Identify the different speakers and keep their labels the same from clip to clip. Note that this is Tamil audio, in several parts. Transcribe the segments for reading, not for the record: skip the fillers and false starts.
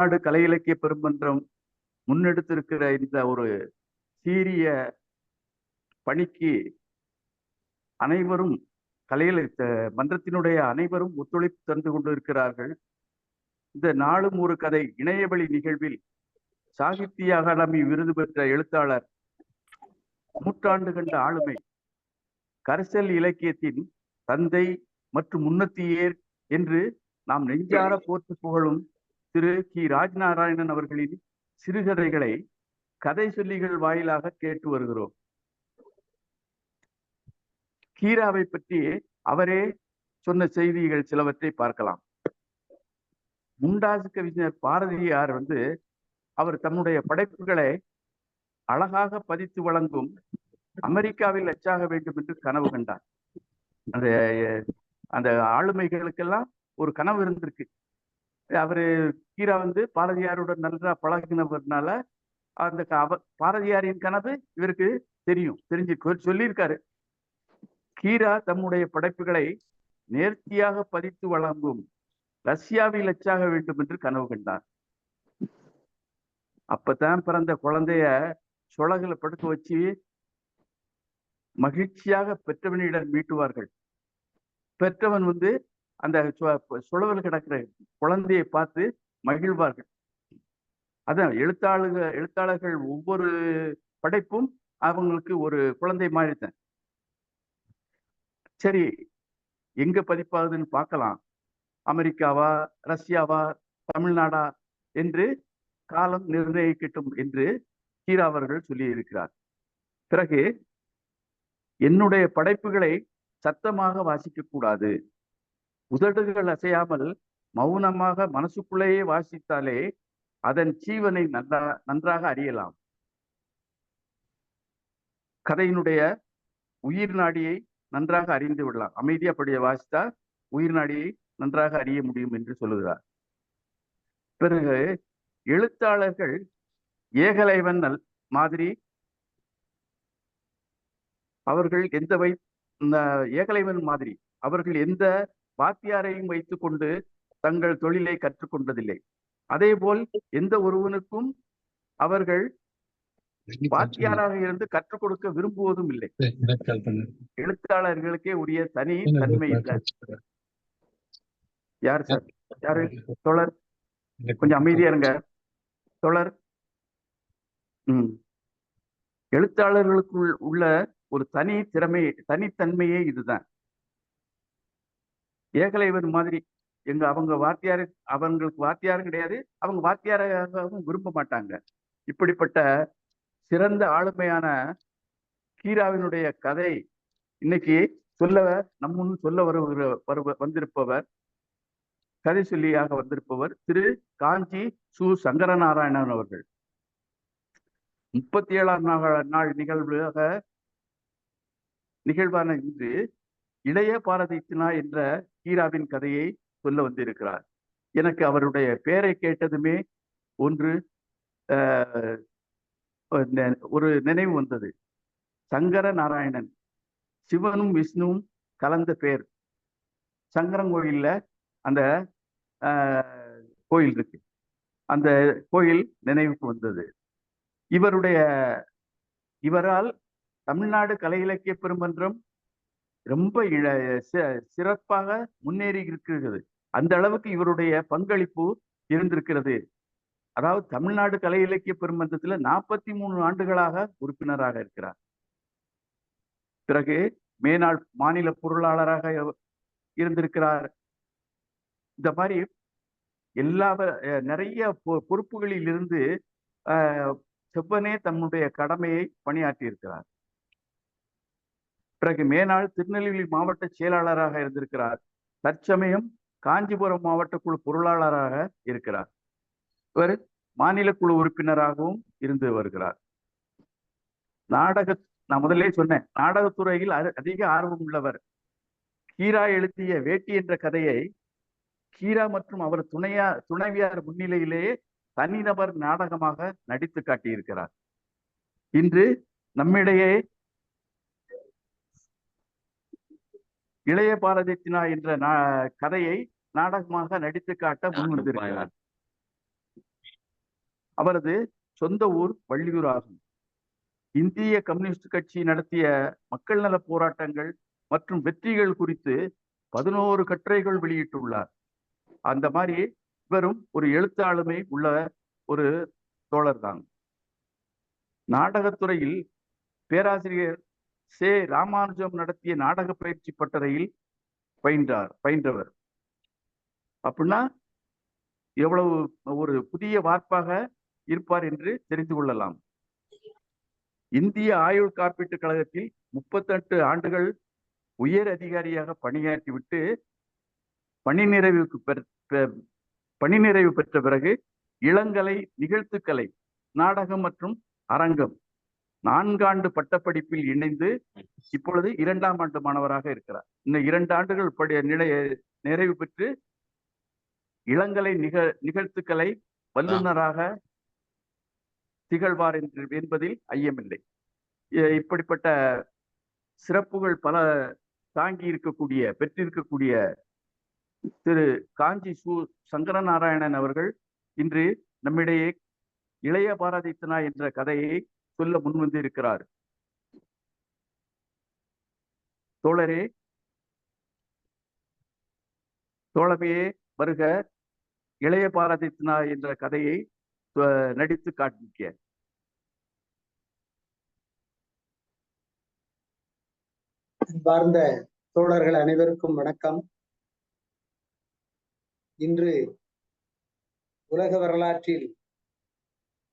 Speaker 1: தமிழ்நாடு கலை இலக்கிய பெருமன்றம் முன்னெடுத்திருக்கிற இந்த ஒரு சீரிய பணிக்கு அனைவரும் மன்றத்தினுடைய அனைவரும் ஒத்துழைப்பு தந்து கொண்டிருக்கிறார்கள். இந்த நாளும் ஒரு கதை இணையவழி நிகழ்வில் சாகித்ய அகாடமி விருது பெற்ற எழுத்தாளர், நூற்றாண்டு கண்ட ஆளுமை, கரிசல் இலக்கியத்தின் தந்தை மற்றும் முன்னத்தியர் என்று நாம் நெஞ்சார போற்று புகழும் திரு கி. ராஜ்நாராயணன் அவர்களின் சிறுகதைகளை கதை சொல்லிகள் வாயிலாக கேட்டு வருகிறோம். கீராவை பற்றி அவரே சொன்ன செய்திகள் சிலவற்றை பார்க்கலாம். முண்டாசு கவிஞர் பாரதியார் அவர் தன்னுடைய படைப்புகளை அழகாக பதித்து வழங்கும் அமெரிக்காவில் அச்சாக வேண்டும் என்று கனவு கண்டார். அந்த அந்த ஆளுமைகளுக்கெல்லாம் ஒரு கனவு இருந்திருக்கு. அவரு கீரா பாரதியாருடன் நல்லா பழகினவர்னால அந்த பாரதியாரின் கனவு இவருக்கு தெரிஞ்சு சொல்லியிருக்காரு. கீரா தம்முடைய படைப்புகளை நேர்த்தியாக பதித்து வழங்கும் ரஷ்யாவில் அச்சாக வேண்டும் என்று கனவு கண்டார். அப்பதான் பிறந்த குழந்தைய சுளகுல படுக்க வச்சு மகிழ்ச்சியாக பெற்றவனிடம் மீட்டுவார்கள். பெற்றவன் அந்த சுழவில் கிடக்கிற குழந்தையை பார்த்து மகிழ்வார்கள். அதான் எழுத்தாளர்கள் ஒவ்வொரு படைப்பும் அவங்களுக்கு ஒரு குழந்தை மாதிரி தான். சரி, எங்க பதிப்பாகுதுன்னு பார்க்கலாம். அமெரிக்காவா, ரஷ்யாவா, தமிழ்நாடா என்று காலம் நிர்ணயிக்கட்டும் என்று கீரா அவர்கள் சொல்லி இருக்கிறார். பிறகு, என்னுடைய படைப்புகளை சத்தமாக வாசிக்க கூடாது, உதடுகள் அசையாமல் மௌனமாக மனசுக்குள்ளேயே வாசித்தாலே அதன் ஜீவனை நன்றாக அறியலாம். கதையினுடைய உயிர் நாடியை நன்றாக அறிந்து விடலாம். அமைதியாப்படிய வாசித்தா உயிர் நாடியை நன்றாக அறிய முடியும் என்று சொல்லுகிறார். பிறகு, எழுத்தாளர்கள் ஏகலைவன் மாதிரி அவர்கள் ஏகலைவன் மாதிரி அவர்கள் எந்த வாத்தியாரையும் வைத்துக் கொண்டு தங்கள் தொழிலை கற்றுக்கொண்டதில்லை. அதே போல் எந்த ஒருவனுக்கும் அவர்கள் வாத்தியாராக இருந்து கற்றுக் கொடுக்க விரும்புவதும் இல்லை. எழுத்தாளர்களுக்கே உரிய தனி தன்மை இல்லை. யார் சார்? யாரு? தோழர், கொஞ்சம் அமைதியா இருங்க தோழர். எழுத்தாளர்களுக்குள் உள்ள ஒரு தனித்தன்மையே இதுதான். ஏகலைவன் மாதிரி அவங்களுக்கு வாத்தியாரும் கிடையாது, அவங்க வாத்தியாராகவும் விரும்ப மாட்டாங்க. இப்படிப்பட்ட சிறந்த ஆளுமையான கீராவினுடைய கதை இன்னைக்கு வந்திருப்பவர், கதை சொல்லியாக வந்திருப்பவர் திரு காஞ்சி சு. சங்கரநாராயணன் அவர்கள். 37ஆம் நாள் நிகழ்வான இன்று இளைய பாரதித்தினா என்ற கீராவின் கதையை சொல்ல வந்திருக்கிறார். எனக்கு அவருடைய பெயரை கேட்டதுமே ஒரு நினைவு வந்தது. சங்கர நாராயணன், சிவனும் விஷ்ணுவும் கலந்த பேர். சங்கரங்கோயில்ல அந்த கோயில் இருக்கு, அந்த கோயில் நினைவுக்கு வந்தது. இவரால் தமிழ்நாடு கலை இலக்கிய பெருமன்றம் ரொம்ப சிறப்பாக முன்னேறி இருக்கிறது. அந்த அளவுக்கு இவருடைய பங்களிப்பு இருந்திருக்கிறது. அதாவது தமிழ்நாடு கலை இலக்கிய பெருமன்றத்தில் 43 ஆண்டுகளாக உறுப்பினராக இருக்கிறார். பிறகு மேனாள் மாநில பொருளாளராக இருந்திருக்கிறார். இந்த மாதிரி நிறைய பொறுப்புகளில் இருந்து செவ்வனே தன்னுடைய கடமையை பணியாற்றி இருக்கிறார். பிறகு மேனாள் திருநெல்வேலி மாவட்ட செயலாளராக இருந்திருக்கிறார். தற்சமயம் காஞ்சிபுரம் மாவட்ட குழு பொருளாளராக இருக்கிறார். இவர் மாநில குழு உறுப்பினராகவும் இருந்து வருகிறார். நான் முதலே சொன்னேன், நாடகத்துறையில் அதிக ஆர்வம் உள்ளவர். கீரா எழுதிய வேட்டி என்ற கதையை கீரா மற்றும் அவர் துணைவியார் முன்னிலையிலேயே தனிநபர் நாடகமாக நடித்து காட்டியிருக்கிறார். இன்று நம்மிடையே இளைய பாரதித்தினா என்ற கதையை நாடகமாக நடித்து காட்ட முன்வந்திருக்கிறார். அவரது சொந்த ஊர் வள்ளியூர் ஆகும். இந்திய கம்யூனிஸ்ட் கட்சி நடத்திய மக்கள் நல போராட்டங்கள் மற்றும் வெற்றிகள் குறித்து 11 கட்டுரைகள் வெளியிட்டுள்ளார். அந்த மாதிரி இவரும் ஒரு எழுத்தாளுமை உள்ள ஒரு தோழர் தான். நாடகத்துறையில் பேராசிரியர் சே ராமானுஜம் நடத்திய நாடக பயிற்சி பட்டறையில் பயின்றவர். அப்படின்னா எவ்வளவு ஒரு புதிய வார்ப்பாக இருப்பார் என்று தெரிந்து கொள்ளலாம். இந்திய ஆயுள் காப்பீட்டு கழகத்தில் 38 ஆண்டுகள் உயர் அதிகாரியாக பணியாற்றிவிட்டு பணி நிறைவு பெற்ற பிறகு இளங்கலை, நிகழ்த்துக்கலை, நாடகம் மற்றும் அரங்கம் 4 ஆண்டு பட்டப்படிப்பில் இணைந்து இப்பொழுது 2ஆம் ஆண்டு மாணவராக இருக்கிறார். இன்னும் 2 ஆண்டுகள் நிறைவு பெற்று இளங்கலை நிகழ்த்துக்கலை வல்லுநராக திகழ்வார் என்பதில் ஐயமில்லை. இப்படிப்பட்ட சிறப்புகள் பல பெற்றிருக்கக்கூடிய திரு காஞ்சி சு சங்கரநாராயணன் அவர்கள் இன்று நம்மிடையே இளைய பாரதித்தனா என்ற கதையை சொல்ல முன்வந்து இருக்கிறார். தோழமையே வருக, இளைய பாரதித்தனா என்ற கதையை நடித்து காண்பிக்க.
Speaker 2: அன்பார்ந்த தோழர்கள் அனைவருக்கும் வணக்கம். இன்று உலக வரலாற்றில்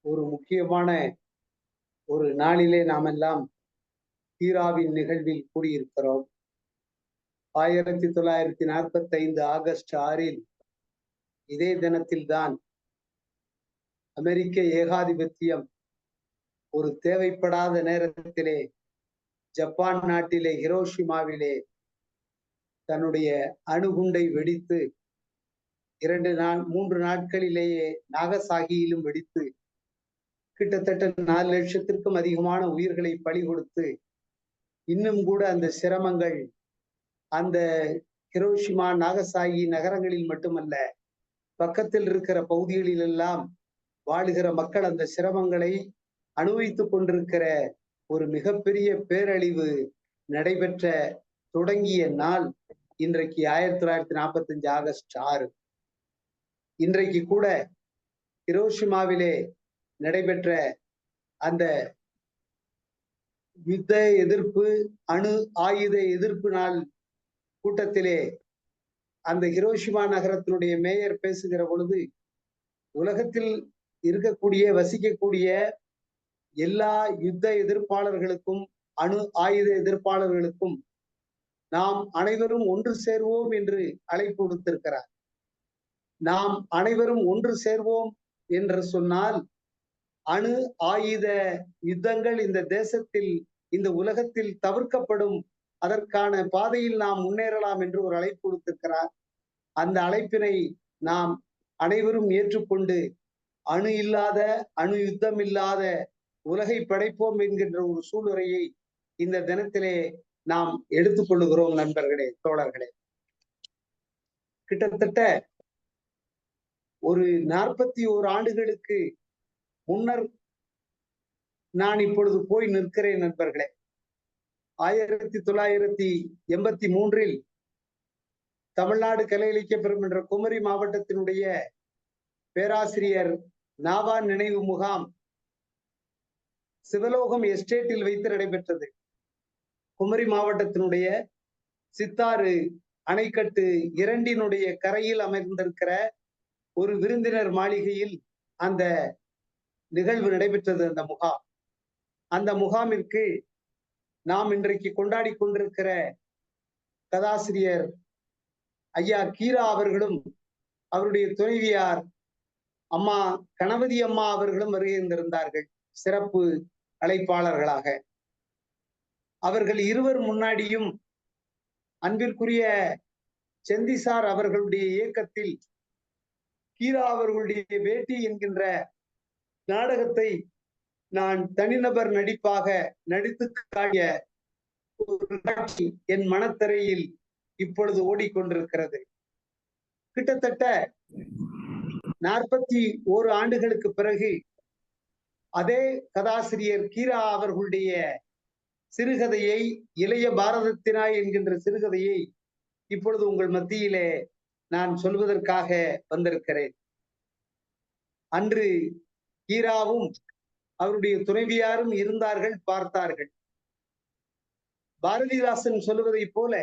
Speaker 2: ஒரு முக்கியமான ஒரு நாளிலே நாம் எல்லாம் கீராவின் நிகழ்வில் கூடியிருக்கிறோம். 1945 ஆகஸ்ட் 6 இதே தினத்தில்தான் அமெரிக்க ஏகாதிபத்தியம் ஒரு தேவைப்படாத நேரத்திலே ஜப்பான் நாட்டிலே ஹிரோஷிமாவிலே தன்னுடைய அணுகுண்டை வெடித்து 3 நாட்களிலேயே நாகசாகியிலும் வெடித்து கிட்டத்தட்ட 4 லட்சத்திற்கும் அதிகமான உயிர்களை பலி கொடுத்து இன்னும் கூட அந்த சிரமங்கள் அந்த ஹிரோஷிமா, நாகசாகி நகரங்களில் மட்டுமல்ல, பக்கத்தில் இருக்கிற பகுதிகளில் எல்லாம் வாழுகிற மக்கள் அந்த சிரமங்களை அனுபவித்துக் கொண்டிருக்கிற ஒரு மிகப்பெரிய பேரழிவு நடைபெற்ற தொடங்கிய நாள் இன்றைக்கு 1945 ஆகஸ்ட் 6. இன்றைக்கு கூட ஹிரோஷிமாவிலே நடைபெற்ற அந்த யுத்த எதிர்ப்பு, அணு ஆயுத எதிர்ப்பு நாள் கூட்டத்திலே அந்த ஹிரோஷிமா நகரத்தினுடைய மேயர் பேசுகிற பொழுது, உலகத்தில் வசிக்கக்கூடிய எல்லா யுத்த எதிர்ப்பாளர்களுக்கும், அணு ஆயுத எதிர்ப்பாளர்களுக்கும் நாம் அனைவரும் ஒன்று சேர்வோம் என்று அழைப்பு கொடுத்திருக்கிறார். நாம் அனைவரும் ஒன்று சேர்வோம் என்று சொன்னால் அணு ஆயுத யுத்தங்கள் இந்த தேசத்தில், இந்த உலகத்தில் தவிர்க்கப்படும், அதற்கான பாதையில் நாம் முன்னேறலாம் என்று ஒரு அழைப்பு கொடுத்திருக்கிறார். அந்த அழைப்பினை நாம் அனைவரும் ஏற்றுக்கொண்டு அணு இல்லாத, அணு யுத்தம் இல்லாத உலகை படைப்போம் என்கின்ற ஒரு சூளுரையை இந்த தினத்திலே நாம் எடுத்துக்கொள்ளுகிறோம். நண்பர்களே, தோழர்களே, கிட்டத்தட்ட ஒரு 41 ஆண்டுகளுக்கு முன்னர் நான் இப்பொழுது போய் நிற்கிறேன். நண்பர்களே, 1983 தமிழ்நாடு கலை இலக்கிய பெருமன்ற குமரி மாவட்டத்தினுடைய பேராசிரியர் நாவா நினைவு முகாம் சிவலோகம் எஸ்டேட்டில் வைத்து நடைபெற்றது. குமரி மாவட்டத்தினுடைய சித்தாறு அணைக்கட்டு 2 கரையில் அமைந்திருக்கிற ஒரு விருந்தினர் மாளிகையில் அந்த நிகழ்வு நடைபெற்றது. அந்த முகாமிற்கு நாம் இன்றைக்கு கொண்டாடி கொண்டிருக்கிற கதாசிரியர் ஐயா கீரா அவர்களும் அவருடைய துணைவியார் அம்மா கணபதி அம்மா அவர்களும் வருகின்றிருந்தார்கள் சிறப்பு அழைப்பாளர்களாக. அவர்கள் இருவர் முன்னாடியும் அன்பிற்குரிய செந்திசார் அவர்களுடைய இயக்கத்தில் கீரா அவர்களுடைய வேட்டி என்கின்ற நாடகத்தை நான் தனிநபர் நடிப்பாக நடித்து காட்டிய ஒரு காட்சி என் மனத்திரையில் இப்பொழுது ஓடிக்கொண்டிருக்கிறது. கிட்டத்தட்ட 41 ஆண்டுகளுக்கு பிறகு அதே கதாசிரியர் கீரா அவர்களுடைய சிறுகதையை, இளைய பாரதத்தினாய் என்கின்ற சிறுகதையை இப்பொழுது உங்கள் மத்தியிலே நான் சொல்வதற்காக வந்திருக்கிறேன். அன்று கீராவும் அவருடைய துணைவியாரும் இருந்தார்கள், பார்த்தார்கள். பாரதிதாசன் சொல்லுவதைப் போல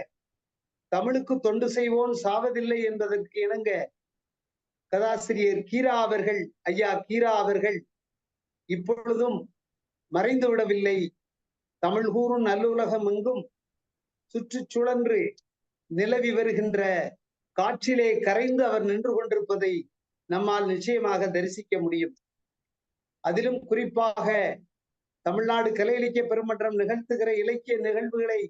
Speaker 2: தமிழுக்கு தொண்டு செய்வோன் சாவதில்லை என்பதற்கு இணங்க கதாசிரியர் கீரா அவர்கள், ஐயா கீரா அவர்கள் இப்பொழுதும் மறைந்து விடவில்லை. தமிழ் கூறும் நல்லுலகம் எங்கும் சுற்று சுழன்று நிலவி வருகின்ற காற்றிலே கரைந்து அவர் நின்று கொண்டிருப்பதை நம்மால் நிச்சயமாக தரிசிக்க முடியும். அதிலும் குறிப்பாக தமிழ்நாடு கலை இலக்கிய பெருமன்றம் நிகழ்த்துகிற இலக்கிய நிகழ்வுகளை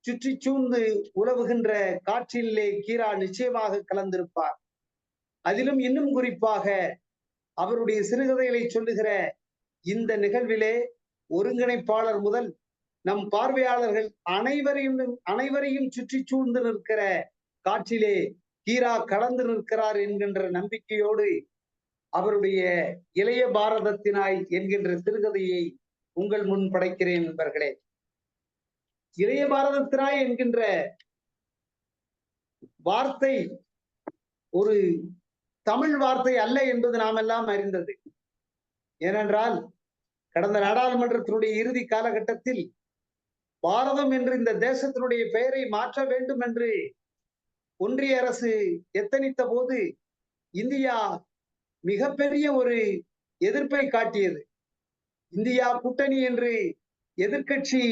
Speaker 2: சுற்றி சூழ்ந்து உலவுகின்ற காற்றிலே கீரா நிச்சயமாக கலந்திருப்பார். அதிலும் இன்னும் குறிப்பாக அவருடைய சிறுகதைகளை சொல்லுகிற இந்த நிகழ்விலே ஒருங்கிணைப்பாளர் முதல் நம் பார்வையாளர்கள் அனைவரையும் சுற்றி சூழ்ந்து நிற்கிற காற்றிலே கீரா கலந்து நிற்கிறார் என்கின்ற நம்பிக்கையோடு அவருடைய இளைய பாரதத்தினாய் என்கின்ற சிறுகதையை உங்கள் முன் படைக்கிறேன் நண்பர்களே. இளைய பாரதத்தினாய் என்கின்ற வார்த்தை ஒரு தமிழ் வார்த்தை அல்ல என்பது நாம் எல்லாம் அறிந்தது. ஏனென்றால் கடந்த நாடாளுமன்றத்தினுடைய இறுதி காலகட்டத்தில் பாரதம் என்று இந்த தேசத்தினுடைய பெயரை மாற்ற வேண்டும் என்று ஒன்றிய அரசு எத்தனித்த போது இந்தியா மிகப்பெரிய ஒரு எதிர்ப்பை காட்டியது. இந்தியா கூட்டணி என்று எதிர்கட்சி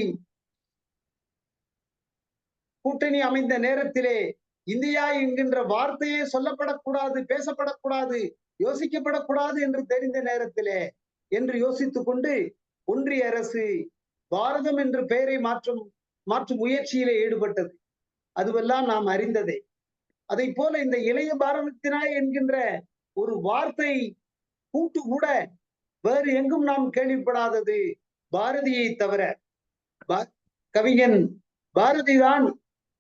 Speaker 2: கூட்டணி அமைந்த நேரத்திலே இந்தியா என்கின்ற வார்த்தையே சொல்லப்படக்கூடாது, பேசப்படக்கூடாது, யோசிக்கப்படக்கூடாது என்று தெரிந்த நேரத்திலே என்று யோசித்துக் கொண்டு ஒன்றிய அரசு பாரதம் என்று பெயரை மாற்றும் முயற்சியிலே ஈடுபட்டது. அதுவெல்லாம் நாம் அறிந்ததே. அதை போல இந்த இளைய பாரதத்தினாய் என்கின்ற ஒரு வார்த்தை கூட்டு கூட வேறு எங்கும் நாம் கேள்விப்படாதது பாரதியை தவிர. கவிஞன் பாரதிதான்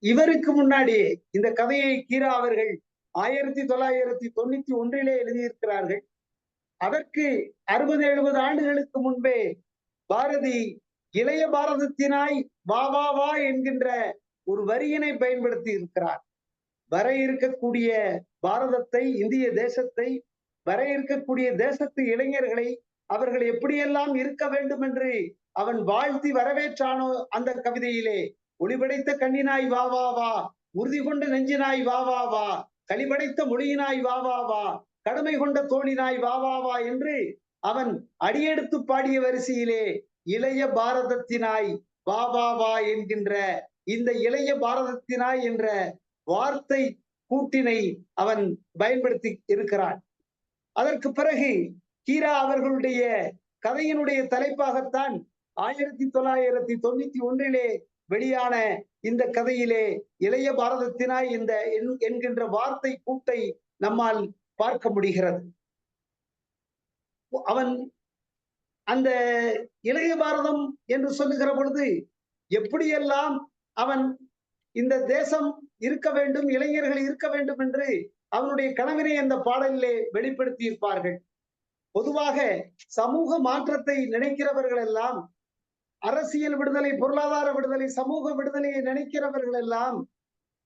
Speaker 2: இவருக்கு முன்னாடியே இந்த கதையை கீரா அவர்கள் 1991 எழுதியிருக்கிறார்கள். அதற்கு 60-70 ஆண்டுகளுக்கு முன்பே பாரதி இளைய பாரதத்தினாய் வா வா வா என்கின்ற ஒரு வரியினை பயன்படுத்தி இருக்கிறார். வர இருக்கக்கூடிய பாரதத்தை, இந்திய தேசத்தை, வர இருக்கக்கூடிய தேசத்து இளைஞர்களை அவர்கள் எப்படியெல்லாம் இருக்க வேண்டும் என்று அவன் வாழ்த்தி வரவேற்றானோ அந்த கவிதையிலே ஒளிபடைத்த கண்ணினாய் வா வா வா, உறுதி கொண்ட நெஞ்சினாய் வா வா வா, களிபடைத்த மொழியினாய் வா வா வா, கடமை கொண்ட தோழினாய் வா வா வா என்று அவன் அடியெடுத்து பாடிய வரிசையிலே இளைய பாரதத்தினாய் வா வா வா என்கின்ற இந்த இளைய பாரதத்தினாய் என்ற வார்த்தை கூட்டினை அவன் பயன்படுத்தி இருக்கிறான். அதற்கு பிறகு கீரா அவர்களுடைய கதையினுடைய தலைப்பாகத்தான் 1991 வெளியான இந்த கதையிலே இளைய பாரதத்தினாய் இந்த என்கின்ற வார்த்தை கூட்டை நம்மால் பார்க்க முடிகிறது. அவன் அந்த இளைய பாரதம் என்று சொல்லுகிற பொழுது எப்படியெல்லாம் அவன் இந்த தேசம் இருக்க வேண்டும், இளைஞர்கள் இருக்க வேண்டும் என்று அவனுடைய கனவினை அந்த பாடலிலே வெளிப்படுத்தி இருப்பார்கள். பொதுவாக சமூக மாற்றத்தை நினைக்கிறவர்கள் எல்லாம், அரசியல் விடுதலை, பொருளாதார விடுதலை, சமூக விடுதலையை நினைக்கிறவர்கள் எல்லாம்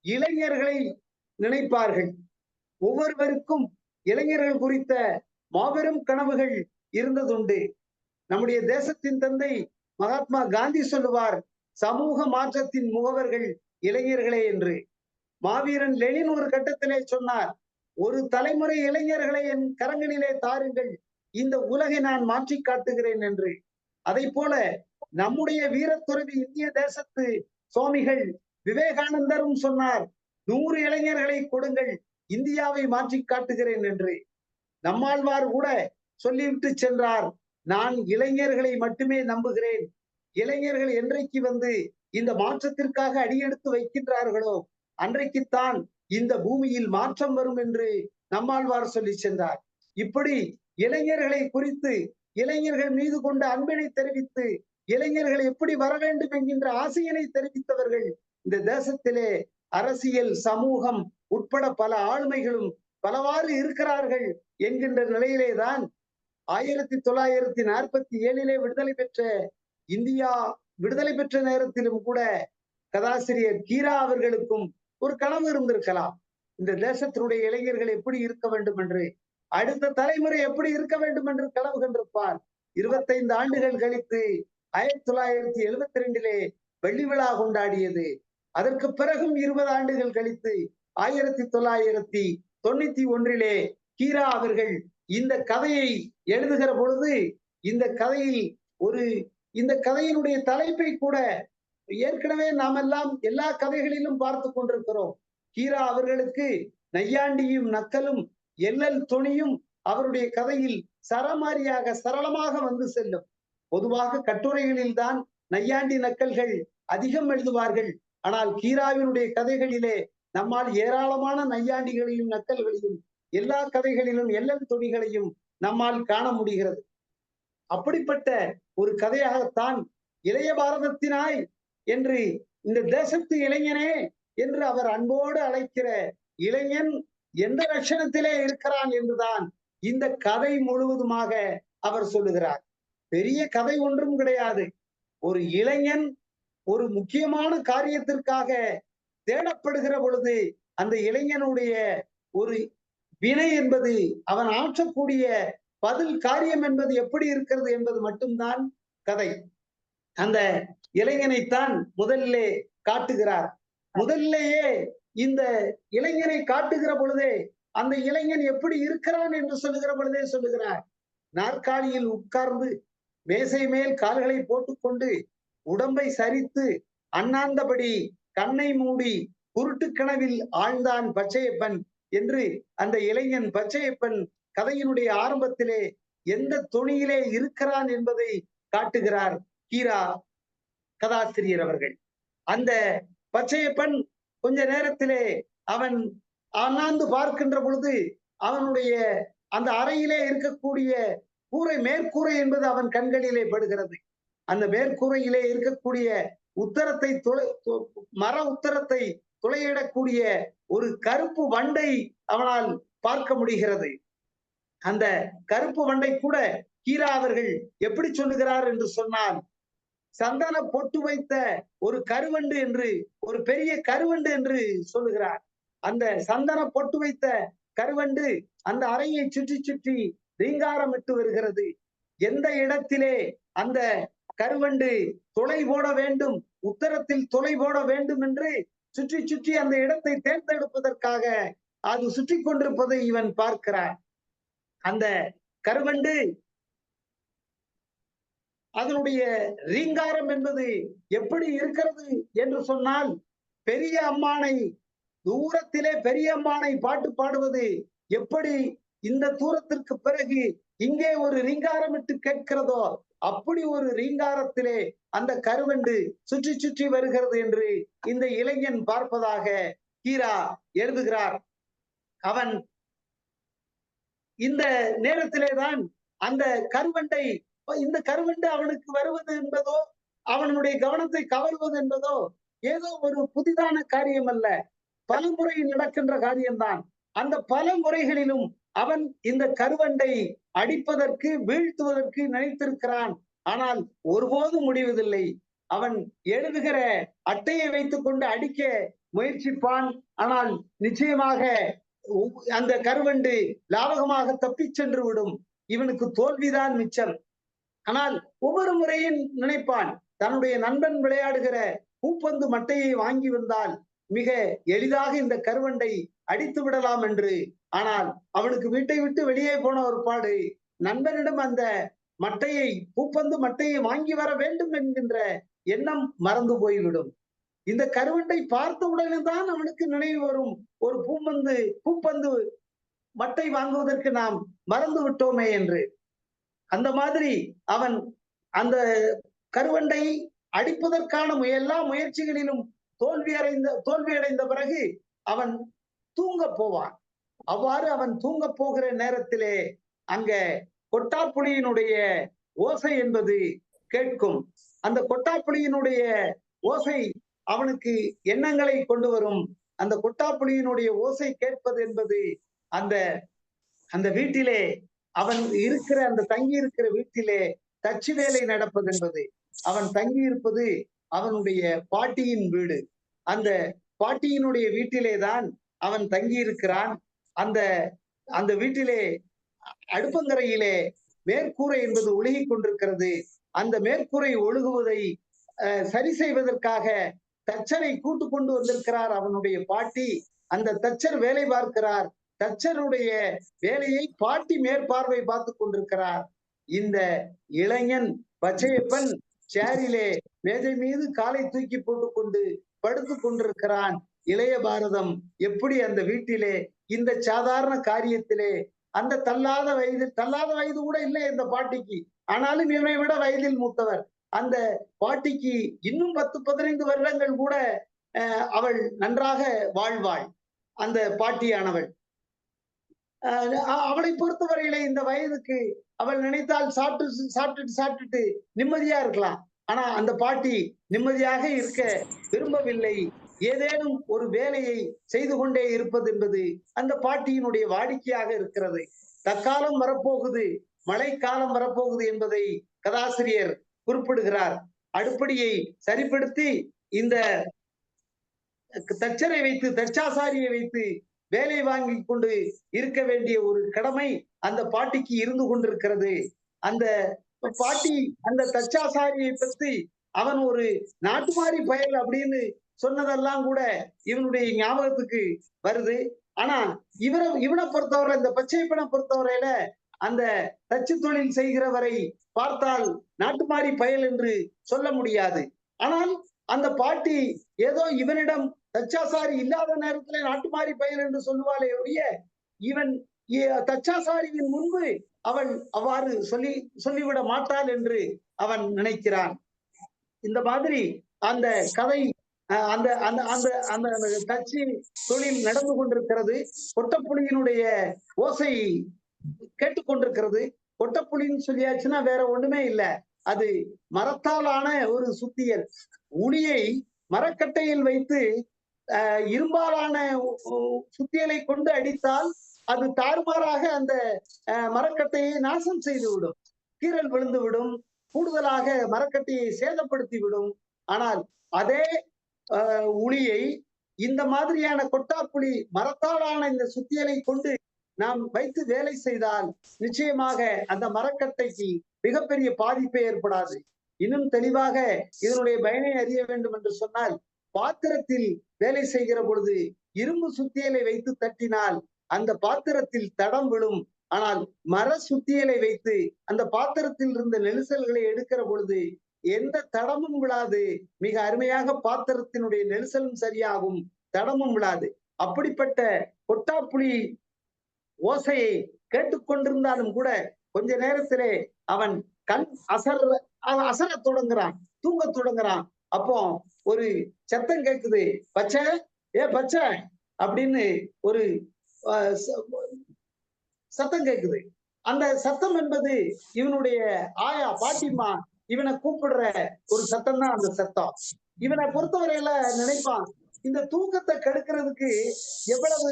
Speaker 2: இளைஞர்களை நினைப்பார்கள். ஒவ்வொருவருக்கும் இளைஞர்கள் குறித்த மாபெரும் கனவுகள் இருந்ததுண்டு. நம்முடைய தேசத்தின் தந்தை மகாத்மா காந்தி சொல்லுவார், சமூக மாற்றத்தின் முகவர்கள் இளைஞர்களே என்று. மாவீரன் லெனின் ஒரு கட்டத்திலே சொன்னார், ஒரு தலைமுறை இளைஞர்களை என் கரங்களிலே தாருங்கள், இந்த உலகை நான் மாற்றி காட்டுகிறேன் என்று. அதை போல நம்முடைய வீரத்துறவி இந்திய தேசத்து சுவாமிகள் விவேகானந்தரும் சொன்னார், 100 இளைஞர்களை கொடுங்கள், இந்தியாவை மாற்றி காட்டுகிறேன் என்று. நம்மாழ்வார் கூட சொல்லிவிட்டு சென்றார், நான் இளைஞர்களை மட்டுமே நம்புகிறேன். இளைஞர்கள் என்றைக்கு வந்து இந்த மாற்றத்திற்காக அடியெடுத்து வைக்கின்றார்களோ அன்றைக்குத்தான் இந்த பூமியில் மாற்றம் வரும் என்று நம்மாழ்வார் சொல்லி சென்றார். இப்படி இளைஞர்களை குறித்து, இளைஞர்கள் மீது கொண்ட அன்பினை தெரிவித்து, இளைஞர்கள் எப்படி வர வேண்டும் என்கின்ற ஆசையினை தெரிவித்தவர்கள் இந்த தேசத்திலே அரசியல், சமூகம் உட்பட பல ஆளுமைகளும் பலவாறு இருக்கிறார்கள் என்கின்ற நிலையிலேதான் 1947 விடுதலை பெற்ற இந்தியா விடுதலை பெற்ற நேரத்திலும் கூட கதாசிரியர் கீரா அவர்களுக்கும் ஒரு கனவு இருந்திருக்கலாம். இந்த தேசத்தினுடைய இளைஞர்கள் எப்படி இருக்க வேண்டும் என்று, அடுத்த தலைமுறை எப்படி இருக்க வேண்டும் என்று கனவு கண்டிருப்பார். 25 ஆண்டுகள் கழித்து 1972 வெள்ளி விழா கொண்டாடியது. அதற்கு பிறகும் 20 ஆண்டுகள் கழித்து 1991 கீரா அவர்கள் இந்த கதையை எழுதுகிற பொழுது இந்த கதையில் இந்த கதையினுடைய தலைப்பை கூட ஏற்கனவே நாம் எல்லாம் எல்லா கதைகளிலும் பார்த்து கொண்டிருக்கிறோம். கீரா அவர்களுக்கு நையாண்டியும் நக்கலும் எல்லல் துணியும் அவருடைய கதையில் சரமாரியாக சரளமாக வந்து செல்லும். பொதுவாக கட்டுரைகளில் தான் நையாண்டி நக்கல்கள் அதிகம் எழுதுவார்கள். ஆனால் கீராவினுடைய கதைகளிலே நம்மால் ஏராளமான நையாண்டிகளையும் நக்கல்களையும் எல்லா கதைகளிலும் எல்லல் துணிகளையும் நம்மால் காண முடிகிறது. அப்படிப்பட்ட ஒரு கதையாகத்தான் இளைய பாரதத்தினாய் என்று இந்த தேசத்து இளைஞனே என்று அவர் அன்போடு அழைக்கிற இளைஞன் எந்த லட்சணத்திலே இருக்கிறான் என்றுதான் இந்த கதை முழுவதுமாக அவர் சொல்லுகிறார். பெரிய கதை ஒன்றும் கிடையாது. ஒரு இளைஞன் ஒரு முக்கியமான காரியத்திற்காக தேடப்படுகிற பொழுது அந்த இளைஞனுடைய ஒரு வினை என்பது, அவன் ஆற்றக்கூடிய பதில் காரியம் என்பது எப்படி இருக்கிறது என்பது மட்டும்தான் கதை. அந்த இளைஞனைத்தான் முதலிலே காட்டுகிறார். முதலிலேயே இந்த இளைஞனை காட்டுகிற பொழுதே அந்த இளைஞன் எப்படி இருக்கிறான் என்று சொல்லுகிற பொழுதே சொல்லுகிறார். நாற்காலியில் உட்கார்ந்து மேசை மேல் கால்களை போட்டுக்கொண்டு உடம்பை சரித்து அண்ணாந்தபடி கண்ணை மூடி குருட்டு கனவில் ஆழ்ந்தான் பச்சையப்பன் என்று அந்த இளைஞன் பச்சையப்பன் கதையினுடைய ஆரம்பத்திலே எந்த தொனியிலே இருக்கிறான் என்பதை காட்டுகிறார் கீரா கதாசிரியர் அவர்கள். அந்த பச்சையப்பன் கொஞ்ச நேரத்திலே அவன் அண்ணாந்து பார்க்கின்ற பொழுது அவனுடைய அந்த அறையிலே இருக்கக்கூடிய கூரை, மேற்கூரை என்பது அவன் கண்களிலே படுகிறது. அந்த மேற்கூரையிலே இருக்கக்கூடிய உத்தரத்தை மர உத்தரத்தை துளையிடக்கூடிய ஒரு கருப்பு வண்டை அவனால் பார்க்க முடிகிறது. அந்த கருப்பு வண்டை கூட கீரா அவர்கள் எப்படி சொல்லுகிறார் என்று சொன்னால், சந்தன பொட்டு வைத்த ஒரு கருவண்டு என்று, ஒரு பெரிய கருவண்டு என்று சொல்லுகிறார். அந்த சந்தன பொட்டு வைத்த கருவண்டு அந்த அறையை சுற்றி சுற்றி ரீங்காரமிட்டு வருகிறது. எந்த இடத்திலே அந்த கருவண்டு துளை போட வேண்டும், உத்தரத்தில் துளை போட வேண்டும் என்று சுற்றி சுற்றி அந்த இடத்தை தேர்ந்தெடுப்பதற்காக அது சுற்றி கொண்டிருப்பதை இவன் பார்க்கிறான். அந்த கருவண்டு அதனுடைய ரீங்காரம் என்பது எப்படி இருக்கிறது என்று சொன்னால், பெரிய அம்மானை தூரத்திலே பெரிய அம்மானை பாட்டு பாடுவது எப்படி இந்த தூரத்திற்கு பிறகு இங்கே ஒரு ரீங்காரமிட்டு கேட்கிறதோ அப்படி ஒரு ரீங்காரத்திலே அந்த கருவண்டு சுற்றி சுற்றி வருகிறது என்று இந்த இளைஞன் பார்ப்பதாக கீரா எழுதுகிறார். அவன் இந்த நேரத்திலேதான் அந்த கருவண்டை, இந்த கருவண்டு அவனுக்கு வருவது என்பதோ அவனுடைய கவனத்தை கவர்வது என்பதோ ஏதோ ஒரு புதிதான காரியம் அல்ல, பல முறை நடக்கின்ற காரியம்தான். அந்த பல முறைகளிலும் அவன் இந்த கருவண்டை அடிப்பதற்கு, வீழ்த்துவதற்கு நினைத்திருக்கிறான். ஆனால் ஒருபோதும் முடிவதில்லை. அவன் எழுதுகிற அட்டையை வைத்துக் கொண்டு அடிக்க முயற்சிப்பான். ஆனால் நிச்சயமாக அந்த கருவண்டு லாபகமாக தப்பிச் சென்று விடும். இவனுக்கு தோல்விதான் மிச்சம். ஆனால் ஒவ்வொரு முறையும் நினைப்பான், தன்னுடைய நண்பன் விளையாடுகிற பூப்பந்து மட்டையை வாங்கி வந்தால் மிக எளிதாக இந்த கருவண்டை அடித்து விடலாம் என்று. ஆனால் அவனுக்கு வீட்டை விட்டு வெளியே போன ஒரு பாடு, நண்பனிடம் அந்த மட்டையை, பூப்பந்து மட்டையை வாங்கி வர வேண்டும் என்கின்ற எண்ணம் மறந்து போய்விடும். இந்த கருவண்டை பார்த்த உடனே தான் அவனுக்கு நினைவு வரும், ஒரு பூப்பந்து மட்டை வாங்குவதற்கு நாம் மறந்து விட்டோமே என்று. அந்த மாதிரி அவன் அந்த கருவண்டை அடிப்பதற்கான எல்லா முயற்சிகளிலும் தோல்வியடைந்த பிறகு அவன் தூங்க போவான். அவ்வாறு அவன் தூங்க போகிற நேரத்திலே அங்க கொட்டாப்புளியினுடைய ஓசை என்பது கேட்கும். அந்த கொட்டாப்புளியினுடைய ஓசை அவனுக்கு எண்ணங்களை கொண்டு வரும். அந்த கொட்டாப்புளியினுடைய ஓசை கேட்பது என்பது அந்த வீட்டிலே அவன் இருக்கிற அந்த தங்கி இருக்கிற வீட்டிலே தச்சு வேலை நடப்பது என்பது, அவன் தங்கி இருப்பது அவனுடைய பாட்டியின் வீடு. அந்த பாட்டியினுடைய வீட்டிலே தான் அவன் தங்கி இருக்கிறான். அந்த அந்த வீட்டிலே அடுப்பங்கரையிலே மேற்கூரை என்பது ஒழுகிக் கொண்டிருக்கிறது. அந்த மேற்கூரை ஒழுகுவதை சரி செய்வதற்காக தச்சரை கூட்டு கொண்டு வந்திருக்கிறார் அவனுடைய பாட்டி. அந்த தச்சர் வேலை பார்க்கிறார். தச்சருடைய வேலையை பாட்டி மேற்பார்வை பார்த்து கொண்டிருக்கிறார். இந்த இளைஞன் பச்சையப்பன் சேரிலே மேஜை மீது காலை தூக்கி போட்டுக்கொண்டு படுத்துக் கொண்டிருக்கிறான். இளைய பாரதம் எப்படி அந்த வீட்டிலே இந்த சாதாரண காரியத்திலே அந்த தள்ளாத வயது கூட இல்லை இந்த பாட்டிக்கு. ஆனாலும் இவனை விட வயதில் மூத்தவர். அந்த பாட்டிக்கு இன்னும் 10-15 வருடங்கள் கூட அவள் நன்றாக வாழ்வாள். அந்த பாட்டியானவள் அவளை பொறுத்தவரையிலே இந்த வயதுக்கு அவள் நினைத்தால் சாப்பிட்டுட்டு நிம்மதியா இருக்கலாம். ஆனா அந்த பாட்டி நிம்மதியாக இருக்க விரும்பவில்லை. ஏதேனும் ஒரு வேலையை செய்து கொண்டே இருப்பது என்பது அந்த பாட்டியினுடைய வாடிக்கையாக இருக்கிறது. தற்காலம் வரப்போகுது, மழைக்காலம் வரப்போகுது என்பதை கதாசிரியர் குறிப்பிடுகிறார். அடுப்படியை சரிப்படுத்தி இந்த தச்சரை வைத்து, தச்சாசாரியை வைத்து வேலை வாங்கி கொண்டு இருக்க வேண்டிய ஒரு கடமை அந்த பாட்டிக்கு இருந்து கொண்டிருக்கிறது. அந்த பாட்டி அந்த தச்சாசாரியை பற்றி அவன் ஒரு நாட்டுமாரி பயல் அப்படின்னு சொன்னதெல்லாம் கூட இவனுடைய ஞாபகத்துக்கு வருது. ஆனா இவனை பொறுத்தவரை, இந்த பச்சையப்பனை பொறுத்தவரையில அந்த தச்சு தொழில் செய்கிறவரை பார்த்தால் நாட்டுமாரி பயல் என்று சொல்ல முடியாது. ஆனால் அந்த பாட்டி ஏதோ இவனிடம் தச்சாசாரி இல்லாத நேரத்துல நாட்டுமாரி பயல் என்று சொல்லுவாளே ஒழிய, இவன் தச்சாசாரியின் முன்பு அவன் அவ்வாறு சொல்லிவிட மாட்டாள் என்று அவன் நினைக்கிறான். இந்த மாதிரி அந்த கதை அந்த அந்த அந்த அந்த தச்சு தொழில் நடந்து கொண்டிருக்கிறது. கொட்டப்புலியினுடைய ஓசை கேட்டுக்கொண்டிருக்கிறது. கொட்டப்புலின்னு சொல்லியாச்சுன்னா வேற ஒண்ணுமே இல்ல, அது மரத்தாலான ஒரு சுத்தியல். உளியை மரக்கட்டையில் வைத்து இரும்பாலான சுத்தியலை கொண்டு அடித்தால் அது தாறுமாறாக அந்த மரக்கட்டையை நாசம் செய்து விடும், கீறல் விழுந்து விடும், கூடுதலாக மரக்கட்டையை சேதப்படுத்தி விடும். ஆனால் அதே உளியை இந்த மாதிரியான கொட்டாப்புளி மரத்தாலான இந்த சுத்தியலை கொண்டு நாம் வைத்து வேலை செய்தால் நிச்சயமாக அந்த மரக்கட்டைக்கு மிகப்பெரிய பாதிப்பே ஏற்படாது. இன்னும் தெளிவாக இதனுடைய பயனை அறிய வேண்டும் என்று சொன்னால், பாத்திரத்தில் வேலை செய்கிற பொழுது இரும்பு சுத்தியலை வைத்து தட்டினால் அந்த பாத்திரத்தில் தடம் விழும். ஆனால் மர சுத்தியலை வைத்து அந்த பாத்திரத்தில் இருந்த நெரிசல்களை எடுக்கிற பொழுது எந்த தடமும் விழாது. மிக அருமையாக பாத்திரத்தினுடைய நெரிசலும் சரியாகும், தடமும் விழாது. அப்படிப்பட்ட கொட்டாப்புளி ஓசையை கேட்டுக்கொண்டிருந்தாலும் கூட கொஞ்ச நேரத்திலே அவன் கண் அசர தொடங்குறான், தூங்க தொடங்குறான். அப்போ ஒரு சத்தம் கேக்குது, பச்சை பச்சை அப்படின்னு ஒரு சத்தம் கேக்குது. அந்த சத்தம் என்பது இவனுடைய ஆயா பாட்டிமா இவனை கூப்பிடுற ஒரு சத்தம் தான் அந்த சத்தம். இவனை பொறுத்தவரையில நினைப்பான், இந்த தூக்கத்தை கெடுக்கிறதுக்கு எவ்வளவு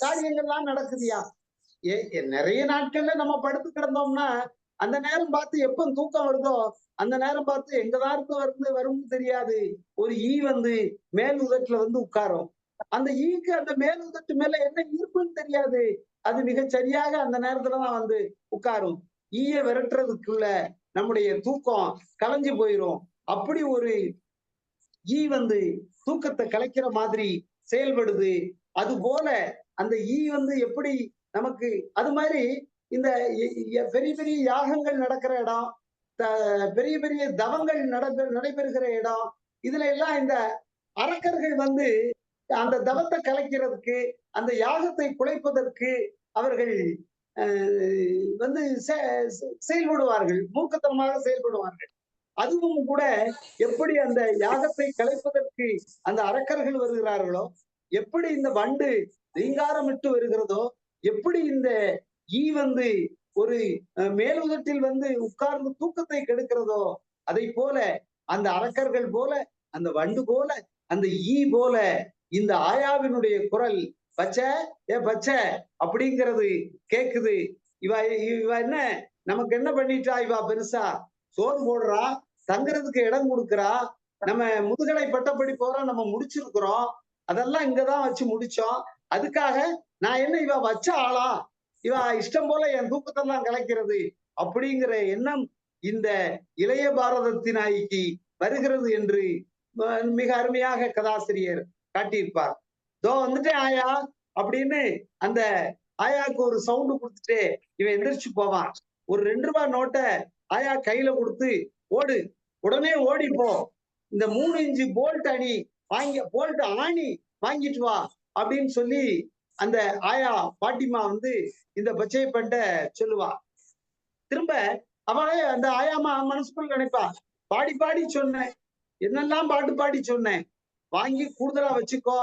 Speaker 2: காரியங்கள்லாம் நடக்குதியா. நிறைய நாட்கள்ல நம்ம படுத்து கிடந்தோம்னா அந்த நேரம் பார்த்து எப்ப தூக்கம் வருதோ அந்த நேரம் பார்த்து எங்கதான் வரும்னு தெரியாது, ஒரு ஈ வந்து மேல் உதட்டுல வந்து உட்காரும். அந்த ஈக்கு அந்த மேல் உதட்டு மேல என்ன ஈர்ப்புன்னு தெரியாது, அது மிக சரியாக அந்த நேரத்துலதான் வந்து உட்காரும். ஈய விரட்டுறதுக்குள்ள நம்முடைய தூக்கம் கலைஞ்சு போயிரும். அப்படி ஒரு ஈ வந்து தூக்கத்தை கலைக்கிற மாதிரி செயல்படுது. அது போல அந்த ஈ வந்து எப்படி நமக்கு அது மாதிரி இந்த பெரிய பெரிய யாகங்கள் நடக்கிற இடம், பெரிய பெரிய தவங்கள் நடைபெறுகிற இடம், இதுல எல்லாம் இந்த அரக்கர்கள் வந்து அந்த தவத்தை கலைக்கிறதுக்கு, அந்த யாகத்தை குலைப்பதற்கு அவர்கள் வந்து செயல்படுவார்கள், மூர்க்கத்தனமாக செயல்படுவார்கள். அதுவும் கூட எப்படி அந்த யாகத்தை கலைப்பதற்கு அந்த அரக்கர்கள் வருகிறார்களோ, எப்படி இந்த வண்டு ரீங்காரமிட்டு வருகிறதோ, எப்படி இந்த ஈ வந்து ஒரு மேலுதட்டில் வந்து உட்கார்ந்து தூக்கத்தை கெடுக்கிறதோ, அதை போல அந்த அரக்கர்கள் போல, அந்த வண்டு போல, அந்த ஈ போல இந்த ஆயாவினுடைய குரல் பச்சை பச்சை அப்படிங்கிறது கேக்குது. இவ இவ என்ன நமக்கு என்ன பண்ணிட்டா? இவ பெருசா சோறு போடுறா, தங்குறதுக்கு இடம் கொடுக்குறா, நம்ம முதுகலை பட்டப்படிப்போற நம்ம முடிச்சிருக்கிறோம், அதெல்லாம் இங்கதான் வச்சு முடிச்சோம். அதுக்காக நான் என்ன இவ வச்ச ஆளா? இவ இஷ்டம் போல என் தூக்கத்தெல்லாம் கலைக்கிறது அப்படிங்கிற எண்ணம் இந்த இளைய பாரதத்தினாய்க்கு வருகிறது என்று மிக அருமையாக கதாசிரியர் காட்டியிருப்பார். தோ வந்துட்டேன் ஆயா அப்படின்னு அந்த ஆயாவுக்கு ஒரு சவுண்டு கொடுத்துட்டு இவன் எந்திரிச்சு போவான். ஒரு 2 ரூபாய் நோட்டை ஆயா கையில கொடுத்து, ஓடு, உடனே ஓடி போ, இந்த 3 இன்ச்சு போல்ட் ஆணி வாங்கிட்டு வா அப்படின்னு சொல்லி அந்த ஆயா பாட்டிமா வந்து இந்த பச்சையப்பன்ட்ட சொல்லுவா. திரும்ப அவளே அந்த ஆயாமா மனசுக்குள்ள நினைப்பா, பாடி பாடி சொன்னேன், என்னெல்லாம் பாட்டு பாடி சொன்னேன், வாங்கி கூடுதலா வச்சுக்கோ,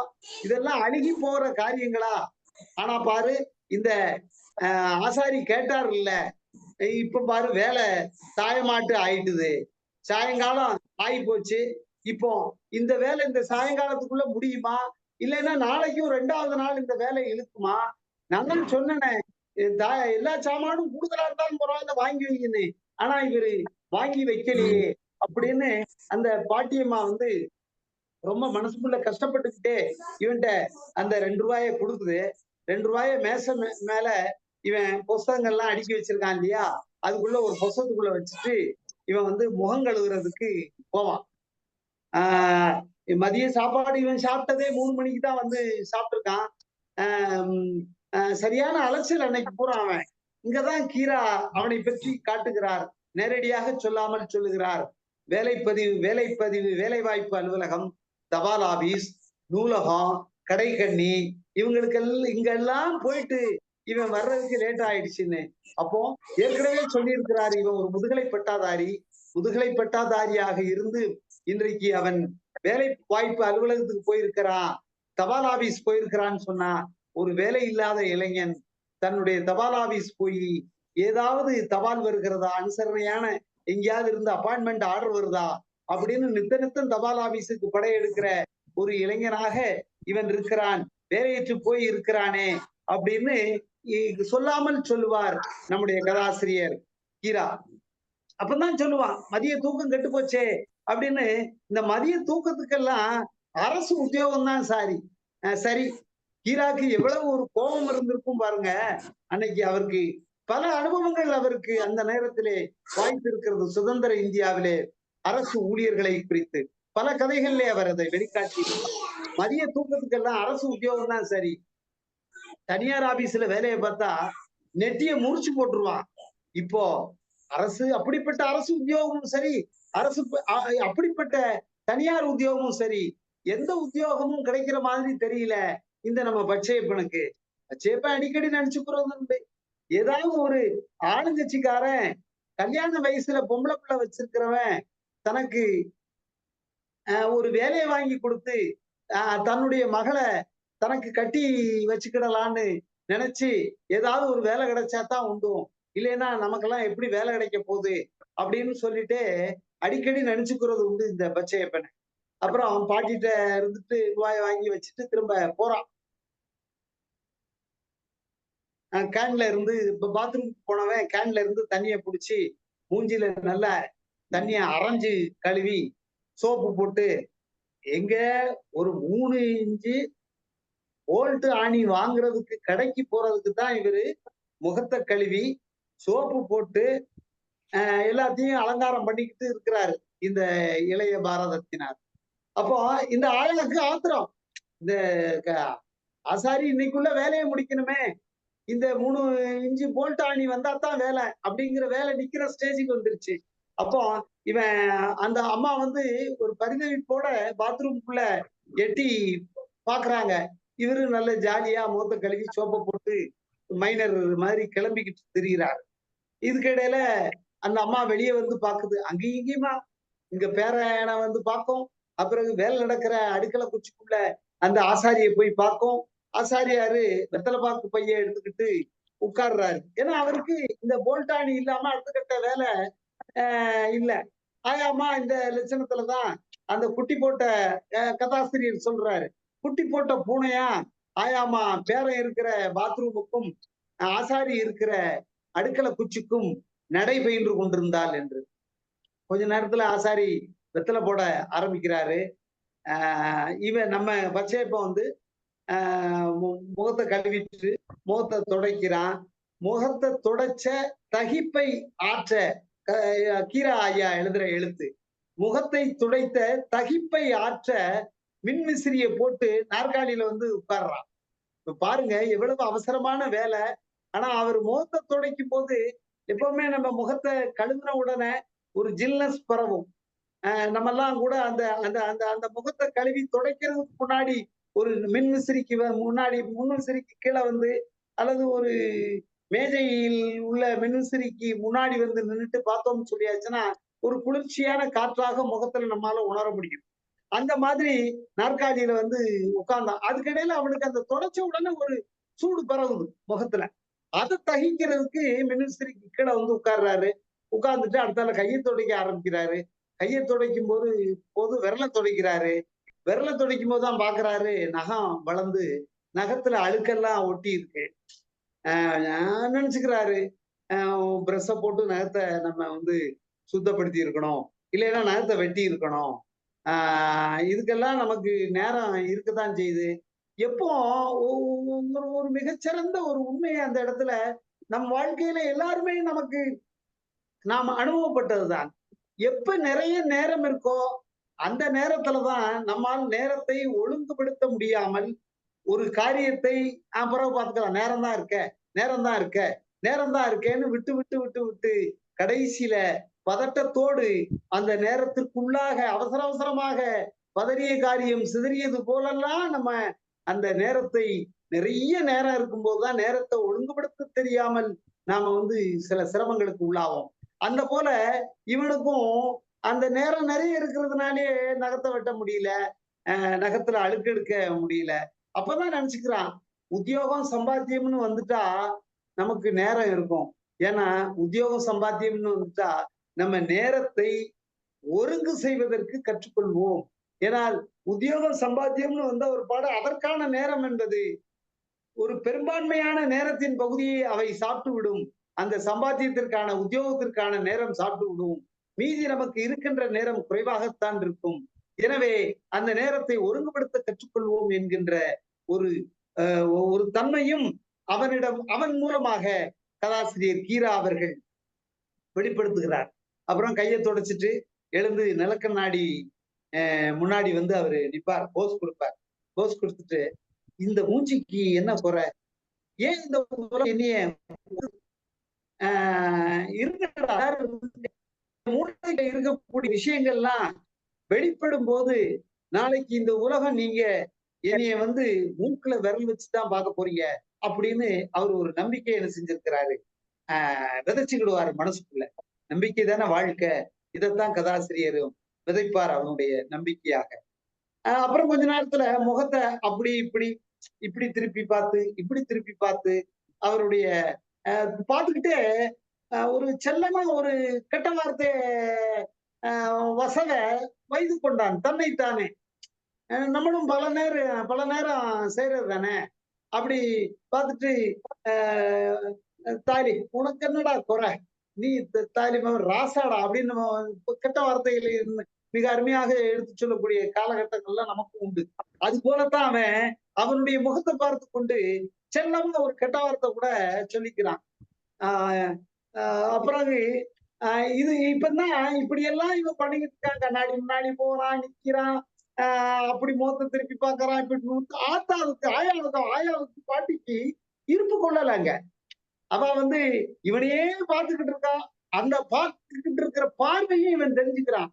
Speaker 2: இதெல்லாம் அழுகி போற காரியங்களா? ஆனா பாரு, இந்த ஆசாரி கேட்டார் இல்ல, இப்ப பாரு வேலை சாயமாட்டு ஆயிட்டுது, சாயங்காலம் ஆகி போச்சு. இப்போ இந்த வேலை இந்த சாயங்காலத்துக்குள்ள முடியுமா? இல்லைன்னா நாளைக்கும் 2வது நாள் இந்த வேலை இழுக்குமா? நான் தான் சொன்னேனே, எல்லா சாமானும் கூடுதலா இருந்தாலும் பரவாயில்ல வாங்கி வைக்கணும், ஆனா இவரு வாங்கி வைக்கலையே அப்படின்னு அந்த பாட்டியம்மா வந்து ரொம்ப மனசுக்குள்ள கஷ்டப்பட்டுக்கிட்டே இவன்ட்ட அந்த 2 ரூபாய கொடுக்குது. 2 ரூபாய மேல இவன் புஸ்தகங்கள்லாம் அடுக்கி வச்சிருக்கான் இல்லையா, அதுக்குள்ள ஒரு புஸ்தகத்துக்குள்ள வச்சுட்டு இவன் வந்து முகம் கழுவுறதுக்கு போவான். ஆஹ் மதிய சாப்பாடு இவன் சாப்பிட்டதே 3 மணிக்கு தான் வந்து சாப்பிட்டுருக்கான். சரியான அலைச்சல் அன்னைக்கு பூரா அவன். இங்கதான் கீரா அவனை பற்றி காட்டுகிறார், நேரடியாக சொல்லாமல் சொல்லுகிறார். வேலை வாய்ப்பு அலுவலகம், தபால் ஆபீஸ், நூலகம், கடைக்கண்ணி, இங்கெல்லாம் போயிட்டு இவன் வர்றதுக்கு லேட் ஆயிடுச்சுன்னு. அப்போ ஏற்கனவே சொல்லியிருக்கிறார், இவன் ஒரு முதுகலை பட்டாதாரியாக இருந்து இன்றைக்கு அவன் வேலை வாய்ப்பு அலுவலகத்துக்கு போயிருக்கிறான், தபால் ஆபீஸ் போயிருக்கிறான்னு சொன்னா, ஒரு வேலை இல்லாத இளைஞன் தன்னுடைய தபால் ஆபீஸ் போய் ஏதாவது தபால் வருகிறதா, அனுசரணையான எங்கேயாவது இருந்து அப்பாயின்மெண்ட் ஆர்டர் வருதா அப்படின்னு நித்தம் தபால் ஆபீஸுக்கு படையெடுக்கிற ஒரு இளைஞனாக இவன் இருக்கிறான், வேலையற்று போய் இருக்கிறானே அப்படின்னு சொல்லாமல் சொல்லுவார் நம்முடைய கதாசிரியர் கீரா. அப்பதான் சொல்லுவான், மதிய தூக்கம் கெட்டு போச்சே அப்படின்னு. இந்த மதிய தூக்கத்துக்கெல்லாம் அரசு உத்தியோகம் தான் சரி. கீராக்கு எவ்வளவு ஒரு கோபம் இருந்திருக்கும் பாருங்க. அன்னைக்கு அவருக்கு பல அனுபவங்கள் அவருக்கு அந்த நேரத்திலே வாய்ப்பு இருக்கிறது. சுதந்திர இந்தியாவிலே அரசு ஊழியர்களை குறித்து பல கதைகள்ல அவர் அதை வெளிக்காட்டி, மதிய தூக்கத்துக்கெல்லாம் அரசு உத்தியோகம் தான் சரி. தனியார் ஆபீஸ்ல வேலையை பார்த்தா நெட்டிய முறிச்சு போட்டுருவான். இப்போ அப்படிப்பட்ட அரசு உத்தியோகமும் சரி, அப்படிப்பட்ட தனியார் உத்தியோகமும் சரி, எந்த உத்தியோகமும் கிடைக்கிற மாதிரி தெரியல இந்த நம்ம பச்சையப்பனுக்கு. பச்சையப்பன் அடிக்கடி நினைச்சுக்கிறது, ஏதாவது ஒரு ஆளுங்கட்சிக்காரன் கல்யாண வயசுல பொம்பளை பிள்ளை வச்சிருக்கிறவன் தனக்கு ஒரு வேலையை வாங்கி கொடுத்து தன்னுடைய மகளை தனக்கு கட்டி வச்சுக்கிடலான்னு நினைச்சு ஏதாவது ஒரு வேலை கிடைச்சாதான் உண்டும், இல்லைன்னா நமக்கெல்லாம் எப்படி வேலை கிடைக்க போகுது அப்படின்னு சொல்லிட்டு அடிக்கடி நினைச்சுக்கிறது உண்டு இந்த பச்சையப்பனை. அப்புறம் பாட்டிட்ட இருந்துட்டு ரூபாயை வாங்கி வச்சுட்டு திரும்ப போறான். கேன்ல இருந்து இப்ப பாத்ரூம் போனவன் கேன்ல இருந்து தண்ணிய புடிச்சு மூஞ்சில நல்லா தண்ணிய அரைஞ்சு கழுவி சோப்பு போட்டு, எங்க ஒரு 3 இன்ச்சு போல்ட் ஆணி வாங்குறதுக்கு கடைக்கு போறதுக்கு தான் இவரு முகத்தை கழுவி சோப்பு போட்டு எல்லாத்தையும் அலங்காரம் பண்ணிக்கிட்டு இருக்கிறாரு இந்த இளைய பாரதத்தினார். அப்போ இந்த ஆளுக்கு ஆத்திரம், இந்த ஆசாரி இன்னைக்குள்ள வேலையை முடிக்கணுமே, இந்த 3 இன்ச்சு போல்ட் ஆணி வந்தா தான் வேலை அப்படிங்கிற வேலை நிக்கிற ஸ்டேஜுக்கு வந்துருச்சு. அப்போ இவன் அந்த அம்மா வந்து ஒரு பரிதவிப்போட பாத்ரூம்குள்ள எட்டி பாக்குறாங்க. இவரு நல்ல ஜாலியா முகத்தை கழுவி சோப்பை போட்டு மைனர் மாதிரி கிளம்பிக்கிட்டு திரிகிறார். இதுக்கிடையில அந்த அம்மா வெளியே வந்து பாக்குது, அங்கேயும் இங்கேயுமா இங்க பேரனை வந்து பார்க்கும், அப்புறம் வேலை நடக்கிற அடுக்களை குச்சிக்குள்ள அந்த ஆசாரியை போய் பார்க்கும். ஆசாரியாரு வெத்தலை பாக்கு பைய எடுத்துக்கிட்டு உட்கார்றாரு. ஏன்னா அவருக்கு இந்த போல்டாணி இல்லாம அடுத்த கட்ட வேலை இல்ல. ஆயாமா இந்த லட்சணத்துலதான் அந்த குட்டி போட்ட கதாசிரியர் சொல்றாரு, குட்டி போட்ட பூனையா ஆயாமா பேரன் இருக்கிற பாத்ரூமுக்கும் ஆசாரி இருக்கிற அடுக்கலை குச்சிக்கும் நடை பயின்று கொண்டிருந்தாள் என்று. கொஞ்ச நேரத்துல ஆசாரி வெத்தலை போட ஆரம்பிக்கிறாரு. இவன் நம்ம பச்சையப்பன் வந்து முகத்தை கழுவிட்டு முகத்தை துடைக்கிறான். முகத்தை துடைச்ச தகிப்பை ஆற்ற கீரா ஐயா எழுதுற எழுத்து, முகத்தை துடைத்த தகிப்பை ஆற்ற மின்விசிறியை போட்டு நாற்காலியில வந்து உட்கார்றான். இப்ப பாருங்க எவ்வளவு அவசரமான வேலை. ஆனா அவர் முகத்தை துடைக்கும் போது எப்பவுமே நம்ம முகத்தை கழுவின உடனே ஒரு ஜில்னஸ் பரவும். நம்ம எல்லாம் கூட அந்த அந்த அந்த அந்த முகத்தை கழுவி துடைக்கிறதுக்கு முன்னாடி ஒரு மின்விசிறிக்கு முன்விசிறிக்கு கீழே வந்து அல்லது ஒரு மேஜையில் உள்ள மின்விசிறிக்கு முன்னாடி வந்து நின்றுட்டு பார்த்தோம்னு சொல்லியாச்சுன்னா ஒரு குளிர்ச்சியான காற்றாக முகத்துல நம்மளால உணர முடியும். அந்த மாதிரி நாற்காலியில வந்து உட்கார்ந்தான். அதுக்கிடையில அவனுக்கு அந்த தொடச்ச உடனே ஒரு சூடு பரவுது முகத்துல. அதை தகிக்கிறதுக்கு மின்விசிறிக்கு கீழே வந்து உட்கார்றாரு. உட்கார்ந்துட்டு அடுத்தால கையை துடைக்க ஆரம்பிக்கிறாரு. கையை துடைக்கும் போது விரலை துடைக்கிறாரு. விரலை துடைக்கும் போதுதான் பாக்குறாரு நகம் வளர்ந்து நகத்துல அழுக்கெல்லாம் ஒட்டி இருக்கு. நினைச்சுக்கிறாரு பிரஷ போட்டு நகத்தை நம்ம வந்து சுத்தப்படுத்தி இருக்கணும், இல்லைன்னா நகத்தை வெட்டி இருக்கணும். இதுக்கெல்லாம் நமக்கு நேரம் இருக்கத்தான் செய்யுது. எப்போ ஒரு மிகச்சிறந்த ஒரு உண்மையை அந்த இடத்துல நம் வாழ்க்கையில எல்லாருமே நமக்கு நாம் அனுபவப்பட்டதுதான். எப்ப நிறைய நேரம் இருக்கோ அந்த நேரத்துலதான் நம்மால் நேரத்தை ஒழுங்குபடுத்த முடியாமல் ஒரு காரியத்தை அப்புறம் பார்த்துக்கலாம், நேரம் தான் இருக்கேன்னு விட்டு விட்டு விட்டு விட்டு கடைசியில பதட்டத்தோடு அந்த நேரத்திற்குள்ளாக அவசர அவசரமாக பதறிய காரியம் சிதறியது போலெல்லாம் நம்ம அந்த நேரத்தை நிறைய நேரம் இருக்கும்போதுதான் நேரத்தை ஒழுங்குபடுத்த தெரியாமல் நாம வந்து சில சிரமங்களுக்கு உள்ளாவோம். அந்த போல இவனுக்கும் அந்த நேரம் நிறைய இருக்கிறதுனாலே நகத்தை வெட்ட முடியல, நகத்துல அழுக்கு எடுக்க முடியல. அப்பதான் நினைச்சுக்கிறான் உத்தியோகம் சம்பாத்தியம்னு வந்துட்டா நமக்கு நேரம் இருக்கும். ஏன்னா உத்தியோகம் சம்பாத்தியம்னு வந்துட்டா நம்ம நேரத்தை ஒருங்கு செய்வதற்கு கற்றுக்கொள்வோம். ஏனால் உத்தியோகம் சம்பாத்தியம்னு வந்த ஒரு பாடம் அதற்கான நேரம் என்பது ஒரு பெரும்பான்மையான நேரத்தின் பகுதியை அவை சாப்பிட்டு விடும். அந்த சம்பாத்தியத்திற்கான உத்தியோகத்திற்கான நேரம் சாப்பிட்டு விடும். மீதி நமக்கு இருக்கின்ற நேரம் குறைவாகத்தான் இருக்கும். எனவே அந்த நேரத்தை ஒருங்குபடுத்த கற்றுக்கொள்வோம் என்கின்ற ஒரு தன்மையும் அவன் மூலமாக கதாசிரியர் கீரா அவர்கள் வெளிப்படுத்துகிறார். அப்புறம் கையை தொடச்சிட்டு எழுந்து நிலக்கண்ணாடி முன்னாடி வந்து அவரு நிப்பார், போஸ் கொடுப்பார். போஸ் கொடுத்துட்டு இந்த மூஞ்சிக்கு என்ன குறை, ஏன் இந்த என்னைய மூளையில இருக்கக்கூடிய விஷயங்கள்லாம் வெளிப்படும் போது நாளைக்கு இந்த உலகம் நீங்க என்னைய வந்து மூக்குல விரல் வச்சுதான் பார்க்க போறீங்க அப்படின்னு அவர் ஒரு நம்பிக்கை என்ன செஞ்சிருக்கிறாரு, விதைச்சுக்கிடுவாரு மனசுக்குள்ள. நம்பிக்கை தானே வாழ்க்கை, இதைத்தான் கதாசிரியரும் விதைப்பார் அவனுடைய நம்பிக்கையாக. அப்புறம் கொஞ்ச நேரத்துல முகத்தை அப்படி இப்படி திருப்பி பார்த்து அவருடைய பார்த்துக்கிட்டே ஒரு செல்லமா ஒரு கெட்ட வார்த்தை வசத வைத்து கொண்டான் தன்னைத்தானே. நம்மளும் பல நேரம் செய்யறது தானே. அப்படி பார்த்துட்டு தாலி உனக்கு என்னடா குறை, நீ தாலி ராசாடா அப்படின்னு கெட்ட வார்த்தைகளை மிக அருமையாக எடுத்து சொல்லக்கூடிய காலகட்டங்கள்லாம் நமக்கு உண்டு. அது போலத்தான் அவனுடைய முகத்தை பார்த்து கொண்டு செல்லமா ஒரு கெட்ட வார்த்தை கூட சொல்லிக்கிறான். அப்புறம் இது இப்பதான் இப்படி எல்லாம் இவன் பண்ணிக்கிட்டு இருக்கான். கண்ணாடி முன்னாடி போறான், நிக்கிறான், அப்படி முகத்தை திருப்பி பாக்குறான். இப்படி ஆயாவுக்கு பாட்டிக்கு இருப்பு கொள்ளலாங்க. அவ வந்து இவனையே பார்த்துக்கிட்டு இருக்கான். அந்த பார்த்துக்கிட்டு இருக்கிற பார்வையும் இவன் தெரிஞ்சுக்கிறான்.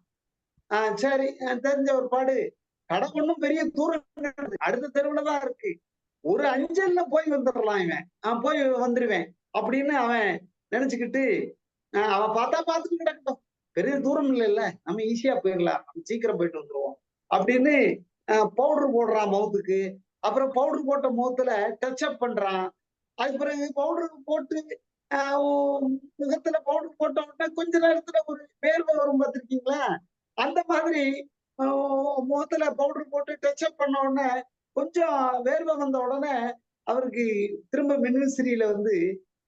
Speaker 2: சரி, தெரிஞ்ச ஒரு பாடு, கடை ஒண்ணும் பெரிய தூரம் அடுத்த தெருவுலதான் இருக்கு, ஒரு அஞ்சல்ல போய் வந்துடலாம், இவன் போய் வந்துருவேன் அப்படின்னு அவன் நினைச்சுக்கிட்டு அவன் பார்த்துட்டு கிடக்கட்டும், பெரிய தூரம் இல்லைல்ல, நம்ம ஈஸியா போயிடலாம், நம்ம சீக்கிரம் போயிட்டு வந்துருவோம் அப்படின்னு பவுடர் போடுறான் முகத்துக்கு. அப்புறம் பவுடர் போட்ட முகத்துல டச் அப் பண்றான். அது பிறகு பவுடர் போட்டு முகத்துல பவுடர் போட்ட உடனே கொஞ்ச நேரத்துல ஒரு வேர்வை வரும் பார்த்திருக்கீங்களா, அந்த மாதிரி முகத்துல பவுடர் போட்டு டச் அப் பண்ண உடனே கொஞ்சம் வேர்வை வந்த உடனே அவருக்கு திரும்ப மின்விசிறியில வந்து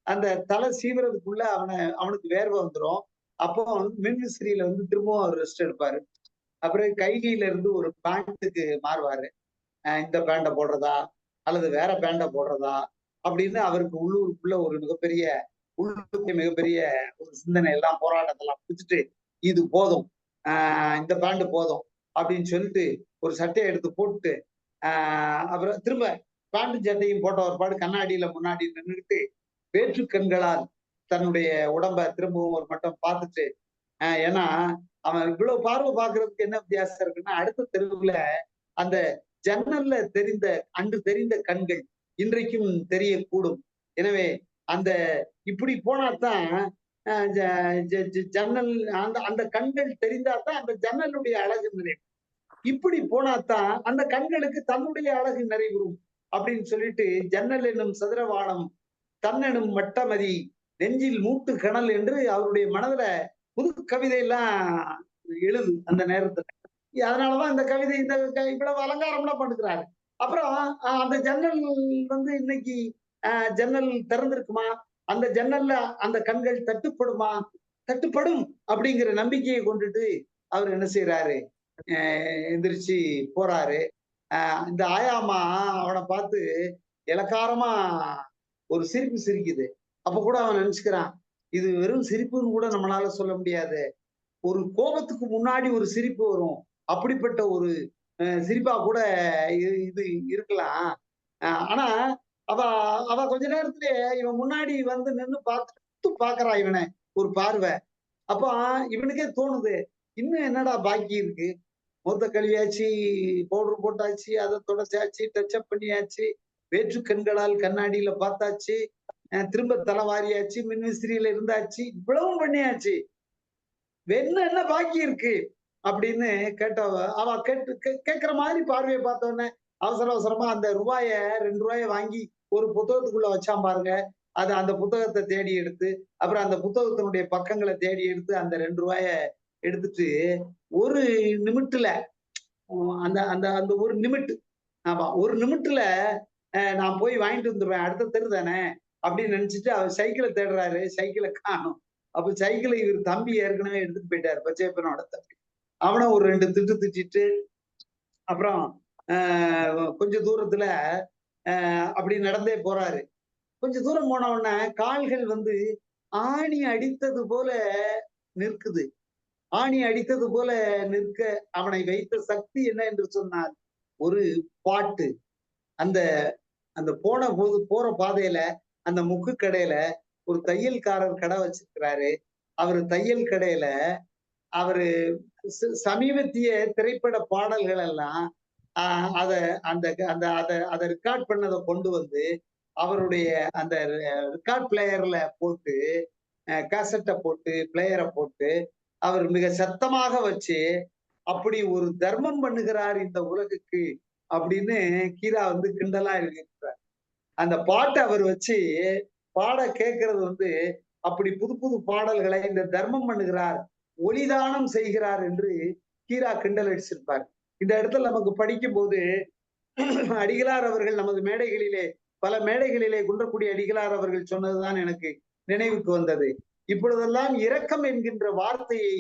Speaker 2: அந்த தலை சீவுறதுக்குள்ள அவனுக்கு வேர்வை வந்துடும். அப்போ மின்விசிறியில வந்து திரும்பவும் அவர் ரெஸ்ட் எடுப்பாரு. அப்புறம் கைலியில இருந்து ஒரு பேண்ட்டுக்கு மாறுவாரு. இந்த பேண்ட போடுறதா அல்லது வேற பேண்ட போடுறதா அப்படின்னு அவருக்கு உள்ளூருக்குள்ள ஒரு மிகப்பெரிய ஒரு சிந்தனை எல்லாம் போராட்டத்தெல்லாம் பிடிச்சிட்டு இது போதும், இந்த பேண்ட் போதும் அப்படின்னு சொல்லிட்டு ஒரு சட்டையை எடுத்து போட்டு அப்புறம் திரும்ப பேண்ட் சட்டையும் போட்ட ஒரு பாடு கண்ணாடியில முன்னாடி நின்றுட்டு வேற்று கண்களால் தன்னுடைய உடம்ப திரும்பவும் ஒரு மட்டம் பார்த்துட்டு ஏன்னா அவன் இவ்வளவு பார்வை பார்க்கறதுக்கு என்ன வித்தியாசம் இருக்குன்னா அடுத்த தெருவுல அந்த ஜன்னல்ல அன்று தெரிந்த கண்கள் இன்றைக்கும் தெரியக்கூடும். எனவே அந்த இப்படி போனாதான் ஜன்னல் அந்த அந்த கண்கள் தெரிந்தாதான் அந்த ஜன்னலுடைய அழகு நிறைவு. இப்படி போனாதான் அந்த கண்களுக்கு தன்னுடைய அழகு நிறைவுறும் அப்படின்னு சொல்லிட்டு ஜன்னல் என்னும் சதுரவானம் தன்னெனும் வட்டமதி நெஞ்சில் மூட்டு கணல் என்று அவருடைய மனதுல புது கவிதை எல்லாம் எழுது அந்த நேரத்துல. அதனாலதான் இந்த கவிதை இவ்வளவு அலங்காரம்லாம் பண்ணுகிறாரு. அப்புறம் அந்த ஜன்னல் வந்து இன்னைக்கு ஜன்னல் திறந்திருக்குமா, அந்த ஜன்னல்ல அந்த கண்கள் தட்டுப்படுமா, தட்டுப்படும் அப்படிங்கிற நம்பிக்கையை கொண்டுட்டு அவர் என்ன செய்யறாரு, எந்திரிச்சு போறாரு. இந்த ஆயாமா அவனை பார்த்து இளக்காரமா ஒரு சிரிப்பு சிரிக்குது. அப்ப கூட அவன் நினைச்சுக்கிறான், இது வெறும் சிரிப்புன்னு கூட நம்மளால சொல்ல முடியாது, ஒரு கோபத்துக்கு முன்னாடி ஒரு சிரிப்பு வரும், அப்படிப்பட்ட ஒரு சிரிப்பா கூட இது இருக்கலாம். ஆனா அவ அவ கொஞ்ச நேரத்திலே இவன் முன்னாடி வந்து நின்னு பார்த்து பாக்குறா இவனை ஒரு பார்வை. அப்ப இவனுக்கே தோணுது, இன்னும் என்னடா பாக்கி இருக்கு, மொத்த கழுவியாச்சு, பவுடர் போட்டாச்சு, அதை தொடச்சாச்சு, டச்சப் பண்ணியாச்சு, வேற்று கண்களால் கண்ணாடியில பார்த்தாச்சு, திரும்ப தலைவாரியாச்சு, மின்விசிறியில இருந்தாச்சு, இவ்வளவும் பண்ணியாச்சு, என்ன பாக்கி இருக்கு அப்படின்னு கேட்டவ அவ கேட்கிற மாதிரி பார்வையை பார்த்தோன்னே அவசரமா அந்த 2 ரூபாய வாங்கி ஒரு புத்தகத்துக்குள்ள வச்சான் பாருங்க. அந்த புத்தகத்தை தேடி எடுத்து அப்புறம் அந்த புத்தகத்தினுடைய பக்கங்களை தேடி எடுத்து அந்த 2 ரூபாய எடுத்துட்டு ஒரு நிமிட்டுல அந்த அந்த அந்த ஒரு நிமிட்டு, ஆமா ஒரு நிமிட்டுல நான் போய் வாங்கிட்டு வந்துடுவேன், அடுத்த தெரு தானே அப்படின்னு நினைச்சிட்டு அவர் சைக்கிளை தேடுறாரு. சைக்கிளை காணும். அப்ப சைக்கிளை இவர் தம்பி ஏற்கனவே எடுத்துட்டு போயிட்டாரு, பச்சையப்பனோட தம்பி. அவனை ஒரு 2 திட்டு திட்டிட்டு அப்புறம் கொஞ்ச தூரத்துல அப்படி நடந்தே போறாரு. கொஞ்ச தூரம் போன உடனே கால்கள் வந்து ஆணி அடித்தது போல நிற்குது. ஆணி அடித்தது போல நிற்க அவனை வைத்த சக்தி என்ன என்று சொன்னால் ஒரு பாட்டு. அந்த அந்த போற பாதையில அந்த முக்கு கடையில ஒரு தையல்காரர் கடை வச்சிருக்கிறாரு. அவரு தையல் கடையில அவரு சமீபத்திய திரைப்பட பாடல்கள் எல்லாம் அத அந்த அந்த அத ரெக்கார்ட் பண்ணதை கொண்டு வந்து அவருடைய அந்த ரெக்கார்ட் பிளேயர்ல போட்டு கேசட்டை போட்டு பிளேயரை போட்டு அவர் மிக சத்தமாக வச்சு அப்படி ஒரு தர்மம் பண்ணுகிறார் இந்த உலகுக்கு அப்படின்னு கீரா வந்து கிண்டலா இருக்கிறார். அந்த பாட்டை அவர் வச்சு பாட கேட்கறது வந்து அப்படி புது புது பாடல்களை இந்த தர்மம் பண்ணுகிறார், ஒளிதானம் செய்கிறார் என்று கீரா கிண்டல் அடிச்சிருப்பார். இந்த இடத்துல நமக்கு படிக்கும் போது அடிகளார் அவர்கள் நமது மேடைகளிலே பல மேடைகளிலே குன்றக்குடி அடிகளார் அவர்கள் சொன்னதுதான் எனக்கு நினைவுக்கு வந்தது. இப்பொழுதெல்லாம் இரக்கம் என்கின்ற வார்த்தையை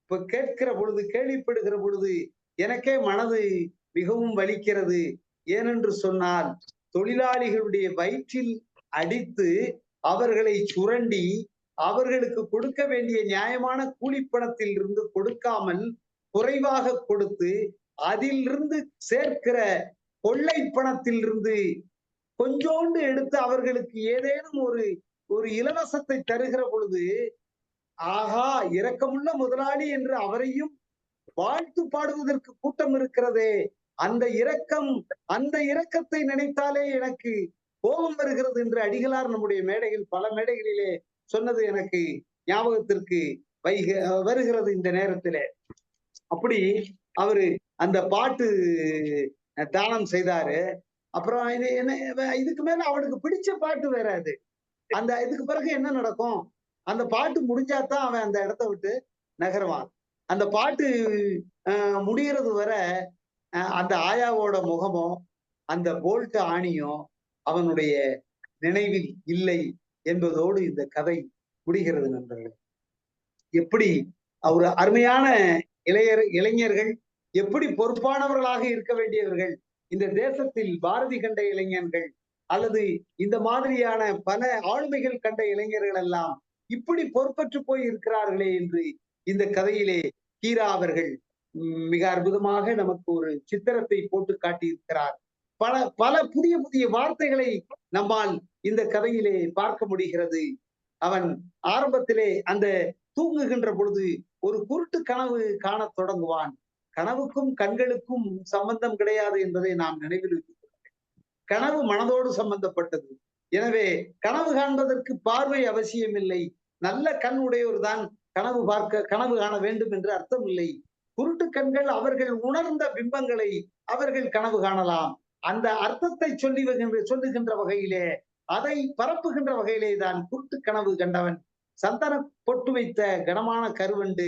Speaker 2: இப்ப கேட்கிற பொழுது, கேள்விப்படுகிற பொழுது எனக்கே மனது மிகவும் வலிக்கிறது. ஏனென்று சொன்னால் தொழிலாளிகளுடைய வயிற்றில் அடித்து அவர்களை சுரண்டி அவர்களுக்கு கொடுக்க வேண்டிய நியாயமான கூலிப்பணத்தில் இருந்து கொடுக்காமல் குறைவாக கொடுத்து அதிலிருந்து சேர்க்கிற கொள்ளை பணத்தில் இருந்து கொஞ்சோண்டு எடுத்து அவர்களுக்கு ஏதேனும் ஒரு இலவசத்தை தருகிற பொழுது ஆஹா இரக்கமுள்ள முதலாளி என்று அவரையும் வாழ்த்து பாடுவதற்கு கூட்டம் இருக்கிறதே, அந்த இரக்கத்தை நினைத்தாலே எனக்கு கோபம் வருகிறது என்று அடிகளார் நம்முடைய மேடையில் பல மேடைகளிலே சொன்னது எனக்கு ஞாபகத்திற்கு வருகிறது இந்த நேரத்திலே. அப்படி அவரு அந்த பாட்டு தானம் செய்தாரு. அப்புறம் இது என்ன, இதுக்கு மேல அவனுக்கு பிடிச்ச பாட்டு வேற அது. அந்த இதுக்கு பிறகு என்ன நடக்கும், அந்த பாட்டு முடிஞ்சாதான் அவன் அந்த இடத்த விட்டு நகருவான். அந்த பாட்டு முடிகிறது வரை அந்த ஆயாவோட முகமோ அந்த போல்ட் ஆணியும் அவனுடைய நினைவில் இல்லை என்பதோடு இந்த கதை முடிகிறது நண்பர்கள். எப்படி ஒரு அருமையான இளைஞர்கள் எப்படி பொறுப்பானவர்களாக இருக்க வேண்டியவர்கள், இந்த தேசத்தில் பாரதி கண்ட இளைஞர்கள் அல்லது இந்த மாதிரியான பல ஆளுமைகள் கண்ட இளைஞர்கள் எல்லாம் இப்படி பொறுப்பற்று போய் இருக்கிறார்களே என்று இந்த கதையிலே கீரா அவர்கள் மிக அற்புதமாக நமக்கு ஒரு சித்திரத்தை போட்டு காட்டியிருக்கிறார். பல பல புதிய புதிய வார்த்தைகளை நம்மால் இந்த கதையிலே பார்க்க முடிகிறது. அவன் ஆரம்பத்திலே அந்த தூங்குகின்ற பொழுது ஒரு குருட்டு கனவு காணத் தொடங்குவான். கனவுக்கும் கண்களுக்கும் சம்பந்தம் கிடையாது என்பதை நாம் நினைவில் வைத்துக் கொள்ள வேண்டும். கனவு மனதோடு சம்பந்தப்பட்டது. எனவே கனவு காண்பதற்கு பார்வை அவசியம் இல்லை. நல்ல கண் உடையோர் தான் கனவு காண வேண்டும் என்று அர்த்தம் இல்லை. குருட்டு கண்கள் அவர்கள் உணர்ந்த பிம்பங்களை அவர்கள் கனவு காணலாம். அந்த அர்த்தத்தை சொல்லுகின்ற வகையிலே, அதை பரப்புகின்ற வகையிலே தான் குருட்டு கனவு கண்டவன் சந்தன பொட்டு வைத்த கனமான கருவண்டு,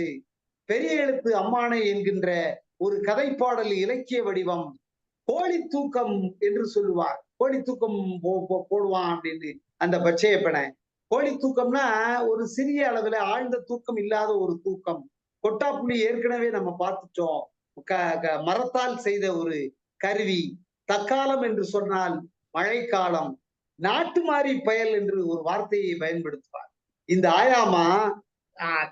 Speaker 2: பெரிய எழுத்து அம்மானை என்கின்ற ஒரு கதைப்பாடல் இலக்கிய வடிவம், கோழி தூக்கம் என்று சொல்லுவார். கோழி தூக்கம் போடுவான் அப்படின்னு அந்த பச்சையப்பனை. கோழி தூக்கம்னா ஒரு சிறிய அளவுல ஆழ்ந்த தூக்கம் இல்லாத ஒரு தூக்கம். கொட்டாப்புளி ஏற்கனவே நம்ம பார்த்துட்டோம். மரத்தால் செய்த ஒரு கருவி. தக்காலம் என்று சொன்னால் மழைக்காலம். நாட்டு மாறி பயல் என்று ஒரு வார்த்தையை பயன்படுத்துவார். இந்த ஆயாமா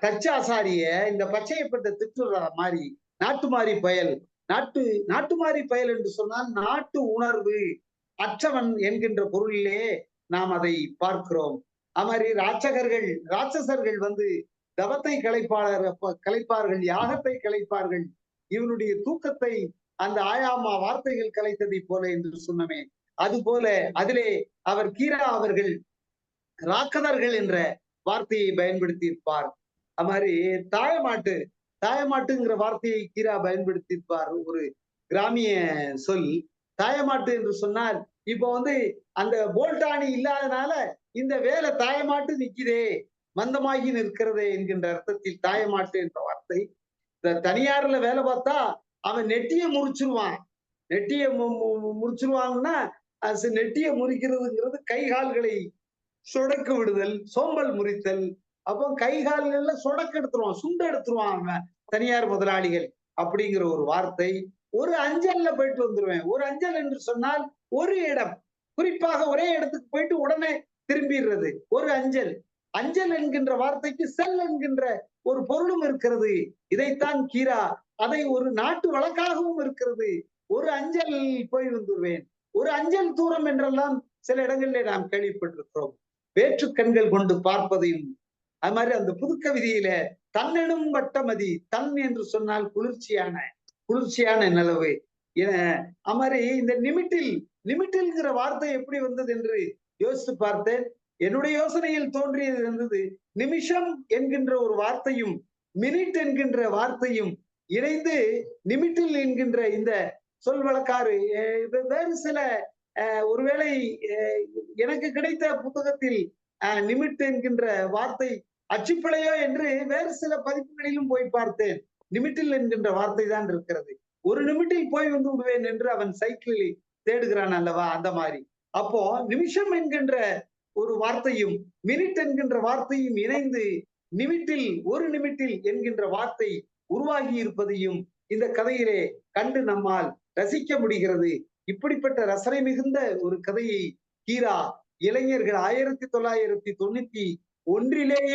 Speaker 2: தச்சாசாரிய இந்த பச்சையப்பட்ட திட்டுற மாதிரி நாட்டு மாறி பயல். நாட்டு மாறி பயல் என்று சொன்னால் நாட்டு உணர்வு அற்றவன் என்கின்ற பொருளிலே நாம் அதை பார்க்கிறோம். அது மாதிரி ராட்சசர்கள் வந்து தவத்தை கலைப்பார்கள், யாகத்தை கலைப்பார்கள். இவனுடைய தூக்கத்தை அந்த ஆயாமா வார்த்தைகள் கலைத்ததை போல என்று சொன்னமே, அது போல அதிலே அவர் கீரா அவர்கள் ராக்கதர்கள் என்ற வார்த்தையை பயன்படுத்தி இருப்பார். அது மாதிரி தாயமாட்டுங்கிற வார்த்தையை கீரா பயன்படுத்தி இருப்பார். ஒரு கிராமிய சொல் தாயமாட்டு என்று சொன்னால், இப்ப வந்து அந்த போல்டாணி இல்லாதனால இந்த வேலை தாயமாட்டு நிக்குதே, மந்தமாகி நிற்கிறதே என்கின்ற அர்த்தத்தில் தாயமாட்டு என்ற வார்த்தை. இந்த தனியார்ல வேலை பார்த்தா அவன் நெட்டிய முறிச்சிருவான். முறிச்சிருவாங்கன்னா நெட்டிய முறிக்கிறதுங்கிறது கை கால்களை சொடக்கு விடுதல், சோம்பல் முறித்தல். அப்போ கை கால்கள்ல சொடக்கு எடுத்துருவான், சுண்டு எடுத்துருவான் அவன் தனியார் முதலாளிகள் அப்படிங்கிற ஒரு வார்த்தை. ஒரு அஞ்சல்ல போயிட்டு வந்துருவேன். ஒரு அஞ்சல் என்று சொன்னால் ஒரு இடம், குறிப்பாக ஒரே இடத்துக்கு போயிட்டு உடனே திரும்பிடுறது ஒரு அஞ்சல். அஞ்சல் என்கின்ற வார்த்தைக்கு செல் என்கின்ற ஒரு பொருளும் இருக்கிறது. இதைத்தான் கீரா அதை ஒரு நாட்டு வழக்காகவும் இருக்கிறது. ஒரு அஞ்சல் போய் வந்துருவேன். ஒரு அஞ்சல் தூரம் என்றெல்லாம் சில இடங்களிலே நாம் கேள்விப்பட்டிருக்கிறோம். வேற்று கண்கள் கொண்டு பார்ப்பதையும், அது மாதிரி அந்த புதுக்கவிதையில தன்னெனும் வட்டமதி, தன் என்று சொன்னால் குளிர்ச்சியான நிலவு. அது மாதிரி இந்த நிமிட்டில்ங்கிற வார்த்தை எப்படி வந்தது என்று யோசித்து பார்த்தேன். என்னுடைய யோசனையில் தோன்றியது இருந்தது, நிமிஷம் என்கின்ற ஒரு வார்த்தையும் மினிட் என்கின்ற வார்த்தையும் இணைந்து நிமிட்டில் என்கின்ற இந்த சொல் வழக்காறு வேறு சில ஒருவேளை எனக்கு கிடைத்த புத்தகத்தில் நிமிட் என்கின்ற வார்த்தை அச்சுப்பிழையோ என்று வேறு சில பதிப்புகளிலும் போய் பார்த்தேன். நிமிட்டில் என்கின்ற வார்த்தை தான் இருக்கிறது. ஒரு நிமிட்டில் போய் வந்து விடுவேன் என்று அவன் சைக்கிளில் தேடுகிறான் அல்லவா, அந்த மாதிரி. அப்போ நிமிஷம் என்கின்ற ஒரு வார்த்தையும் மினிட் என்கின்ற வார்த்தையும் இணைந்து ஒரு நிமிட்டில் என்கின்ற வார்த்தை உருவாகி இருப்பதையும் இந்த கதையிலே கண்டு நம்மால் ரசிக்க முடிகிறது. இப்படிப்பட்ட ரசனை மிகுந்த ஒரு கதையை கீரா இளைஞர்கள் 1991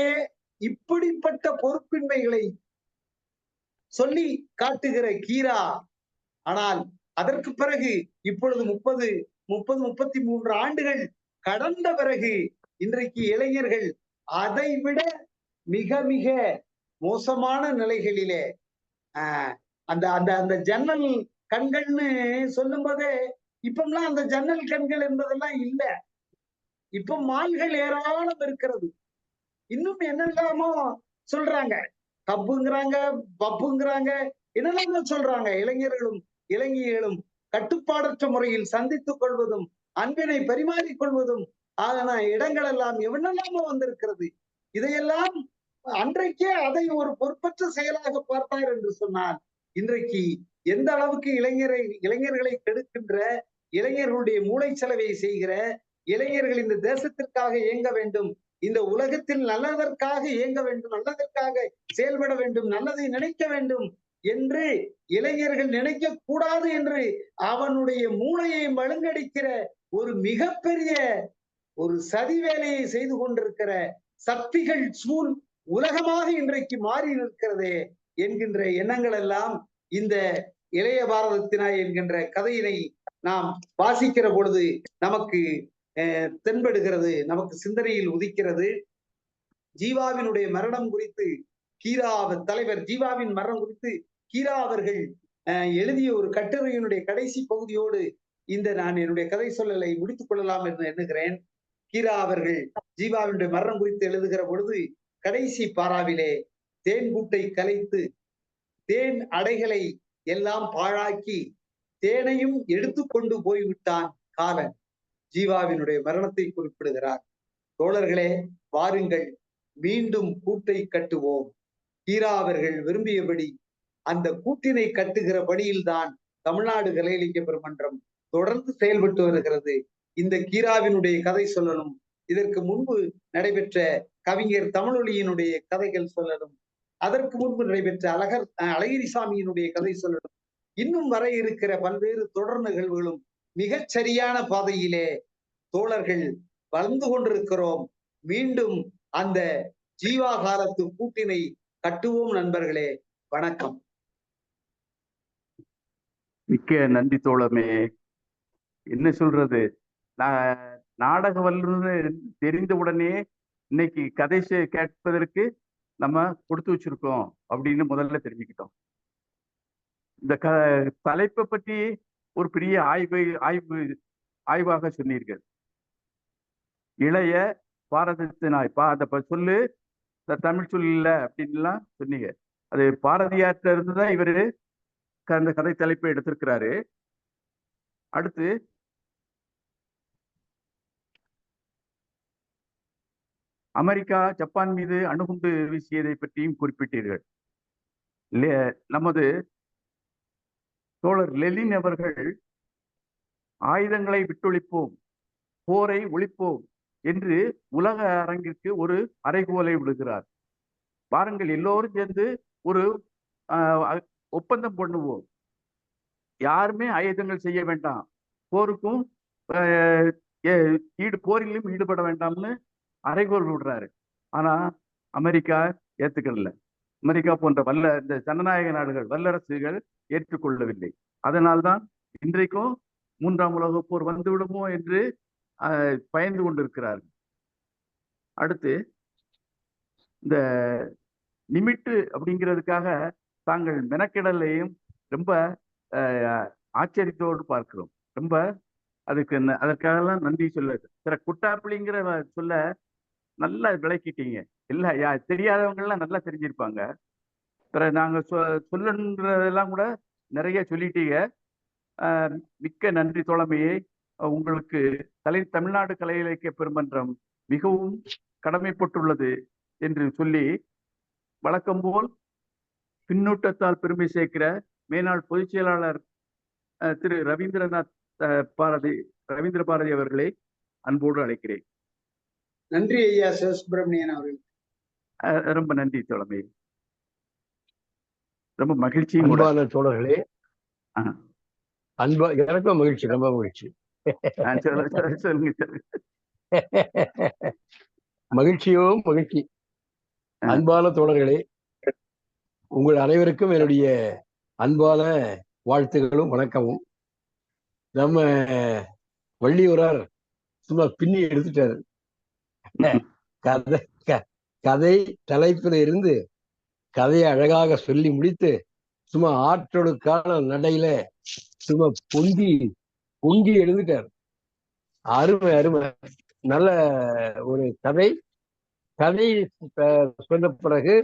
Speaker 2: இப்படிப்பட்ட பொறுப்பின்மைகளை சொல்லி காட்டுகிற கீரா. ஆனால் அதற்கு பிறகு இப்பொழுது 33 ஆண்டுகள் கடந்த பிறகு இன்றைக்கு இளைஞர்கள் அதை விட மிக மிக மோசமான நிலைகளிலே அந்த அந்த அந்த ஜன்னல் கண்கள்னு சொல்லும் போதே, இப்பெல்லாம் அந்த ஜன்னல் கண்கள் என்பதெல்லாம் இல்ல. இப்ப மால்கள் ஏராளம் இருக்கிறது. இன்னும் என்னெல்லாமோ சொல்றாங்க, கப்புங்கிறாங்க, பப்புங்கிறாங்க, என்னெல்லாமோ சொல்றாங்க. இளைஞர்களும் இளைஞர்களும் கட்டுப்பாடற்ற முறையில் சந்தித்துக் கொள்வதும் அன்பினை பரிமாறிக்கொள்வதும் ஆன இடங்கள் எல்லாம் எவனெல்லாமோ வந்திருக்கிறது. இதையெல்லாம் அன்றைக்கே அதை ஒரு பொறுப்பற்ற செயலாக பார்த்தார் என்று சொன்னால், இன்றைக்கு எந்த அளவுக்கு இளைஞர்களை கெடுக்கின்ற இளைஞர்களுடைய மூளைச்சலவை செய்கிற, இளைஞர்கள் இந்த தேசத்திற்காக இயங்க வேண்டும், இந்த உலகத்தில் நல்லதற்காக இயங்க வேண்டும், நல்லதற்காக செயல்பட வேண்டும், நல்லதை நினைக்க வேண்டும் என்று இளைஞர்கள் நினைக்க கூடாது என்று அவனுடைய மூளையை மழுங்கடிக்கிற ஒரு மிகப்பெரிய ஒரு சதி வேலையை செய்து கொண்டிருக்கிற சக்திகள் சூழ் உலகமாக இன்றைக்கு மாறி நிற்கிறதே என்கின்ற எண்ணங்கள் எல்லாம் இந்த இளைய பாரதத்தினாய் என்கின்ற கதையினை நாம் வாசிக்கிற பொழுது நமக்கு தென்படுகிறது, நமக்கு சிந்தனையில் உதிக்கிறது. ஜீவாவினுடைய மரணம் குறித்து தலைவர் ஜீவாவின் மரணம் குறித்து கீரா அவர்கள் எழுதிய ஒரு கட்டுரையினுடைய கடைசி பகுதியோடு நான் என்னுடைய கதை சொல்லலை முடித்துக் கொள்ளலாம் என்று எண்ணுகிறேன். கீரா அவர்கள் ஜீவாவினுடைய மரணம் குறித்து எழுதுகிற பொழுது கடைசி பாராவிலே தேன் கூட்டை கலைத்து தேன் அடைகளை எல்லாம் பாழாக்கி தேனையும் எடுத்துக்கொண்டு போய்விட்டான் காலன். ஜீவாவினுடைய மரணத்தை குறிப்பிடுகிறார். தோழர்களே, வாருங்கள் மீண்டும் கூட்டை கட்டுவோம். கீரா அவர்கள் விரும்பியபடி அந்த கூட்டினை கட்டுகிற பணியில்தான் தமிழ்நாடு கலை இலக்கிய பெருமன்றம் தொடர்ந்து செயல்பட்டு வருகிறது. இந்த கீராவினுடைய கதை சொல்லணும், இதற்கு முன்பு நடைபெற்ற கவிஞர் தமிழொலியினுடைய கதைகள் சொல்லணும், அதற்கு முன்பு நடைபெற்ற அழகிரிசாமியினுடைய கதை சொல்லணும், இன்னும் வர இருக்கிற பல்வேறு தொடர் நிகழ்வுகளும் மிகச் சரியான பாதையிலே தோழர்கள் வளர்ந்து கொண்டிருக்கிறோம். மீண்டும் அந்த ஜீவா காலத்து கூட்டினை கட்டுவோம் நண்பர்களே. வணக்கம்.
Speaker 1: மிக்க நன்றி தோழமே. என்ன சொல்றது, நாடக வல்லுநர் தெரிந்தவுடனே இன்னைக்கு கதை கேட்பதற்கு நம்ம கொடுத்து வச்சிருக்கோம் அப்படின்னு முதல்ல தெரிஞ்சுக்கிட்டோம். இந்த தலைப்பை பற்றி ஒரு பெரிய ஆய்வாக சொன்னீர்கள். இளைய பாரதத்தினாய் அந்த சொல்லு தமிழ் சொல் இல்லை அப்படின்லாம் சொன்னீங்க. அது பாரதியார்ட்ட இருந்துதான் இவரு அந்த கதை தலைப்பை எடுத்திருக்கிறாரு. அடுத்து அமெரிக்கா ஜப்பான் மீது அணுகுண்டு வீசியதை பற்றியும் குறிப்பிட்டீர்கள். நமது தோழர் லெனின் அவர்கள் ஆயுதங்களை விட்டொழிப்போம், போரை ஒழிப்போம் என்று உலக அரங்கிற்கு ஒரு அறைகோலை விடுகிறார். பாருங்கள், எல்லோரும் சேர்ந்து ஒரு ஒப்பந்தம் பண்ணுவோம், யாருமே ஆயுதங்கள் செய்ய வேண்டாம், போருக்கும் போரிலும் ஈடுபட வேண்டாம்னு அறைகோல் விடுறாரு. ஆனா அமெரிக்கா ஏத்துக்கல. அமெரிக்கா போன்ற இந்த ஜனநாயக நாடுகள், வல்லரசுகள் ஏற்றுக்கொள்ளவில்லை. அதனால்தான் இன்றைக்கும் 3ஆம் உலக போர் வந்து விடுமோ என்று பயந்து கொண்டிருக்கிறார்கள். அடுத்து இந்த நிமிட்டு அப்படிங்கிறதுக்காக தாங்கள் மெனக்கெடலையும் ரொம்ப ஆச்சரியத்தோடு பார்க்கிறோம். ரொம்ப அதற்காகலாம் நன்றி சொல்ல. சில குட்டாப்பிளிங்கிற சொல்ல நல்லா விளக்கிட்டீங்க. இல்ல தெரியாதவங்க எல்லாம் நல்லா தெரிஞ்சிருப்பாங்க. நாங்க சொல்லன்றதெல்லாம் கூட நிறைய சொல்லிட்டீங்க. மிக்க நன்றி தோழமையை. உங்களுக்கு தமிழ்நாடு கலை இலக்கிய பெருமன்றம் மிகவும் கடமைப்பட்டுள்ளது என்று சொல்லி, வழக்கம் போல் பின்னூட்டத்தால் பெருமை சேர்க்கிற மேனாள் பொதுச் செயலாளர் திரு ரவீந்திர பாரதி அவர்களை அன்போடு அழைக்கிறேன்.
Speaker 2: நன்றி ஐயா சிவசுப்பிரமணியன் அவர்கள்.
Speaker 1: ரொம்ப நன்றி தோழமை. ரொம்ப மகிழ்ச்சி.
Speaker 3: அன்பான தோழர்களே, எனக்கும் மகிழ்ச்சி, ரொம்ப மகிழ்ச்சி. மகிழ்ச்சியோ மகிழ்ச்சி. அன்பான தோழர்களே, உங்கள் அனைவருக்கும் என்னுடைய அன்பான வாழ்த்துகளும் வணக்கமும். நம்ம வள்ளியூரார் சும்மா பின்னி எடுத்துட்டாரு. கதை தலைப்பில் இருந்து கதையை அழகாக சொல்லி முடித்து சும்மா ஆற்றொடுக்கான நடையில சும்மா பொங்கி எழுந்துட்டார். அருமை அருமை. நல்ல ஒரு கதை சொன்ன பிறகு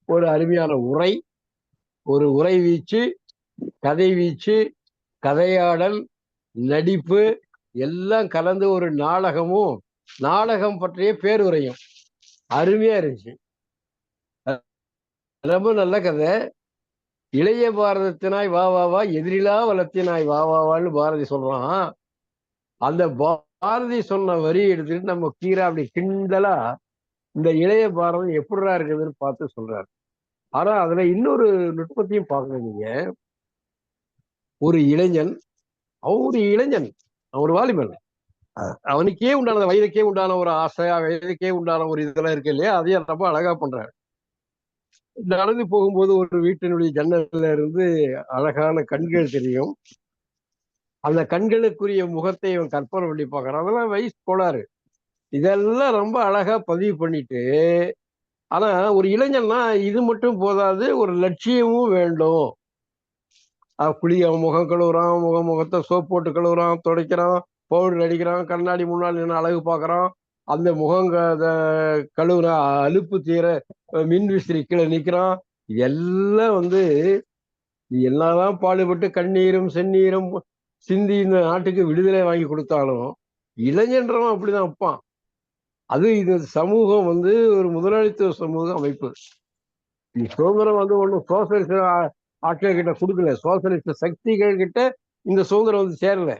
Speaker 3: ஒரு அருமையான உரை வீச்சு, கதை வீச்சு, கதையாடல், நடிப்பு எல்லாம் கலந்து ஒரு நாடகம் பற்றிய பேருரையும் அருமையா இருந்துச்சு. ரொம்ப நல்ல கதை. இளைய பாரதத்தினாய் வா வா வா, எதிரிலா வளத்தினாய் வா வா வான்னு பாரதி சொல்றான். அந்த பாரதி சொன்ன வரி எடுத்துட்டு நம்ம கீரா அப்படி கிண்டலா இந்த இளைய பாரதம் எப்படிடா இருக்குதுன்னு பார்த்து சொல்றாரு. ஆனா அதுல இன்னொரு நுட்பத்தையும் பார்க்கணும் நீங்க. ஒரு இளைஞன், அவன் ஒரு இளைஞன், அவன் ஒரு வாலிபன், அவனுக்கே உண்டான வயதுக்கே உண்டான ஒரு ஆசை, வயதுக்கே உண்டான ஒரு இதெல்லாம் இருக்கு இல்லையா, அதையும் ரொம்ப அழகா பண்றாரு. நடந்து போகும்போது ஒரு வீட்டினுடைய ஜன்னல்ல இருந்து அழகான கண்கள் தெரியும். அந்த கண்களுக்குரிய முகத்தை இவன் கற்பனை பண்ணி பார்க்கறான். அதெல்லாம் வயசு கோளாறு. இதெல்லாம் ரொம்ப அழகா பதிவு பண்ணிட்டு, ஆனா ஒரு இளைஞன்னா இது மட்டும் போதாது, ஒரு லட்சியமும் வேண்டும். அவன் முகம் கழுவுறான், முகத்தை சோப் போட்டு கழுவுறான், துடைக்கிறான், பவுடர் அடிக்கிறான், கண்ணாடி முன்னாடி நின்று அழகு பார்க்கறான். அந்த கழுவுற அலுப்பு தீர மின் விசிறி கீழே நிக்கிறான். எல்லாம் என்னதான் பாடுபட்டு கண்ணீரும் செந்நீரும் சிந்தி இந்த நாட்டுக்கு விடுதலை வாங்கி கொடுத்தாலும் இளைஞன்றவன் அப்படிதான் வைப்பான். இது சமூகம் ஒரு முதலாளித்துவ சமூக அமைப்பு. சுதந்திரம் ஒண்ணும் சோசியலிஸ்ட் ஆட்கள் கிட்ட கொடுக்கல, சோசியலிஸ்ட் சக்திகள் கிட்ட இந்த சுதந்திரம் சேரல,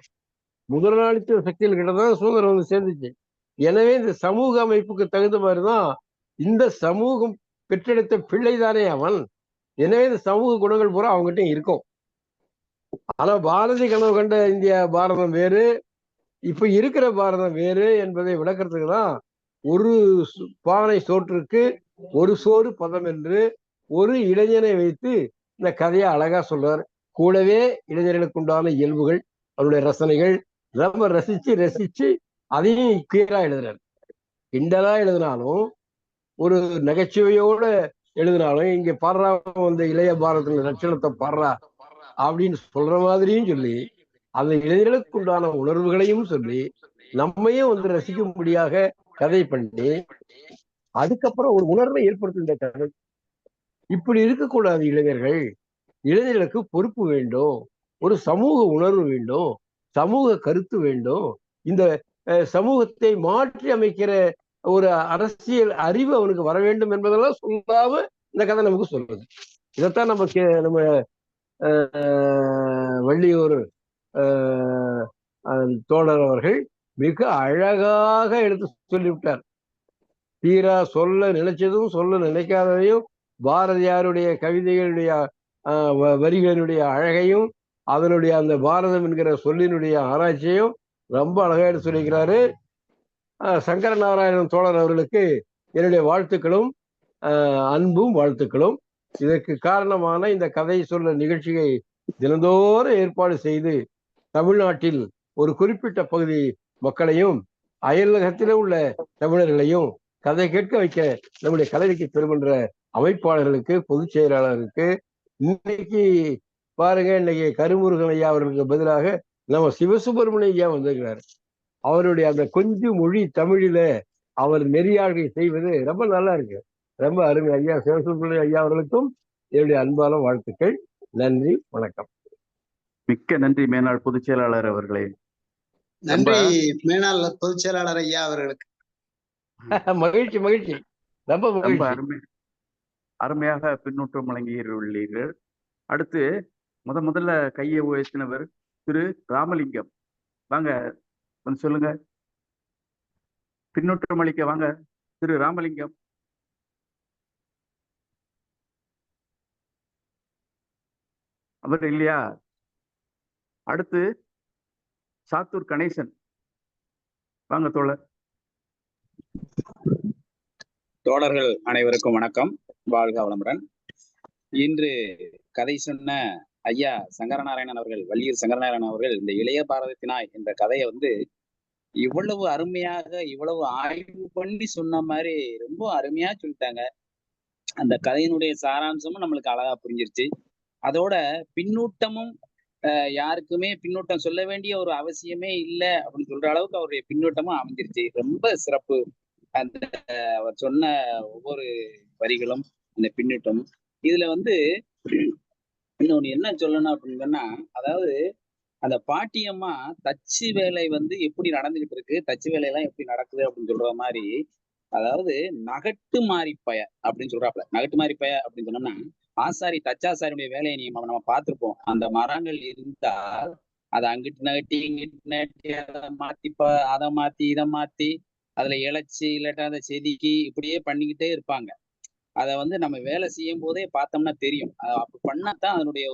Speaker 3: முதலாளித்துவ சக்திகள் கிட்டதான் சுதந்திரம் சேர்ந்துச்சு. எனவே இந்த சமூக அமைப்புக்கு தகுந்த மாதிரிதான் இந்த சமூகம் பெற்றெடுத்த பிள்ளைதானே அவன். எனவே இந்த சமூக குணங்கள் பூரா அவங்ககிட்ட இருக்கும். ஆனா பாரதி கனவு கண்ட இந்தியா பாரதம் வேறு, இப்ப இருக்கிற பாரதம் வேறு என்பதை விளக்கறதுக்கு தான் ஒரு பானை சோற்றுக்கு ஒரு சோறு பதம் என்று ஒரு இளைஞனை வைத்து இந்த கதையை அழகா சொல்றார். கூடவே இளைஞர்களுக்கு உண்டான இயல்புகள், அவருடைய ரசனைகள் ரொம்ப ரசிச்சு ரசிச்சு அதையும் கிளியரா எழுதுறாரு. கிண்டலா எழுதினாலும் ஒரு நகைச்சுவையோட எழுதினாலும் இங்க பாடுறா இளைய பாரதத்துல லட்சணத்தை பாடுறா அப்படின்னு சொல்ற மாதிரியும் சொல்லி, அந்த இளைஞர்களுக்கு உண்டான உணர்வுகளையும் சொல்லி நம்மையும் ரசிக்கும்படியாக கதை பண்ணி அதுக்கப்புறம் ஒரு உணர்வை ஏற்படுத்துகின்ற கதை. இப்படி இருக்கக்கூடாது. இளைஞர்களுக்கு பொறுப்பு வேண்டும், ஒரு சமூக உணர்வு வேண்டும், சமூக கருத்து வேண்டும், இந்த சமூகத்தை மாற்றி அமைக்கிற ஒரு அரசியல் அறிவு அவனுக்கு வர வேண்டும் என்பதெல்லாம் சொல்லாம இந்த கதை நமக்கு சொல்றது. இதைத்தான் நம்ம வள்ளியூர் தோழர் அவர்கள் மிக அழகாக எடுத்து சொல்லிவிட்டார். தீரா சொல்ல நினைச்சதும் சொல்ல நினைக்காததையும், பாரதியாருடைய கவிதைகளுடைய வரிகளினுடைய அழகையும், அதனுடைய அந்த பாரதம் என்கிற சொல்லினுடைய ஆராய்ச்சியையும் ரொம்ப அழகா எடுத்து சொல்லிக்கிறாரு. சங்கர நாராயணன் தோழர் அவர்களுக்கு என்னுடைய வாழ்த்துக்களும் அன்பும் வாழ்த்துக்களும். இதற்கு காரணமான இந்த கதை சொல்ல நிகழ்ச்சியை தினந்தோறும் ஏற்பாடு செய்து தமிழ்நாட்டில் ஒரு குறிப்பிட்ட பகுதி மக்களையும் அயலகத்திலே உள்ள தமிழர்களையும் கதை கேட்க வைக்க நம்முடைய கலைக்கு பெருமன்ற அமைப்பாளர்களுக்கு, பொதுச் செயலாளருக்கு, இன்னைக்கு பாருங்க, இன்னைக்கு கருமுருகன் ஐயா அவர்களுக்கு பதிலாக நம்ம சிவசுப்பிரமணிய ஐயா வந்திருக்கிறார். அவருடைய அந்த கொஞ்சு மொழி தமிழில அவர் நெறியாழ்கை செய்வது ரொம்ப நல்லா இருக்கு, ரொம்ப அருமை. ஐயா சிவசுப்பிரமணிய ஐயா அவர்களுக்கும் என்னுடைய அன்பான வாழ்த்துக்கள். நன்றி, வணக்கம்.
Speaker 1: மிக்க நன்றி மேனாள் பொதுச் செயலாளர் அவர்களே.
Speaker 2: நன்றி மேனாள் பொதுச் செயலாளர் ஐயா அவர்களுக்கு.
Speaker 3: மகிழ்ச்சி மகிழ்ச்சி, ரொம்ப
Speaker 1: மகிழ்ச்சி. அருமையாக பின்னூட்டம் வழங்கியுள்ளீர்கள். அடுத்து முதல்ல கையை உயர்த்தினவர் திரு ராமலிங்கம். வாங்க, வந்து சொல்லுங்க, பின்னூட்டம் அளிக்க வாங்க திரு ராமலிங்கம். அவர் இல்லையா? அடுத்து சாத்தூர் கணேசன், வாங்க தோழர்.
Speaker 4: தோழர்கள் அனைவருக்கும் வணக்கம், வாழ்க வளமுடன். இன்று கதை சொன்ன ஐயா சங்கரநாராயணன் அவர்கள், வள்ளியூர் சங்கரநாராயணன் அவர்கள் இந்த இளைய பாரதத்தினாய் என்ற கதையை இவ்வளவு அருமையாக, இவ்வளவு ஆய்வு பண்ணி சொன்ன மாதிரி ரொம்ப அருமையா சொல்லிட்டாங்க. அந்த கதையினுடைய சாராம்சமும் நம்மளுக்கு அழகா புரிஞ்சிருச்சு. அதோட பின்னூட்டமும் யாருக்குமே பின்னூட்டம் சொல்ல வேண்டிய ஒரு அவசியமே இல்லை அப்படின்னு சொல்ற அளவுக்கு அவருடைய பின்னூட்டமும் அமைஞ்சிருச்சு. ரொம்ப சிறப்பு. அந்த அவர் சொன்ன ஒவ்வொரு வரிகளும், அந்த பின்னூட்டமும். இதுல இன்னொன்னு என்ன சொல்லணும் அப்படின்னு சொன்னா, அதாவது அந்த பாட்டியம்மா தச்சு வேலை எப்படி நடந்துகிட்டு இருக்கு, தச்சு வேலையெல்லாம் எப்படி நடக்குது அப்படின்னு சொல்ற மாதிரி அதாவது நகட்டு மாறிப்பய அப்படின்னு சொல்றாப்ல. நகட்டு மாறிப்பய அப்படின்னு சொன்னோம்னா, ஆசாரி தச்சாசாரியுடைய வேலையை நம்ம பார்த்திருப்போம். அந்த மரங்கள் இருந்தால் அதை அங்கிட்டு நகட்டி இங்கிட்டு நகட்டி அதை மாத்தி இதை மாத்தி அதுல இழைச்சி இல்லாட்டா அதை செதுக்கி இப்படியே பண்ணிக்கிட்டே இருப்பாங்க. அதை வந்து நம்ம வேலை செய்யும் போதே பார்த்தோம்னா தெரியும். அப்படி பண்ணாதான் அதனுடைய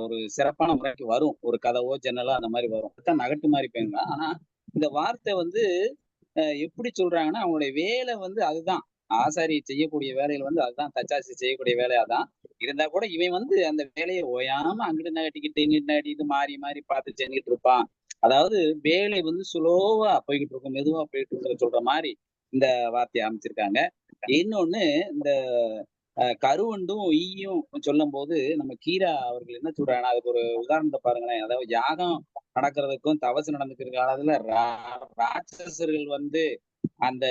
Speaker 4: ஒரு சிறப்பான முறைக்கு வரும். ஒரு கதவோ ஜன்னலோ அந்த மாதிரி வரும். அதுதான் நகட்டு மாதிரி பேருங்க. ஆனா இந்த வார்த்தை வந்து எப்படி சொல்றாங்கன்னா, அவங்களுடைய வேலை வந்து அதுதான். ஆசாரி செய்யக்கூடிய வேலைகள் வந்து அதுதான். தச்சாசி செய்யக்கூடிய வேலை அதான். இருந்தா கூட இவன் வந்து அந்த வேலையை ஓயாம அங்கிட்டு நகட்டிக்கிட்டு இங்கிட்டு நகட்டிட்டு மாறி மாறி பார்த்து செஞ்சுட்டு இருப்பான். அதாவது வேலை வந்து ஸ்லோவா போய்கிட்டு இருக்கும், மெதுவா போயிட்டு இருக்கிறத சொல்ற மாதிரி இந்த வார்த்தையை அமைச்சிருக்காங்க. இன்னொன்னு இந்த கருவண்டும் ஈயும் சொல்லும் போது நம்ம கீரா அவர்கள் என்ன சொல்றாங்கன்னா, அதுக்கு ஒரு உதாரணத்தை பாருங்களேன். அதாவது யாகம் நடக்கிறதுக்கும் தவசு நடந்துக்கிற காலத்துல ராட்சசர்கள் வந்து அந்த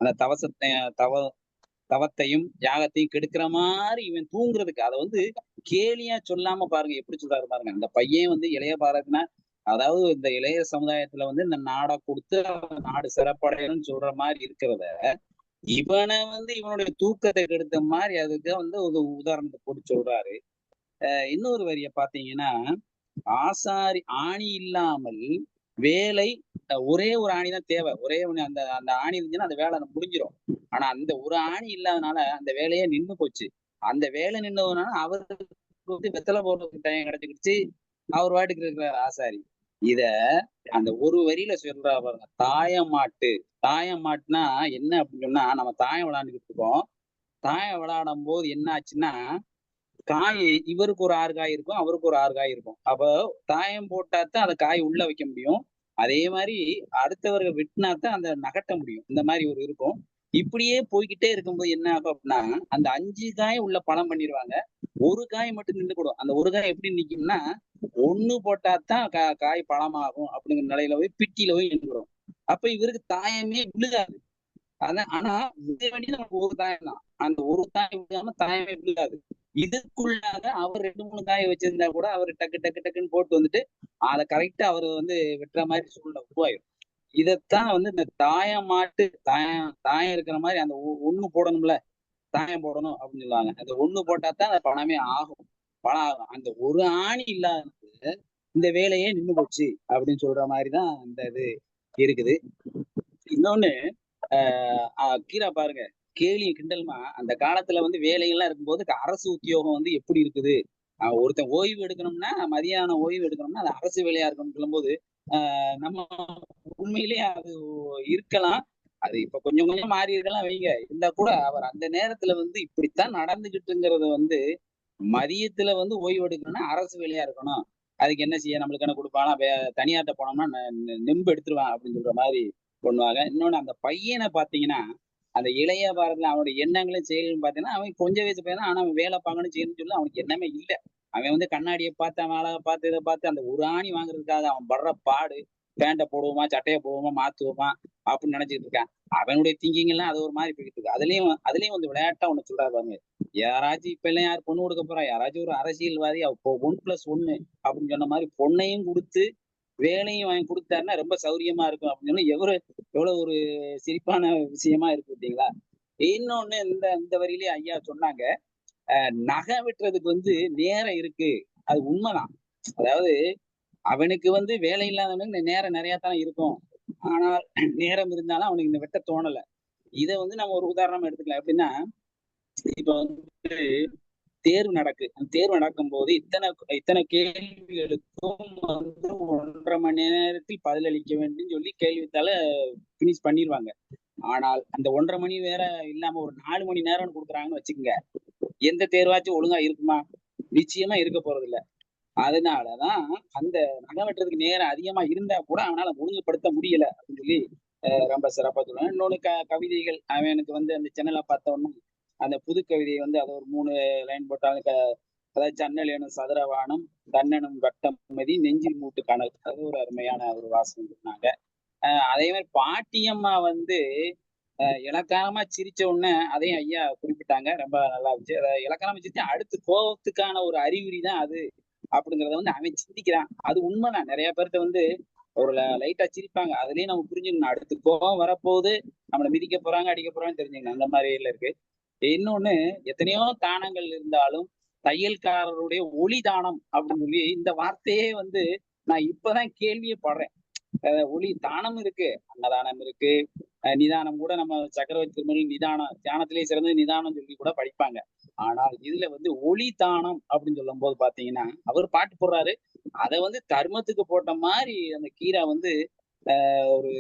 Speaker 4: அந்த தவசத்தை தவத்தையும் யாகத்தையும் கெடுக்கிற மாதிரி இவன் தூங்குறதுக்கு அதை வந்து கேலியா சொல்லாம பாருங்க எப்படி சொல்றாரு பாருங்க. அந்த பையன் வந்து இளைய பாரதினா, அதாவது இந்த இளைய சமுதாயத்துல வந்து இந்த நாடை கொடுத்து நாடு சிறப்படையணும்னு சொல்ற மாதிரி இருக்கிறத இவனை வந்து இவனுடைய தூக்கத்தை கெடுத்த மாதிரி அதுக்கு வந்து ஒரு உதாரணத்தை போட்டு சொல்றாரு. இன்னொரு வரிய பாத்தீங்கன்னா, ஆசாரி ஆணி இல்லாமல் வேலை ஒரே ஒரு ஆணி தான் தேவை. ஒரே அந்த அந்த ஆணி இருந்துச்சுன்னா அந்த வேலை முடிஞ்சிடும். ஆனா அந்த ஒரு ஆணி இல்லாதனால அந்த வேலையே நின்னு போச்சு. அந்த வேலை நின்னதுனால அவருக்கு வந்து வெத்தலை போடுறதுக்கு டைம் கிடைச்சிக்கிடுச்சு. அவர் வாட்டுக்கு இருக்கிறார் ஆசாரி. இத அந்த ஒரு வரியில சொல்றா பாருங்க. தாயமாட்டு. தாயமாட்டுனா என்ன அப்படின்னு சொன்னா, நம்ம தாயம் விளையாண்டுக்கிட்டு இருக்கோம். தாயம் விளையாடும் போது என்ன ஆச்சுன்னா, காய் இவருக்கு ஒரு 6 காய் இருக்கும், அவருக்கு ஒரு 6 காய் இருக்கும். அப்போ தாயம் போட்டாதான் அந்த காய் உள்ள வைக்க முடியும். அதே மாதிரி அடுத்தவர்கள் வெட்டினாதான் அந்த நகட்ட முடியும். இந்த மாதிரி ஒரு இருக்கும். இப்படியே போய்கிட்டே இருக்கும்போது என்ன ஆகும் அப்படின்னா, அந்த 5 காய் உள்ள பணம் பண்ணிடுவாங்க. ஒரு காய் மட்டும் நின்றுக்கூடும். அந்த ஒரு காய் எப்படி நிக்கும்னா, ஒண்ணு போட்டாதான் காய் பழமாகும் அப்படிங்கிற நிலையில போய் பிட்டியில போய் நின்றுடும். அப்ப இவருக்கு தாயமே விழுகாது. அதான். ஆனா விழ வேண்டியது நமக்கு ஒரு தாயம் தான். அந்த ஒரு தாயம் விழுகாம தாயமே விழுகாது. இதுக்குள்ளாக அவர் 2, 3 காய வச்சிருந்தா கூட அவர் டக்கு டக்கு டக்குன்னு போட்டு வந்துட்டு அதை கரெக்டா அவர் வந்து வெட்டுற மாதிரி சூழ்நிலை உருவாயிரும். இதைத்தான் வந்து இந்த தாயமாட்டு தாயம் தாயம் இருக்கிற மாதிரி அந்த ஒண்ணு போடணும்ல, தாயம் போடணும் அப்படின்னு சொல்லுவாங்க. அந்த ஒண்ணு போட்டாதான் அந்த பணமே ஆகும். பணம் ஆகும். அந்த ஒரு ஆணி இல்லாத இந்த வேலையே நின்னு போச்சு அப்படின்னு சொல்ற மாதிரிதான் இந்த இது இருக்குது. இன்னொன்னு கீரா பாருங்க, கேலி கிண்டல்மா அந்த காலத்துல வந்து வேலைகள்லாம் இருக்கும்போது அரசு உத்தியோகம் வந்து எப்படி இருக்குது. ஒருத்தன் ஓய்வு எடுக்கணும்னா மதியானம் ஓய்வு எடுக்கணும்னா அது அரசு வேலையா இருக்கணும்னு சொல்லும்போது நம்ம உண்மையிலேயே அது இருக்கலாம். அது இப்ப கொஞ்சம் கொஞ்சம் மாறி இருக்கலாம் வைங்க. இருந்தா கூட அவர் அந்த நேரத்துல வந்து இப்படித்தான் நடந்துகிட்டுங்கிறத வந்து மதியத்துல வந்து ஓய்வு எடுக்கணும்னா அரசு வேலையா இருக்கணும். அதுக்கு என்ன செய்ய நம்மளுக்கு என்ன கொடுப்பானா தனியார்ட்ட போனோம்னா நெம்பு எடுத்துருவான் அப்படின்னு சொல்ற மாதிரி பண்ணுவாங்க. இன்னொன்னு அந்த பையனை பாத்தீங்கன்னா, அந்த இளைய பாரதில அவனுடைய எண்ணங்களும் செயல்களும் பாத்தீங்கன்னா, அவன் கொஞ்சம் வயசு பையன் தான். ஆனா அவன் வேலை பார்க்கணும் செய்யணும்னு சொல்லி அவனுக்கு எண்ணமே இல்ல. அவன் வந்து கண்ணாடியை பார்த்து அவன் அழகை பார்த்து இதை பார்த்து அந்த ஒரு ஆணி வாங்குறதுக்காக அவன் படுற பாடு, பேண்ட்டை போடுவோமா சட்டையை போடுவோமா மாத்துவோமா அப்படின்னு நினைச்சிட்டு இருக்கான். அவனுடைய திங்கிங் எல்லாம் அது ஒரு மாதிரி போயிட்டு இருக்கு. அதுலயும் வந்து விளையாட்டா ஒண்ணு சொல்றாரு பாருங்க. யாராச்சும் இப்ப எல்லாம் யார் பொண்ணு கொடுக்க போறா, யாராச்சும் ஒரு அரசியல்வாதி 1+1 அப்படின்னு சொன்ன மாதிரி பொண்ணையும் கொடுத்து வேலையும் வாங்கி கொடுத்தாருன்னா ரொம்ப சௌரியமா இருக்கும் அப்படின்னு சொல்லி எவ்வளவு ஒரு சிரிப்பான விஷயமா இருக்கு பார்த்தீங்களா. இன்னொன்னு இந்த இந்த வரியிலேயே ஐயா சொன்னாங்க, நகை வெட்டுறதுக்கு வந்து நேரம் இருக்கு. அது உண்மைதான். அதாவது அவனுக்கு வந்து வேலை இல்லாதவனுக்கு நேரம் நிறைய தான் இருக்கும். ஆனால் நேரம் இருந்தாலும் அவனுக்கு இந்த வெட்ட தோணல. இதை வந்து நம்ம ஒரு உதாரணமா எடுத்துக்கலாம். எப்படின்னா, இப்ப வந்து தேர்வு நடக்கு. அந்த தேர்வு நடக்கும்போது இத்தனை கேள்விகளுக்கும் வந்து 1.5 மணி நேரத்தில் பதிலளிக்க வேண்டும் சொல்லி கேள்வித்தாள பினிஷ் பண்ணிடுவாங்க. ஆனால் அந்த 1.5 மணி வேற இல்லாம ஒரு 4 மணி நேரம்னு கொடுக்குறாங்கன்னு வச்சுக்கோங்க. எந்த தேர்வாச்சும் ஒழுங்கா இருக்குமா? நிச்சயமா இருக்க போறது இல்ல. அதனாலதான் அந்த நகை வெட்டுறதுக்கு நேரம் அதிகமா இருந்தா கூட அவனால ஒழுங்குபடுத்த முடியல அப்படின்னு சொல்லி ரொம்ப சிறப்பா சொல்லுவேன். இன்னொன்னு கவிதைகள் அவனுக்கு வந்து அந்த சேனலை பார்த்த உடனே அந்த புது கவிதையை வந்து அதை ஒரு 3 லைன் போட்டாலும் அதாவது ஜன்னல் எனும் சதுரவானம் தன்னனும் வட்டமதி நெஞ்சில் மூட்டு கணல். அது ஒரு அருமையான ஒரு வாசகம் சொன்னாங்க. அதே மாதிரி பாட்டியம்மா வந்து இலக்காரமா சிரிச்ச உடனே அதையும் ஐயா குறிப்பிட்டாங்க. ரொம்ப நல்லா இருந்துச்சு. இலக்காரமா சிரிச்சு அடுத்து கோபத்துக்கான ஒரு அறிகுறி தான் அது அப்படிங்கிறத வந்து அவன் சிந்திக்கிறான். அது உண்மைதான். நிறைய பேர்கிட்ட வந்து ஒரு லைட்டா சிரிப்பாங்க. அதுலயும் நம்ம புரிஞ்சுக்கணும், அடுத்து கோவம் வரப்போகுது, நம்மளை மிதிக்க போறாங்க, அடிக்க போறாங்கன்னு தெரிஞ்சுக்கணும். அந்த மாதிரில இருக்கு. இன்னொன்னு, எத்தனையோ தானங்கள் இருந்தாலும் தையல்காரருடைய ஒளி தானம் அப்படின்னு சொல்லி இந்த வார்த்தையே வந்து நான் இப்பதான் கேள்வியே படுறேன். ஒளி தானம் இருக்கு, அன்னதானம் இருக்கு, நிதானம் கூட நம்ம சக்கரவர்த்தி திருமணி நிதானம், தியானத்திலேயே சிறந்தது நிதானம் சொல்லி கூட படிப்பாங்க. ஆனால் இதுல வந்து ஒளி தானம் அப்படின்னு சொல்லும் போது பாத்தீங்கன்னா, அவர் பாட்டு போடுறாரு, அதை வந்து தர்மத்துக்கு போட்ட மாதிரி அந்த கீரா வந்து ஒரு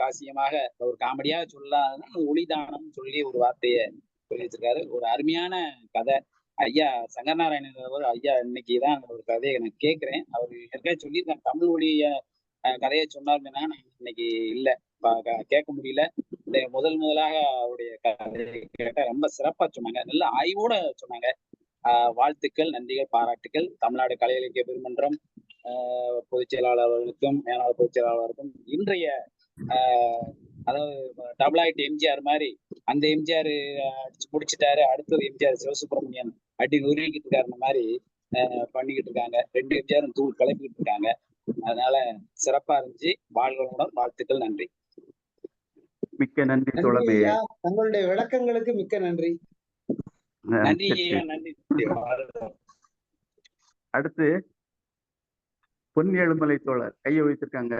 Speaker 4: காசியமாக ஒரு காமெடியாக சொல்லாதான் ஒளி தானம் சொல்லி ஒரு வார்த்தையை சொல்லி வச்சிருக்காரு. ஒரு அருமையான கதை. ஐயா சங்கரநாராயணன் அவர் ஐயா இன்னைக்குதான் ஒரு கதையை நான் கேட்கிறேன். அவர் ஏற்கனவே சொல்லியிருக்காங்க, தமிழ் ஒளிய கதையை சொன்னாருன்னா நான் இன்னைக்கு இல்ல கேட்க முடியல. முதலாக அவருடைய கதையை கேட்ட ரொம்ப சிறப்பா சொன்னாங்க, நல்ல ஆய்வோட சொன்னாங்க. வாழ்த்துக்கள், நன்றிகள், பாராட்டுக்கள். தமிழ்நாடு கலை இலக்கிய பெருமன்றம் பொதுச் செயலாளர்களுக்கும் மேலாளர் பொதுச் செயலாளருக்கும் இன்றைய அதாவது டபுளாயிட்டு எம்ஜிஆர் மாதிரி அந்த எம்ஜிஆர் அடிச்சு முடிச்சுட்டாரு, அடுத்தது எம்ஜிஆர் சிவசுப்பிரமணியன் அடி நுருவிக்கிட்டு இருக்காரு மாதிரி பண்ணிக்கிட்டு இருக்காங்க. 2 எம்ஜிஆரும் தூள் கிளப்பிக்கிட்டு இருக்காங்க. அதனால சிறப்பா இருந்துச்சு. வாழ்களுடன் வாழ்த்துக்கள், நன்றி.
Speaker 1: மிக்க நன்றி
Speaker 2: நன்றி
Speaker 1: தோழமே.
Speaker 2: ஐயா, தங்களுடைய விளக்கங்களுக்கு மிக்க நன்றி.
Speaker 4: நன்றி ஐயா, நன்றி.
Speaker 1: அடுத்து பொன் எழுமலை தோழர் கையை வைத்திருக்காங்க,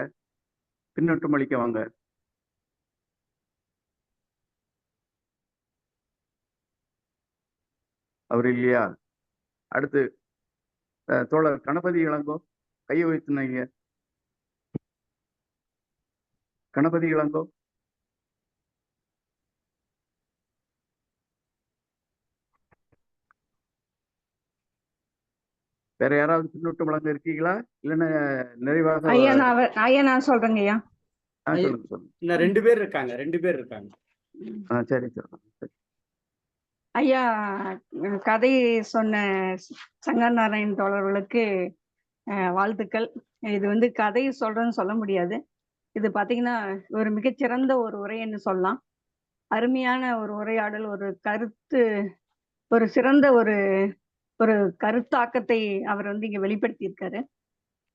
Speaker 1: பின்னொட்டும் அளிக்க வாங்க. அவர் இல்லையா? அடுத்து தோழர் கணபதி இளங்கோ கையை வைத்துனீங்க. கணபதி இளங்கோ, வேற யாராவது பின்னொட்டு வழங்க இருக்கீங்களா? இல்லைன்னா நிறைவாக
Speaker 5: ஐயா நான் சொல்றேங்க ஐயா.
Speaker 1: சொல்லுங்க சொல்லுங்க.
Speaker 6: இன்னும் 2 பேர் இருக்காங்க, 2 பேர் இருக்காங்க.
Speaker 1: சரி சரி.
Speaker 5: ஐயா, கதை சொன்ன சங்கரநாராயணன் தோழர்களுக்கு வாழ்த்துக்கள். இது வந்து கதை சொல்றேன்னு சொல்ல முடியாது. இது பாத்தீங்கன்னா ஒரு மிகச்சிறந்த ஒரு உரைன்னு சொல்லலாம். அருமையான ஒரு உரையாடல், ஒரு கருத்து, ஒரு சிறந்த ஒரு ஒரு கருத்தாக்கத்தை அவர் வந்து இங்க வெளிப்படுத்தியிருக்காரு.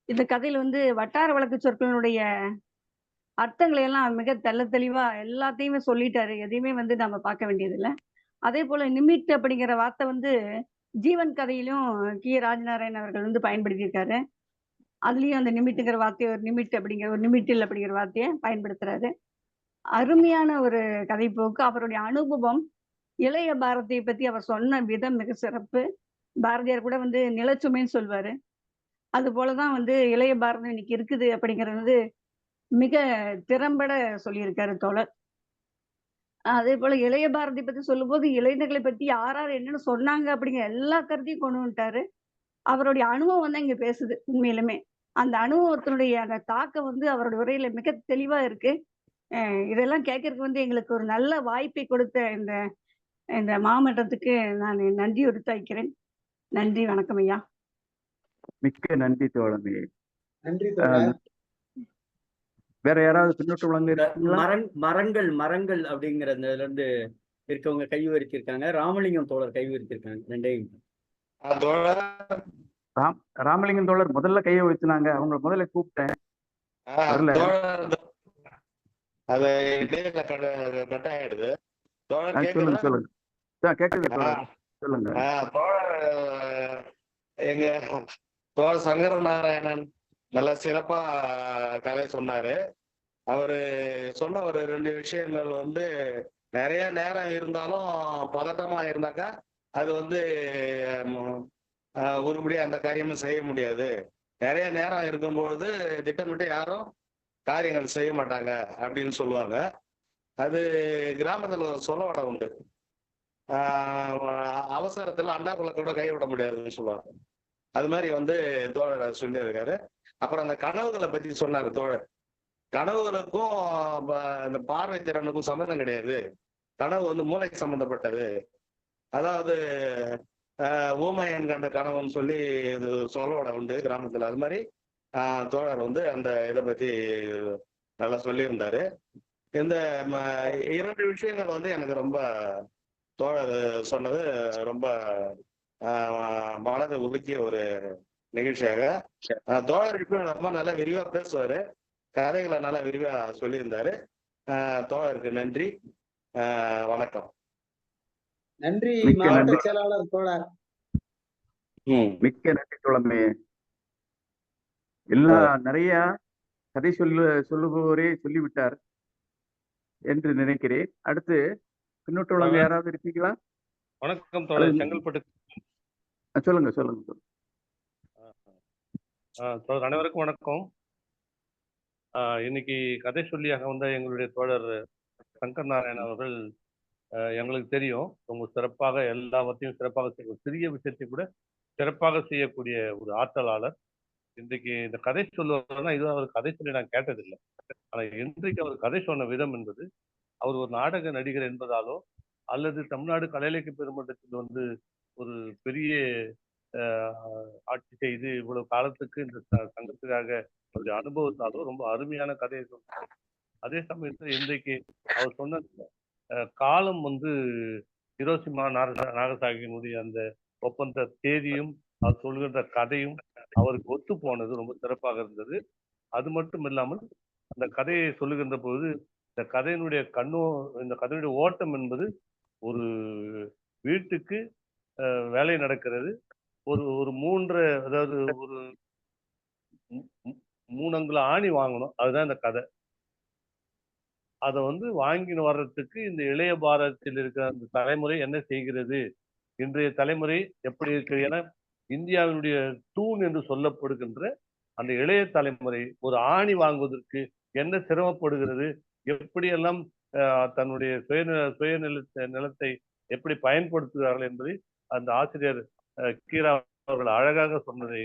Speaker 5: இந்த கதையில வந்து வட்டார வழக்கு சொற்களினுடைய அர்த்தங்களை எல்லாம் மிக தெளிவா எல்லாத்தையுமே சொல்லிட்டாரு. எதையுமே வந்து நம்ம பார்க்க வேண்டியதில்லை. அதே போல நிமிட் அப்படிங்கிற வார்த்தை வந்து ஜீவன் கதையிலும் கி ராஜநாராயணன் அவர்கள் வந்து பயன்படுத்தியிருக்காரு. அதுலயும் அந்த நிமிட்டுங்கிற வார்த்தையை ஒரு நிமிட்டில் அப்படிங்கிற வார்த்தையை பயன்படுத்துறாரு. அருமையான ஒரு கதை போக்கு. அவருடைய அனுபவம், இளைய பாரதியை பத்தி அவர் சொன்ன விதம் மிக சிறப்பு. பாரதியார் கூட வந்து நிலச்சுமைன்னு சொல்வாரு. அது போலதான் வந்து இளைய பாரதம் இன்னைக்கு இருக்குது அப்படிங்கிறது வந்து மிக திறம்பட சொல்லியிருக்காரு தோழர். அதே போல இளைய பாரதி பத்தி சொல்லும் போது இளைஞர்களை பத்தி யார் என்னன்னு சொன்னாங்க அப்படிங்கிற எல்லா கருத்தையும் கொண்டு வந்துட்டாரு. அவருடைய அனுபவம் தான் இங்க பேசுது. உண்மையிலுமே அந்த அனுபவத்தினுடைய அந்த தாக்கம் வந்து அவருடைய உரையில மிக தெளிவா இருக்கு. இதெல்லாம் கேட்கறதுக்கு வந்து எங்களுக்கு ஒரு நல்ல வாய்ப்பை கொடுத்த இந்த மாமன்றத்துக்கு நான் நன்றி உரித்தாக்கிறேன். நன்றி, வணக்கம் ஐயா.
Speaker 1: மிக்க நன்றி தோழமே.
Speaker 2: நன்றி தோழர்.
Speaker 1: வேற யாராவது பின்னொட்டு வழங்க?
Speaker 6: மரங்கள் அப்படிங்கிற இதுல இருந்து இருக்கவங்க கை உயர்த்திருக்காங்க. ராமலிங்கம் தோழர் கை உயர்த்திருக்காங்க. 2யும்
Speaker 1: ராமலிங்கம் தோழர் முதல்ல கையை வச்சுனாங்க, அவங்க முதல்ல கூப்பிட்டேன். சொல்லுங்க சொல்லுங்க. கேக்குது சொல்லுங்க.
Speaker 7: எங்க தோழர் சங்கரநாராயணன் நல்ல சிறப்பா கதை சொன்னாரு. அவரு சொன்ன ஒரு 2 விஷயங்கள் வந்து, நிறைய நேரம் இருந்தாலும் பதட்டமா இருந்தாக்கா அது வந்து உருப்படியா அந்த காரியமும் செய்ய முடியாது. நிறைய நேரம் இருக்கும்பொழுது திட்டமிட்டு யாரும் காரியங்கள் செய்ய மாட்டாங்க அப்படின்னு சொல்லுவாங்க. அது கிராமத்துல சொல்லவட உண்டு. அவசரத்துல அண்டாக்குள்ள கூட கைவிட முடியாதுன்னு சொல்லுவாங்க. அது மாதிரி வந்து தோழர் சொல்லி இருக்காரு. அப்புறம் அந்த கனவுகளை பத்தி சொன்னாரு தோழர். கனவுகளுக்கும் இந்த பார்வை திறனுக்கும் சம்மந்தம் கிடையாது. கனவு வந்து மூளைக்கு சம்பந்தப்பட்டது. அதாவது ஊமையன் கண்ட கனவுன்னு சொல்லி இது சொல்லோட உண்டு கிராமத்துல. அது மாதிரி தோழர் வந்து அந்த இதை பத்தி நல்லா சொல்லியிருந்தாரு. இந்த 2 விஷயங்கள் வந்து எனக்கு ரொம்ப தோழர் சொன்னது ரொம்ப மனதை உலுக்கிய ஒரு நிகழ்ச்சியாக. தோழர் இப்ப ரொம்ப நல்லா விரிவா பேசுவாரு. கதைகளை நல்லா விரிவா சொல்லியிருந்தாரு. தோழருக்கு நன்றி. வணக்கம்.
Speaker 2: நன்றி
Speaker 1: மிக்க
Speaker 2: மாவட்ட
Speaker 1: நன்றி.
Speaker 2: செயலாளர் தோழர்.
Speaker 1: மிக்க நன்றி தோழமே. நிறைய கதை சொல்லுபவரே சொல்லிவிட்டார் என்று நினைக்கிறேன். அடுத்து பின்னோட்டு வழங்க யாராவது இருக்கீங்களா?
Speaker 8: வணக்கம் தோழர். செங்கல்பட்டு.
Speaker 1: சொல்லுங்க சொல்லுங்க.
Speaker 8: தோழர் அனைவருக்கும் வணக்கம். இன்னைக்கு கதை சொல்லியாக வந்த எங்களுடைய தோழர் சங்கர் நாராயணன் அவர்கள் எங்களுக்கு தெரியும் ரொம்ப சிறப்பாக எல்லாவற்றையும் சிறப்பாக செய்ய, சிறிய விஷயத்தை கூட சிறப்பாக செய்யக்கூடிய ஒரு ஆற்றலாளர். இன்றைக்கு இந்த கதை சொல்லுவாருன்னா இது அவர் கதை சொல்லி நான் கேட்டதில்லை. ஆனால் இன்றைக்கு அவர் கதை சொன்ன விதம் என்பது, அவர் ஒரு நாடக நடிகர் என்பதாலோ அல்லது தமிழ்நாடு கலை இலக்கிய பெருமன்றத்தில் வந்து ஒரு பெரிய ஆட்சி செய்து இவ்வளவு காலத்துக்கு இந்த சங்கத்துக்காக அவருடைய அனுபவத்தாலோ ரொம்ப அருமையான கதையை சொன்னார். அதே சமயத்தில் இன்றைக்கு அவர் சொன்ன காலம் வந்து ஹிரோஷிமா நாகசாகியினுடைய அந்த ஒப்பந்த தேதியும் அவர் சொல்கின்ற கதையும் அவருக்கு ஒத்து போனது ரொம்ப சிறப்பாக இருந்தது. அது மட்டும் இல்லாமல் அந்த கதையை சொல்லுகின்ற போது இந்த கதையினுடைய ஓட்டம் என்பது ஒரு வீட்டுக்கு வேலை நடக்கிறது. ஒரு அதாவது ஒரு 3 அங்குல ஆணி வாங்கணும். அதுதான் இந்த கதை. அதை வந்து வாங்கின்னு வர்றதுக்கு இந்த இளைய பாரதத்தில் இருக்கிற அந்த தலைமுறை என்ன செய்கிறது, இன்றைய தலைமுறை எப்படி இருக்கு? ஏன்னா இந்தியாவினுடைய தூண் என்று சொல்லப்படுகின்ற அந்த இளைய தலைமுறை ஒரு ஆணி வாங்குவதற்கு என்ன சிரமப்படுகிறது, எப்படியெல்லாம் தன்னுடைய நிலத்தை எப்படி பயன்படுத்துகிறார்கள் என்பதை அந்த ஆசிரியர் கீரா அவர்கள் அழகாக சொன்னதை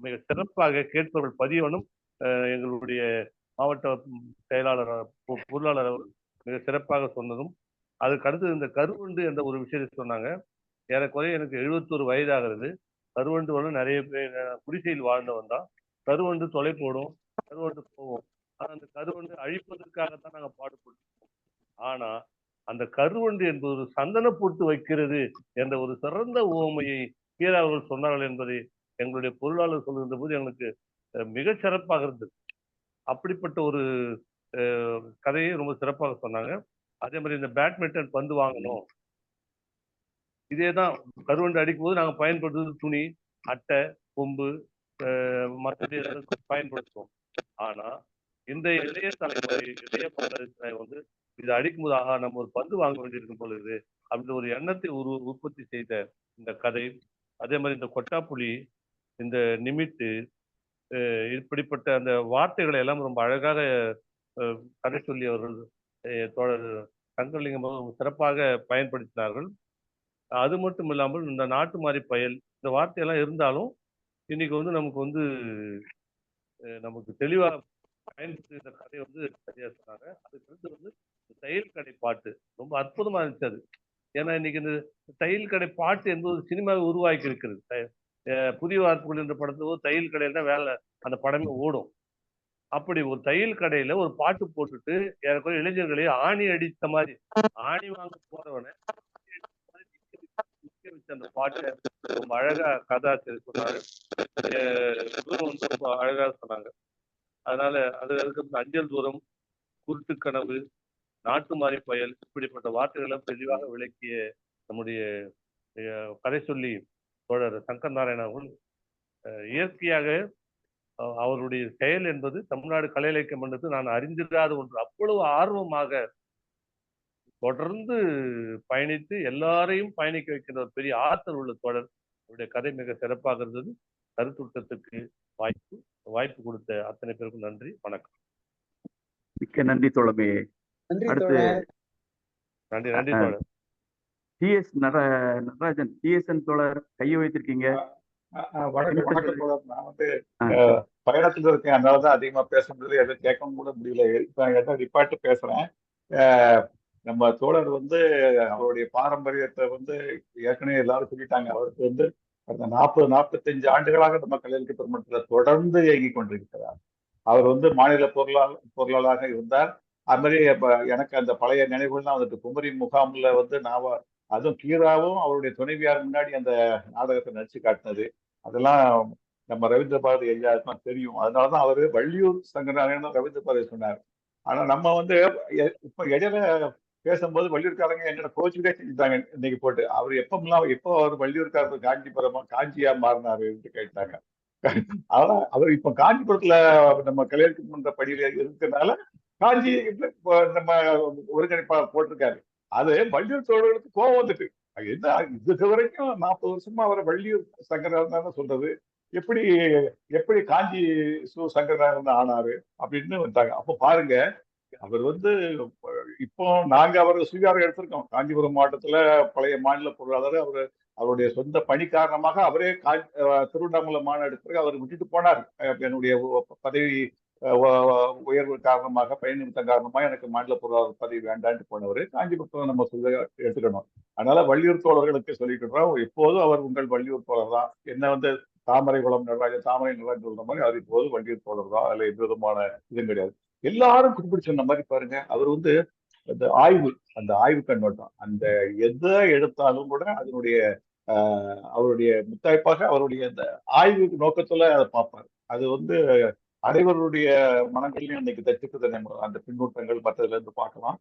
Speaker 8: மிக சிறப்பாக கேட்பவர்கள் பதிவனும் எங்களுடைய மாவட்ட செயலாளர் பொருளாளர் அவர் மிக சிறப்பாக சொன்னதும், அதுக்கு அடுத்து இந்த கருவண்டு என்ற ஒரு விஷயத்தை சொன்னாங்க. ஏறக்குறைய எனக்கு 71 வயதாகிறது. கருவண்டு வந்து நிறைய பேர் குடிசையில் வாழ்ந்தவன் தான். கருவண்டு தொலை போடும், கருவண்டு போவோம். ஆனா அந்த கருவண்டு அழிப்பதற்காகத்தான் நாங்கள் பாடுபடுவோம். ஆனா அந்த கருவண்டு என்பது ஒரு சந்தன போட்டு வைக்கிறது என்ற ஒரு சிறந்த உவமையை கீரா அவர்கள் சொன்னார்கள் என்பதை எங்களுடைய பொருளாளர் சொல்கின்ற போது எங்களுக்கு மிக சிறப்பாக இருந்தது. அப்படிப்பட்ட ஒரு கதையை ரொம்ப சிறப்பாக சொன்னாங்க. அதே மாதிரி இந்த பேட்மிண்டன் பந்து வாங்கணும், இதேதான் கருவண்டு அடிக்கும் போது நாங்கள் பயன்படுத்துவது துணி, அட்டை, கொம்பு, மற்றது பயன்படுத்துவோம். ஆனா இந்த இளைய தலைமுறை வந்து இதை அடிக்கும் போது ஆகா நம்ம ஒரு பந்து வாங்க வேண்டியிருக்கும் பொழுது அப்படின்ற ஒரு எண்ணத்தை உற்பத்தி செய்த இந்த கதை. அதே மாதிரி இந்த கொட்டாப்புளி, இந்த நிமிட்டு, இப்படிப்பட்ட அந்த வார்த்தைகளை எல்லாம் ரொம்ப அழகாக கதை சொல்லி அவர்கள் தோழர் சங்கரலிங்கம் சிறப்பாக பயன்படுத்தினார்கள். அது மட்டும் இல்லாமல் இந்த நாட்டு மாறி பயல் இந்த வார்த்தையெல்லாம் இருந்தாலும் இன்னைக்கு வந்து நமக்கு தெளிவாக பயன்படுத்தி இந்த கதையை வந்து சரியா சொன்னாங்க. அதுக்கு வந்து தையல் கடை பாட்டு ரொம்ப அற்புதமா இருந்துச்சு அது. ஏன்னா இன்னைக்கு இந்த தையல் கடை பாட்டு என்பது சினிமாவை உருவாக்கி இருக்கிறது. புதிய வார்ப்புகள் என்ற படத்துல தையல் கடையில தான் வேலை அந்த படமே ஓடும். அப்படி ஒரு தையல் கடையில ஒரு பாட்டு போட்டுட்டு ஏறக்குறைய இளைஞர்களே ஆணி அடித்த மாதிரி ஆணி வாங்க போறவனை அந்த பாட்டு ரொம்ப அழகா கதாசிரியர் சொன்னாரு. ரொம்ப அழகா சொன்னாங்க. அதனால அதுக்கு அஞ்சல் தூரம், குருட்டு கனவு, நாட்டு மாறி பயல் இப்படிப்பட்ட வார்த்தைகளை தெளிவாக விளக்கிய நம்முடைய கதை சொல்லி தோழர் சங்கர் நாராயணன் அவர்கள் இயற்கையாக அவருடைய செயல் என்பது தமிழ்நாடு கலை இலக்கிய மன்றத்தில் நான் அறிந்திராத ஒன்று. அவ்வளவு ஆர்வமாக தொடர்ந்து பயணித்து எல்லாரையும் பயணிக்க வைக்கின்ற ஒரு பெரிய ஆற்றல் உள்ள தோழர். அவருடைய கதை மிக சிறப்பாக இருந்தது. கருத்துட்டத்துக்கு வாய்ப்பு கொடுத்த அத்தனை பேருக்கும் நன்றி, வணக்கம்.
Speaker 1: மிக்க நன்றி தோழமே. அடுத்து
Speaker 8: நன்றி தோழர்.
Speaker 1: டிஎஸ் நடராஜன், டிஎஸ்என் தோழர் கையை வைத்திருக்கீங்க.
Speaker 9: வணக்கம் தோழர். நான் வந்து பயணத்துல இருக்கேன், அதனாலதான் அதிகமா பேச முடியல, எதுவும் கேட்கவும் கூட முடியல. இப்ப எதாவது நிப்பாட்டு பேசுறேன். நம்ம தோழர் வந்து அவருடைய பாரம்பரியத்தை வந்து ஏற்கனவே எல்லாரும் சொல்லிட்டாங்க. அவருக்கு வந்து அந்த 40-45 ஆண்டுகளாக நம்ம கலை இலக்கிய பெருமன்றத்தில் தொடர்ந்து இயங்கி கொண்டிருக்கிறார். அவர் வந்து மாநில பொருளாளராக இருந்தார். அது மாதிரி எனக்கு அந்த பழைய நினைவுகள்லாம் வந்துட்டு குமரி முகாம்ல வந்து அதுவும் கீராவும் அவருடைய துணைவியார் முன்னாடி அந்த நாடகத்தை நடிச்சு காட்டினது, அதெல்லாம் நம்ம ரவீந்திர பாரதி எல்லாருக்கும் தெரியும். அதனாலதான் அவரு வள்ளியூர் சங்கரநாராயணன் ரவீந்திர பாரதி சொன்னார். ஆனா நம்ம வந்து இப்ப இடையில பேசும்போது வள்ளியூர்காரங்க என்னோட கோச்சுக்கிட்டே செஞ்சுட்டாங்க இன்னைக்கு போட்டு. அவர் எப்போ அவர் வள்ளியூர்காரர் காஞ்சியா மாறினாரு கேட்டாங்க. ஆனா அவர் இப்ப காஞ்சிபுரத்துல நம்ம கலையரசு மன்ற படியில இருக்கிறதுனால காஞ்சி நம்ம ஒருங்கிணைப்பாளர் போட்டிருக்காரு. அது வள்ளியூர் தோழர்களுக்கு கோபம் வந்துட்டு, என்ன இது வரைக்கும் 40 வருஷமா அவரை வள்ளியூர் சங்கரநாராயணன் சொல்றது, எப்படி எப்படி காஞ்சி சங்கரநாராயணன் ஆனாரு அப்படின்னு வந்தாங்க. அப்ப பாருங்க, அவர் வந்து இப்போ நாங்க அவரை சுவீகாரம் எடுத்திருக்கோம். காஞ்சிபுரம் மாவட்டத்துல பழைய மாநில பொருளாதார அவருடைய சொந்த பணி காரணமாக அவரே திருவண்ணாமலை மாநாடு அவர் விட்டுட்டு போனார். என்னுடைய பதவி உயர்வு காரணமாக, பயண நிமித்தம் காரணமாக எனக்கு மாநில பொருளாதார பதவி வேண்டான்னு போனவர். காஞ்சிபுரத்துல நம்ம எடுத்துக்கணும். அதனால வள்ளியூர் தோழர்களுக்கு சொல்லிட்டு எப்போதும் அவர் உங்கள் வள்ளியூர் தோழர் தான். என்ன வந்து தாமரை குளம் நடராஜன், தாமரை நடராஜன் சொல்ற மாதிரி அவர் இப்போது வள்ளியூர் தோழர் தான். அதுல எந்த விதமான இதுவும் கிடையாது. எல்லாரும் குறிப்பிட்டு சொன்ன மாதிரி பாருங்க, அவர் வந்து அந்த ஆய்வு கண்ணோட்டம், அந்த எதை எடுத்தாலும் கூட அதனுடைய அவருடைய முத்தாய்ப்பாக அவருடைய அந்த ஆய்வு நோக்கத்துல அதை பார்ப்பார். அது வந்து அனைவருடைய மனங்களையும் இன்னைக்கு தச்சுக்குது. அந்த பின்னூட்டங்கள் மற்றதுல இருந்து பார்க்கலாம்.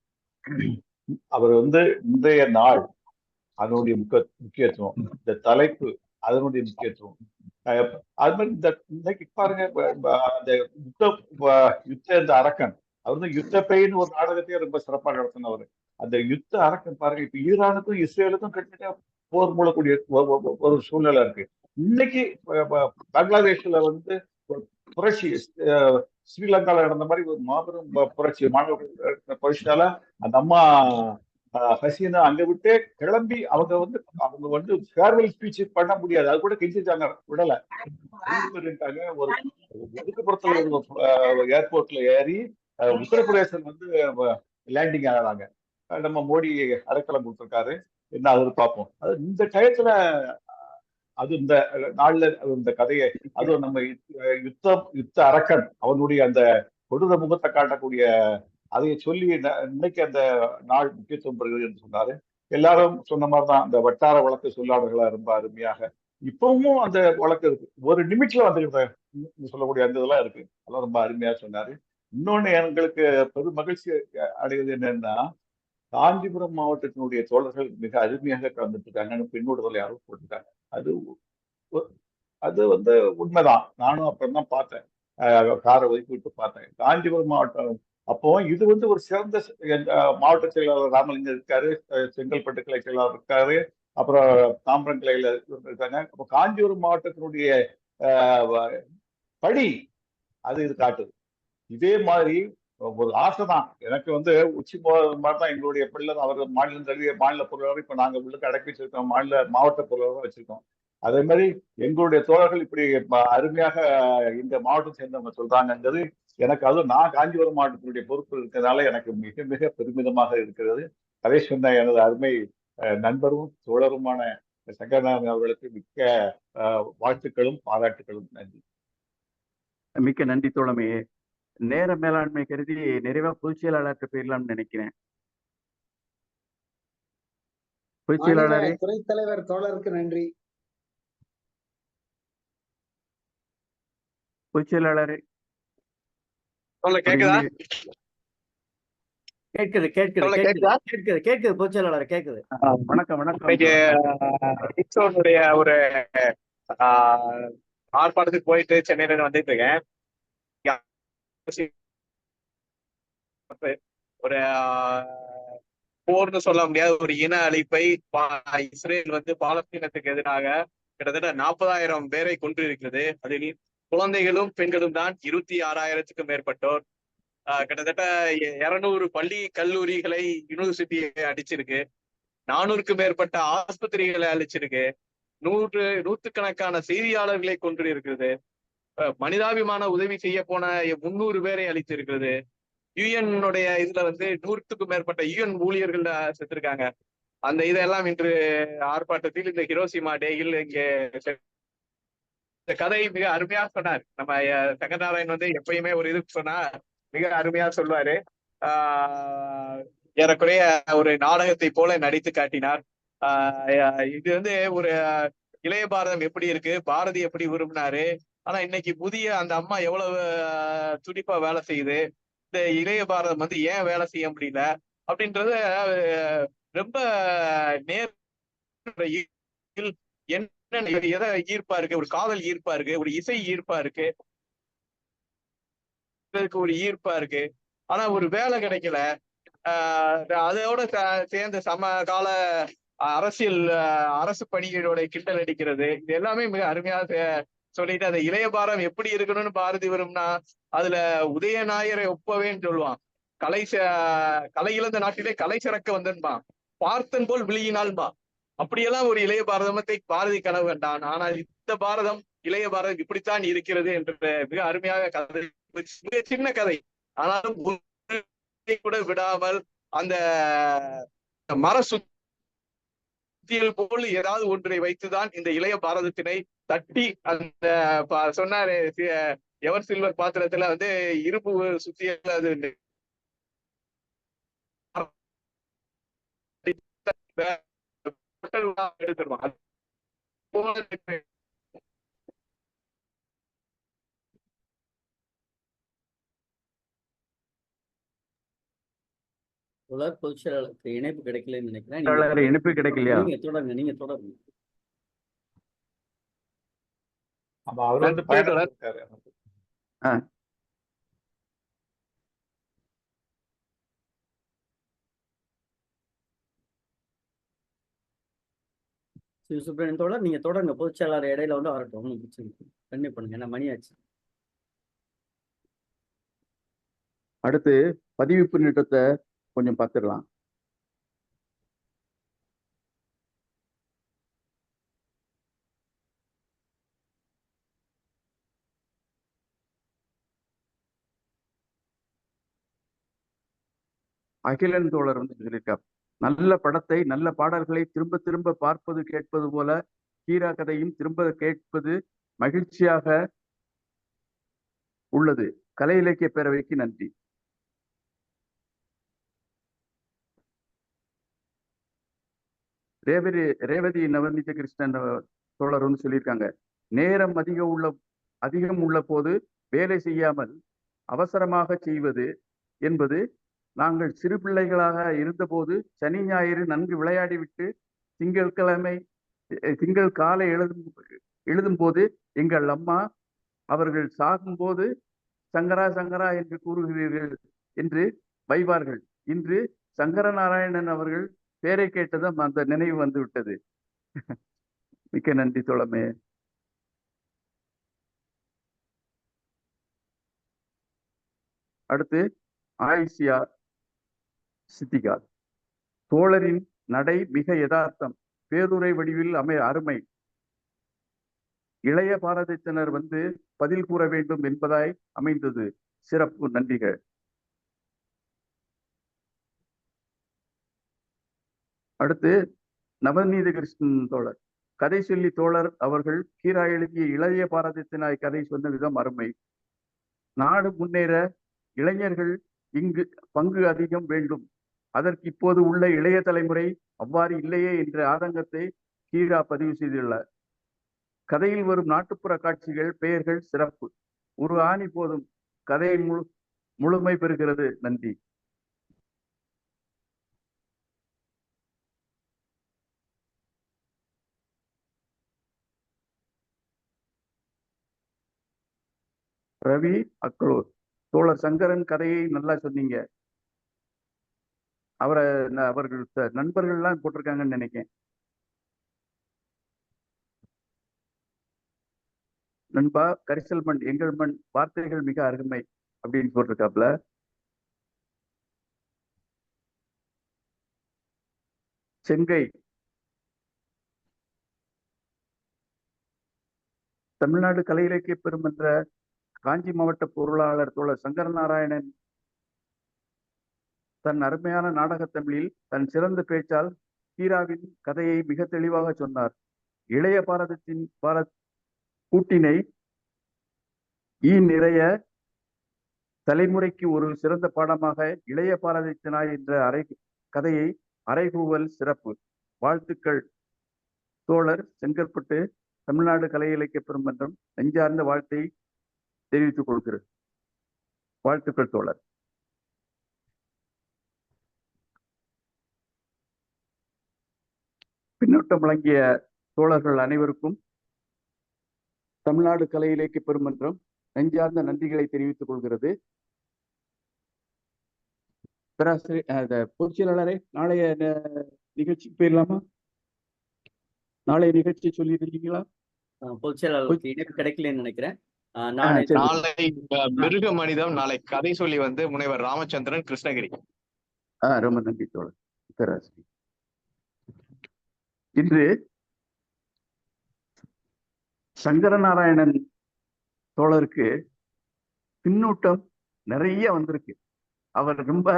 Speaker 9: அவர் வந்து இன்றைய நாள் அதனுடைய முக்கியத்துவம், இந்த தலைப்பு அதனுடைய முக்கியத்துவம், அது மாதிரி இன்னைக்கு பாருங்க, அந்த யுத்த இந்த அரக்கன், அவர் வந்து யுத்த பெயின் ஒரு நாடகத்தையே ரொம்ப சிறப்பாக நடத்தினவர். அந்த யுத்த அரக்கன் பாருங்க, இப்ப ஈரானுக்கும் இஸ்ரேலுக்கும் கிட்டத்தட்ட போர் மூலக்கூடிய ஒரு சூழ்நிலை இருக்கு. இன்னைக்கு பங்களாதேஷ்ல வந்து புரட்சி, ஸ்ரீலங்கால நடந்த மாதிரி ஒரு மாபெரும் புரட்சி, மாணவர்கள் புரட்சியால அந்த அம்மா ஹசீனா அங்க விட்டு கிளம்பி அவங்க வந்து ஃபேர்வெல் ஸ்பீச் பண்ண முடியாது, அது கூட கெஞ்சிட்டாங்க, விடல. ஒரு ஒதுக்குப்புறத்துல ஏர்போர்ட்ல ஏறி உத்தரப்பிரதேசம் வந்து லேண்டிங் ஆகிறாங்க. நம்ம மோடி அடைக்கலம் கொடுத்திருக்காரு. என்ன அது பார்ப்போம். அது இந்த டயத்துல அது இந்த நாள்ல இந்த கதையை, அதுவும் நம்ம யுத்த அரக்கன் அவனுடைய அந்த கொடூர முகத்தை காட்டக்கூடிய அதைய சொல்லி இன்னைக்கு அந்த நாள் முக்கியத்துவம் பெறுகிறது என்று சொன்னாரு. எல்லாரும் சொன்ன மாதிரிதான் அந்த வட்டார வழக்கு சொல்லாடர்களா ரொம்ப அருமையாக இப்பவும் அந்த வழக்கு இருக்கு. ஒரு நிமிஷத்துல வந்து சொல்லக்கூடிய அந்த இதெல்லாம் இருக்கு. அதெல்லாம் ரொம்ப அருமையா சொன்னாரு. இன்னொன்னு எங்களுக்கு பெரும் மகிழ்ச்சி அடைவது என்னன்னா, காஞ்சிபுரம் மாவட்டத்தினுடைய தோழர்கள் மிக அருமையாக கலந்துட்டு இருக்காங்கன்னு பின்னூடுதல் யாரும் போட்டிருக்காங்க. அது வந்து உண்மைதான். நானும் அப்புறம் தான் பார்த்தேன், காரை ஒதுக்கி விட்டு பார்த்தேன். காஞ்சிபுரம் மாவட்டம் அப்போ இது வந்து ஒரு சிறந்த மாவட்ட செயலாளர் ராமலிங்கம் இருக்காரு, செங்கல்பட்டு கிளை செயலாளர் இருக்காரு, அப்புறம் தாம்பரம் கிளையில இருக்காங்க. அப்போ காஞ்சிபுரம் மாவட்டத்தினுடைய படி அது இது காட்டுது. இதே மாதிரி ஒரு ஆசை தான் எனக்கு வந்து உச்சி மாதிரி தான் எங்களுடைய பிள்ளை, அவர் மாநிலம் தழுவிய மாநில பொருளாதாரம் இப்ப நாங்க உள்ளுக்கு அடக்கி வச்சிருக்கோம், மாவட்ட பொருளாதாரம் வச்சிருக்கோம். அதே மாதிரி எங்களுடைய தோழர்கள் இப்படி அருமையாக இந்த மாவட்டத்தை சேர்ந்தவங்க சொல்றாங்கிறது எனக்கு, அதுவும் நான் காஞ்சிபுரம் மாவட்டத்தினுடைய பொறுப்பு இருக்கிறதுனால எனக்கு மிக மிக பெருமிதமாக இருக்கிறது. அதை சொன்ன எனது அருமை நண்பரும் தோழருமான சங்கரநாராயணன் அவர்களுக்கு மிக்க வாழ்த்துக்களும் பாராட்டுகளும். நன்றி.
Speaker 1: மிக்க நன்றி தோழமையே. நேர மேலாண்மை கருதி நிறைவா பொதுச் செயலாளர்கிட்ட போயிடலாம்னு நினைக்கிறேன். பொதுச் செயலாளரே.
Speaker 2: துறைத் தலைவர் தோழருக்கு நன்றி.
Speaker 1: பொதுச் செயலாளரே
Speaker 6: கேக்குது பொதுச் செயலாளர் கேக்குது.
Speaker 1: வணக்கம்.
Speaker 10: ஒரு ஆர்ப்பாட்டத்துக்கு போயிட்டு சென்னையில வந்துட்டு இருக்கேன். ஒரு போர்னு சொல்ல முடியாது, ஒரு இன அழிப்பை இஸ்ரேல் வந்து பாலஸ்தீனத்துக்கு எதிராக கிட்டத்தட்ட 40,000 பேரை கொன்று இருக்கிறது. அதில் குழந்தைகளும் பெண்களும் தான் 26,000க்கும் மேற்பட்டோர். கிட்டத்தட்ட 200 பள்ளி கல்லூரிகளை யூனிவர்சிட்டியை அடிச்சிருக்கு, 400க்கும் மேற்பட்ட ஆஸ்பத்திரிகளை அழிச்சிருக்கு, நூற்றுக்கணக்கான செய்தியாளர்களை கொன்று இருக்கிறது, மனிதாபிமான உதவி செய்ய போன 300 பேரை அழிச்சிருக்கிறது. யுஎன்னுடைய இதுல வந்து 100க்கும் மேற்பட்ட யுஎன் ஊழியர்கள் செத்துருக்காங்க. அந்த இதெல்லாம் இன்று ஆர்ப்பாட்டத்தில் இந்த ஹிரோஷிமா டேயில் இங்கே இந்த கதை மிக அருமையா சொன்னார். நம்ம சங்கரநாராயணன் வந்து எப்பயுமே ஒரு இது சொன்னா மிக அருமையா சொல்லுவாரு. ஏறக்குறைய ஒரு நாடகத்தை போல நடித்து காட்டினார். இது வந்து ஒரு இளைய பாரதம் எப்படி இருக்கு, பாரதி எப்படி விரும்பினாரு, ஆனா இன்னைக்கு புதிய அந்த அம்மா எவ்வளவு துடிப்பா வேலை செய்யுது, இந்த இளைய பாரதம் வந்து ஏன் வேலை செய்ய முடியல அப்படின்றத ரொம்ப நேர் என்ன எதை ஈர்ப்பா இருக்கு, ஒரு காதல் ஈர்ப்பா இருக்கு, ஒரு இசை ஈர்ப்பா இருக்கு, ஒரு ஈர்ப்பா இருக்கு. ஆனா ஒரு வேலை கிடைக்கல. அதோட சேர்ந்த சமகால அரசியல் அரசு பணிகளோட கிண்டல் அடிக்கிறது, இது எல்லாமே மிக அருமையாக சொல்லிட்டு அந்த இளைய பாரதம் எப்படி இருக்கணும்னு பாரதி வரும்னா அதுல உதயநாயரை ஒப்பவேன்னு சொல்லுவான். கலை இழந்த நாட்டிலே கலை சிறக்க வந்தன்பான், பார்த்தன் போல் விழியினால்பா. அப்படியெல்லாம் ஒரு இளைய பாரதத்தை பாரதி கனவு கண்டான். ஆனால் இந்த பாரதம் இளைய பாரதம் இப்படித்தான் இருக்கிறது என்று மிக அருமையாக கதை, மிக சின்ன கதை ஆனாலும் கூட விடாமல் அந்த மர சுத்தியல் போல் ஏதாவது ஒன்றை வைத்துதான் இந்த இளைய பாரதத்தினை தட்டி அந்த சொன்னாரு எவர் சில்வர் பாத்திரத்துல வந்து இரும்பு சுத்தியல் அது எடுத்துருவான்.
Speaker 6: பொதுச் செயலாளருக்கு இணைப்பு கிடைக்கலன்னு நினைக்கிறேன்.
Speaker 1: இணைப்பு கிடைக்கலையா?
Speaker 6: நீங்க தொடருங்க.
Speaker 9: அவர் வந்து பயணம் இருக்காரு.
Speaker 6: சிவசுப்ரமணியன் தோழர் நீங்க தொடருங்க. பொதுச் செயலாளர் இடையில வந்து வரட்டும், கண்டிப்பா பண்ணுங்க, ஏன்னா மணியாச்சு.
Speaker 1: அடுத்து பதிவு பின்னூட்டத்தை கொஞ்சம் பார்த்துடலாம். அகிலன் தோழர் வந்து சொல்லியிருக்கார், நல்ல படத்தை நல்ல பாடல்களை திரும்ப திரும்ப பார்ப்பது கேட்பது போல கீரா கதையும் திரும்ப கேட்பது மகிழ்ச்சியாக உள்ளது. கலை இலக்கிய பேரவைக்கு நன்றி. ரேவதி நவநீத கிருஷ்ணன் தோழர் வந்து சொல்லியிருக்காங்க, நேரம் அதிகம் உள்ள போது வேலை செய்யாமல் அவசரமாக செய்வது என்பது நாங்கள் சிறு பிள்ளைகளாக இருந்தபோது சனி ஞாயிறு நன்கு விளையாடிவிட்டு திங்கள் காலை எழுதும் போது எங்கள் அம்மா அவர்கள் சாகும்போது சங்கரா சங்கரா என்று கூறுகிறீர்கள் என்று வைவார்கள். இன்று சங்கரநாராயணன் அவர்கள் பேரை கேட்டதும் அந்த நினைவு வந்து விட்டது. மிக்க நன்றி தோழமே. அடுத்து ஆயிஷியா சித்திகா, தோழரின் நடை மிக யதார்த்தம், பேருரை வடிவில் அருமை. இளைய பாரதத்தினர் வந்து பதில் கூற வேண்டும் என்பதாய் அமைந்தது. சிறப்பு, நன்றிகள். அடுத்து நவநீத கிருஷ்ணன் தோழர், கதை சொல்லி தோழர் அவர்கள் கீரா எழுதிய இளைய பாரதத்தினாய் கதை சொன்ன விதம் அருமை. நாடு முன்னேற இளைஞர்கள் இங்கு பங்கு அதிகம் வேண்டும். அதற்கு இப்போது உள்ள இளைய தலைமுறை அவ்வாறு இல்லையே என்ற ஆதங்கத்தை கீரா பதிவு செய்துள்ளார். கதையில் வரும் நாட்டுப்புற காட்சிகள் பெயர்கள் சிறப்பு. ஒரு ஆணி போதும் கதை முழுமை பெறுகிறது. நன்றி. ரவி அக்லூர் தோழர் சங்கரன் கதையை நல்லா சொன்னீங்க. அவர்கள் நண்பர்கள்லாம் போட்டிருக்காங்கன்னு நினைக்கிறேன். நண்பா, கரிசல் மண் எங்கள் மண், வார்த்தைகள் மிக அருமை அப்படின்னு போட்டிருக்காப்ல. செங்கை தமிழ்நாடு கலை இலக்கிய பெருமன்ற காஞ்சி மாவட்ட பொருளாளர் தோழர் சங்கரநாராயணன் தன் அருமையான நாடகத் தமிழில் தன் சிறந்த பேச்சால் கீராவின் கதையை மிக தெளிவாக சொன்னார். இளைய பாரதத்தின் கூட்டினை நிறைய தலைமுறைக்கு ஒரு சிறந்த பாடமாக இளைய பாரதத்தினாய் என்ற கதையை அறைகூவல் சிறப்பு. வாழ்த்துக்கள் தோழர் செங்கற்பட்டு தமிழ்நாடு கலை இலக்கிய பெருமன்றம் நெஞ்சார்ந்த வாழ்த்தை தெரிவித்துக் கொள்கிறது. வாழ்த்துக்கள் தோழர். பின்னூட்டம் வழங்கிய தோழர்கள் அனைவருக்கும் தமிழ்நாடு கலை இலக்கிய பெருமன்றம் நெஞ்சார்ந்த நன்றிகளை தெரிவித்துக் கொள்கிறது. பேராசிரியர் பொதுச் செயலாளரை நாளைய நிகழ்ச்சிக்கு போயிடலாமா? நாளைய நிகழ்ச்சி சொல்லியிருக்கீங்களா?
Speaker 6: பொதுச் செயலாளருக்கு இணைப்பு கிடைக்கலன்னு நினைக்கிறேன். நாளை
Speaker 10: மிருக மனிதம், நாளை கதை சொல்லி வந்து முனைவர் ராமச்சந்திரன், கிருஷ்ணகிரி.
Speaker 1: ரொம்ப நன்றி தோழர். பேராசிரியர், இன்று சங்கரநாராயணன் தோழருக்கு பின்னூட்டம் நிறைய வந்திருக்கு. அவர் ரொம்ப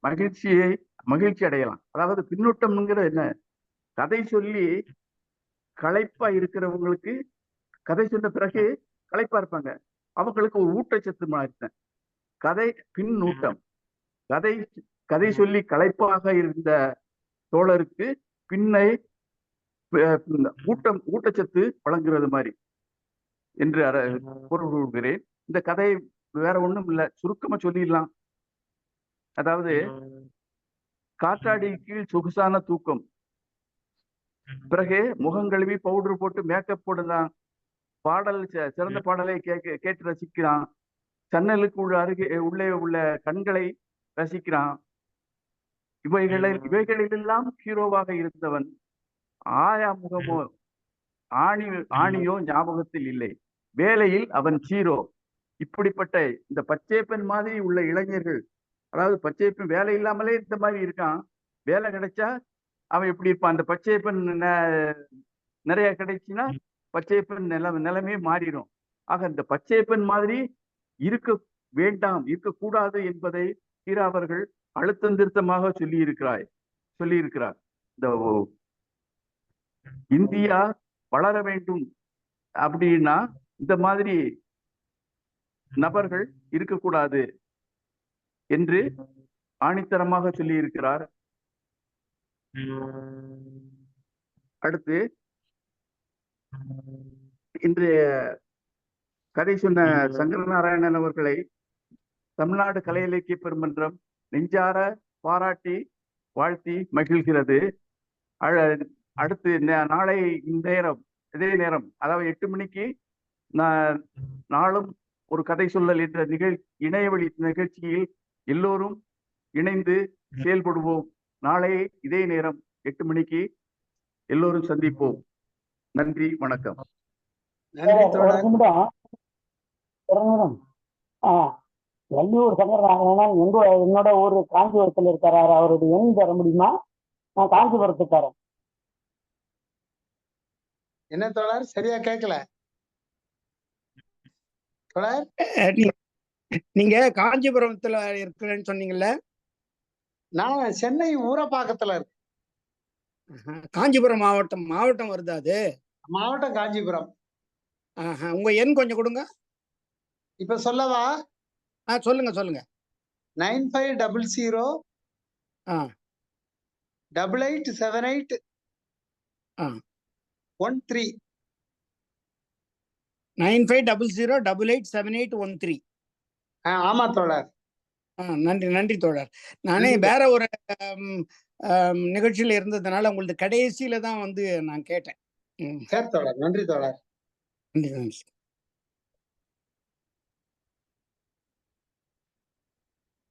Speaker 1: மகிழ்ச்சி அடையலாம். அதாவது பின்னூட்டம்ங்கிறது என்ன? கதை சொல்லி களைப்பா இருக்கிறவங்களுக்கு, கதை சொன்ன பிறகு களைப்பா இருப்பாங்க, அவங்களுக்கு ஒரு ஊட்டச்சத்து மாதிரி கதை பின்னூட்டம். கதை சொல்லி களைப்பாக இருந்த தோழருக்கு பின்னை ஊட்டச்சத்து வழங்குறது மாதிரி என்று பொருள் கொள்கிறேன். இந்த கதை வேற ஒண்ணும் இல்லை, சுருக்கமா சொல்லிடலாம். அதாவது காற்றாடி கீழ் சொகுசான தூக்கம், பிறகு முகங்கழுவி பவுடர் போட்டு மேக்கப் போடுதான், பாடல் சிறந்த பாடலை கேட்டு ரசிக்கிறான், ஜன்னலுக்கு உள்ளே உள்ள கண்களை ரசிக்கிறான். இவைகளிலெல்லாம் ஹீரோவாக இருந்தவன் ஆயா முகமோ ஆணியோ ஞாபகத்தில் இல்லை, வேலையில் அவன் ஹீரோ. இப்படிப்பட்ட இந்த பச்சையப்பன் மாதிரி உள்ள இளைஞர்கள், அதாவது பச்சையப்பன் வேலை இல்லாமலே இந்த மாதிரி இருக்கான், வேலை கிடைச்சா அவன் எப்படி இருப்பான்? அந்த பச்சையப்பன் நிறைய கிடைச்சுன்னா பச்சையப்பன் நிலைமையே மாறிடும். ஆக இந்த பச்சையப்பன் மாதிரி இருக்க வேண்டாம், இருக்கக்கூடாது என்பதை ஹீரா அவர்கள் அழுத்தம் திருத்தமாக சொல்லியிருக்கிறார். இந்த இந்தியா வளர வேண்டும் அப்படின்னா இந்த மாதிரி நபர்கள் இருக்கக்கூடாது என்று ஆணித்தரமாக சொல்லி இருக்கிறார். அடுத்து இன்றைய கதை சொன்ன சங்கரநாராயணன் அவர்களை தமிழ்நாடு கலை இலக்கிய பெருமன்றம் நெஞ்சார பாராட்டி வாழ்த்தி மகிழ்கிறது. அடுத்து நாளை இதே நேரம், அதாவது 8 மணிக்கு நாளும் ஒரு கதை சொல்லல் என்ற இணையவழி நிகழ்ச்சியில் எல்லோரும் இணைந்து செயல்படுவோம். நாளை இதே நேரம் 8 மணிக்கு எல்லோரும் சந்திப்போம். நன்றி, வணக்கம்.
Speaker 11: வள்ளியூர் சங்கரநாராயணன் என்னோட ஊர் காஞ்சிபுரத்தில் இருக்காரு. அவருடைய எண் தர முடியுமா? நான் காஞ்சிபுரத்துக்காரன்.
Speaker 2: என்ன தோழர், சரியா கேட்கல தோழர்?
Speaker 11: நீங்க காஞ்சிபுரத்துல இருக்கிறேன்னு சொன்னீங்கல்ல?
Speaker 2: நான் சென்னை ஊரப்பாக்கத்துல இருக்கேன்.
Speaker 11: காஞ்சிபுரம் மாவட்டம் வருது அது?
Speaker 2: மாவட்டம் காஞ்சிபுரம்.
Speaker 11: உங்க எண் கொஞ்சம் கொடுங்க.
Speaker 2: இப்ப சொல்லவா?
Speaker 11: சொல்லுங்க.
Speaker 2: 9500 8878 13.
Speaker 11: 9500 887813.
Speaker 2: ஆமா தோழர்.
Speaker 11: நன்றி தோழர். நானே வேற ஒரு நிகழ்ச்சியில இருந்ததுனால உங்களது கடைசியில தான் வந்து நான் கேட்டேன்.
Speaker 2: சரி தோழர், நன்றி தோழர்.
Speaker 11: நன்றி.